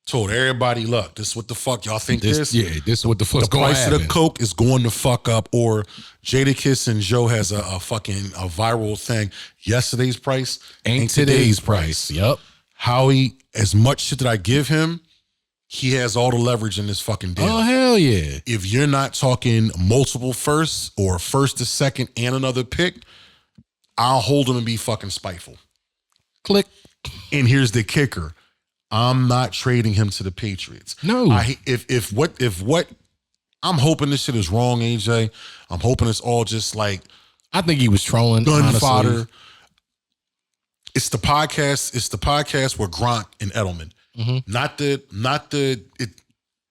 Told everybody, look, this is what the fuck y'all think this? Yeah, this is what the fuck's The going to price of happen. the Coke is going to fuck up. Or Jadakiss and Joe has a viral thing. Yesterday's price Ain't today's price. Yep. Howie, as much shit that I give him, he has all the leverage in this fucking deal. Oh, hell yeah. If you're not talking multiple firsts or first to second and another pick, I'll hold him and be fucking spiteful. Click. And here's the kicker. I'm not trading him to the Patriots. No. If what I'm hoping this shit is wrong, AJ. I'm hoping it's all just like I think he was trolling. gun honestly. fodder. It's the podcast with Gronk and Edelman. Not that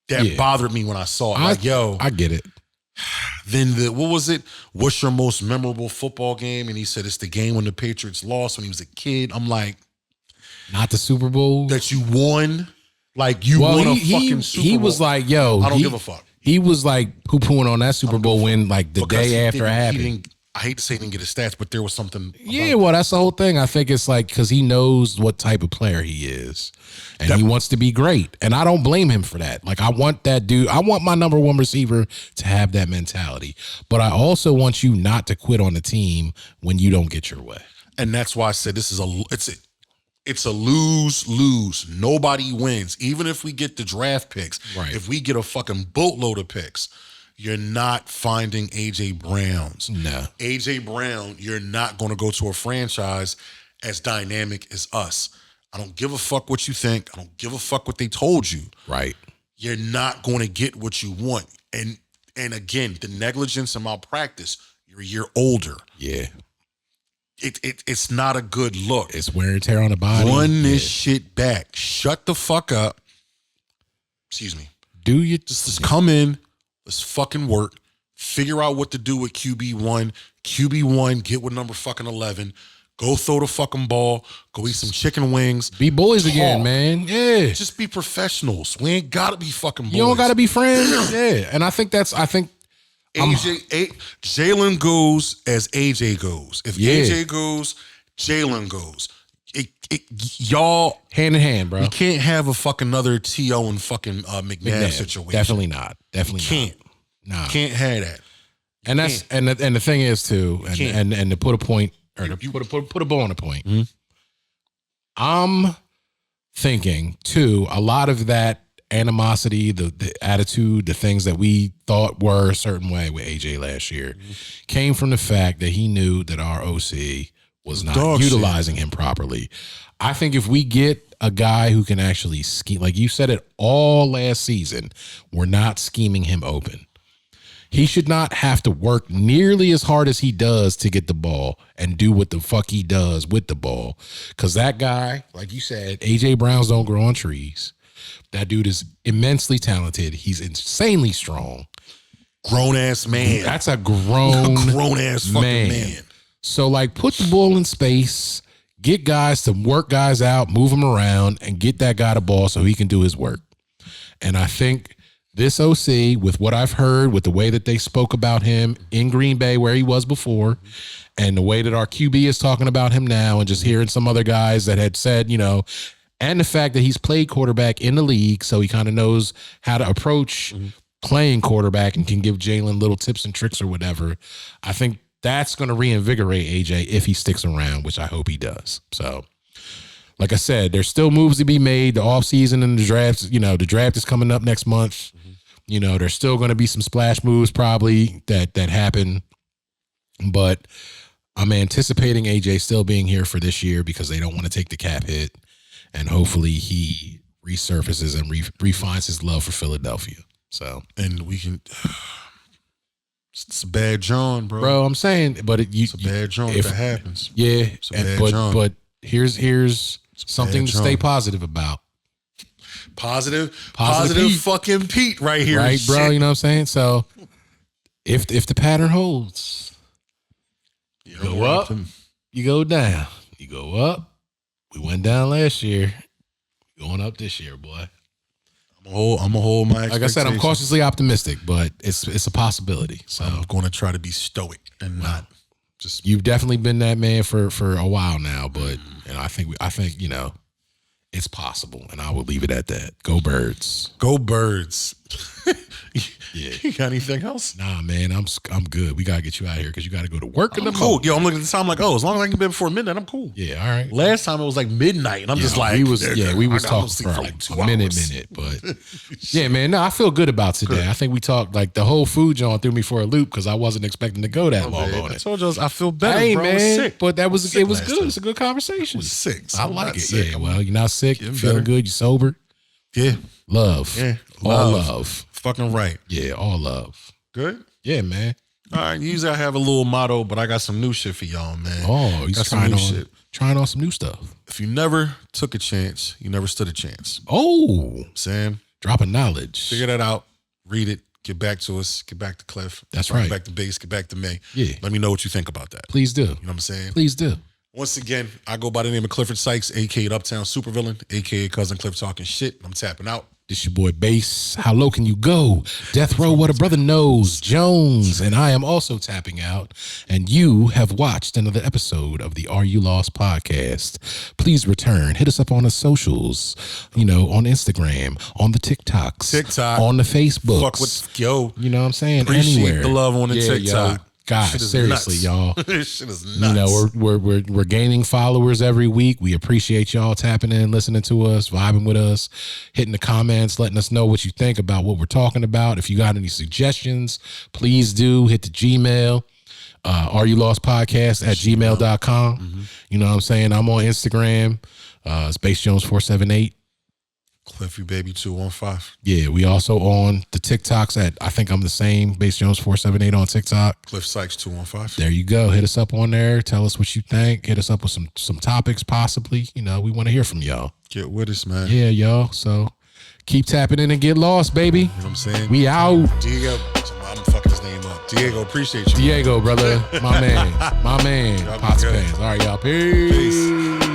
Yeah. bothered me when I saw it. Like, yo, I get it. then what was it? What's your most memorable football game? And he said it's the game when the Patriots lost when he was a kid. I'm like, Not the Super Bowl. that you won? Like you won a fucking Super Bowl. He was like, yo. I don't give a fuck. He was like poo-pooing on that Super Bowl win like the Because day he after it didn't- he happened. didn't- I hate to say he didn't get his stats, but there was something. Yeah, well, that's the whole thing. I think it's like because he knows what type of player he is, and he wants to be great. And I don't blame him for that. Like I want that dude. I want my number one receiver to have that mentality. But I also want you not to quit on the team when you don't get your way. And that's why I said this is It's a lose-lose. Nobody wins. Even if we get the draft picks, Right. if we get a fucking boatload of picks, you're not finding A.J. Browns. No. A.J. Brown, you're not going to go to a franchise as dynamic as us. I don't give a fuck what you think. I don't give a fuck what they told you. Right. You're not going to get what you want. And again, the negligence and malpractice, you're a year older. Yeah. It's not a good look. It's wear and tear on the body. Run this shit back. Shut the fuck up. Excuse me. Do you Just come in. Let's fucking work. Figure out what to do with QB1. QB1, get with number fucking 11. Go throw the fucking ball. Go eat some chicken wings. be boys Talk. again, man? Yeah. Just be professionals. We ain't gotta be fucking boys. You don't got to be friends. Yeah. And I think Jalen goes as AJ goes. If Yeah. AJ goes, Jalen goes. Y'all hand in hand, bro. we can't have a fucking another T.O. and fucking McNabb situation. Definitely not. Definitely Can't. not. Nah. Can't have that. And that's and the thing is too, and to put a point or to put a bow on a point. Mm-hmm. I'm thinking too, a lot of that animosity, the attitude, the things that we thought were a certain way with AJ last year came from the fact that he knew that our OC was not Dog utilizing him properly. I think if we get a guy who can actually scheme, like you said it all last season, we're not scheming him open. He should not have to work nearly as hard as he does to get the ball and do what the fuck he does with the ball. Because that guy, like you said, AJ Browns don't grow on trees. That dude is immensely talented. He's insanely strong. Grown ass man. That's a grown ass fucking man. So, like, put the ball in space, get guys to work guys out, move them around, and get that guy the ball so he can do his work. And I think this OC, with what I've heard, with the way that they spoke about him in Green Bay where he was before, and the way that our QB is talking about him now, and just hearing some other guys that had said, you know, and the fact that he's played quarterback in the league, so he kind of knows how to approach playing quarterback and can give Jalen little tips and tricks or whatever. I think that's going to reinvigorate AJ if he sticks around, which I hope he does. So, like I said, there's still moves to be made. The offseason and the draft, you know, the draft is coming up next month. You know, there's still going to be some splash moves probably that happen. But I'm anticipating AJ still being here for this year because they don't want to take the cap hit. And hopefully he resurfaces and refines his love for Philadelphia. So, And we can. It's a bad John, bro. I'm saying, but It's a bad John if that happens. Yeah, It's a bad John. but here's something to stay positive about. Positive Pete. fucking Pete right here. Right, bro? Shit. You know what I'm saying? So if the pattern holds, you go up, you go down. You go up. We went down last year. Going up this year, boy. I'm gonna hold my. Like I said, I'm cautiously optimistic, but it's a possibility. So I'm going to try to be stoic and not just. You've definitely been that man for a while now, but and I think you know it's possible, and I will leave it at that. Go Birds. Go Birds. Yeah. You got anything else? Nah, man, I'm good. We gotta get you out of here because you gotta go to work in the I'm cool. morning. Yo, I'm looking at the time like, oh, as long as I can be before midnight, I'm cool. Yeah, all right. Last time it was like midnight, and I'm just like, we was I talking sleep for like 2 a minute, but yeah, man, no, I feel good about today. Good. I think we talked like the whole food John threw me for a loop because I wasn't expecting to go that long on I it. told you I feel better, Hey, bro. I man, was sick. but it was sick good. last time. It's a good conversation. I was sick. So I I'm like not it. sick. Yeah, well, you're not sick. You're Getting feeling better. good. You're sober. Yeah. Love. Yeah. All love. Fucking right. Yeah, all love. Good. Yeah, man. All right. Usually I have a little motto, but I got some new shit for y'all, man. Oh, he's got some trying new on trying on some new stuff. If you never took a chance, you never stood a chance. Oh, Sam, dropping knowledge. figure that out. Read it. Get back to us. Get back to Cliff. That's Get right. back to base. Get back to me. Yeah. Let me know what you think about that. Please do. You know what I'm saying? Please do. Once again, I go by the name of Clifford Sykes, a.k.a. Uptown Supervillain, a.k.a. Cousin Cliff talking shit. I'm tapping out. This your boy Bass. How low can you go? Death Row, what a brother knows. Jones. And I am also tapping out. And you have watched another episode of the Are You Lost podcast. Please return. Hit us up on the socials. You know, on Instagram, on the TikToks. TikTok. On the Facebooks. Fuck with, yo. You know what I'm saying? Appreciate Anywhere. the love on the Yeah, TikTok. yo. God, Shit is seriously, nuts. y'all. This shit is nuts. You know, we're gaining followers every week. We appreciate y'all tapping in, listening to us, vibing with us, hitting the comments, letting us know what you think about what we're talking about. If you got any suggestions, please do hit the Gmail. Are you lost podcast at gmail.com. You know what I'm saying? I'm on Instagram. It's Base Jones 478. Cliffy Baby 215. Yeah, we also on the TikToks at, I think I'm the same, Base Jones 478 on TikTok. Cliff Sykes 215. There you go. Hit us up on there. Tell us what you think. Hit us up with some topics possibly. You know, we want to hear from y'all. Get with us, man. Yeah, y'all. So keep tapping in and get lost, baby. You know what I'm saying? We out. Diego, I'm fucking his name up. Diego, appreciate you. Diego, brother. My man. My man. Y'all be Pots good. Pans. All right, y'all. Peace. Peace.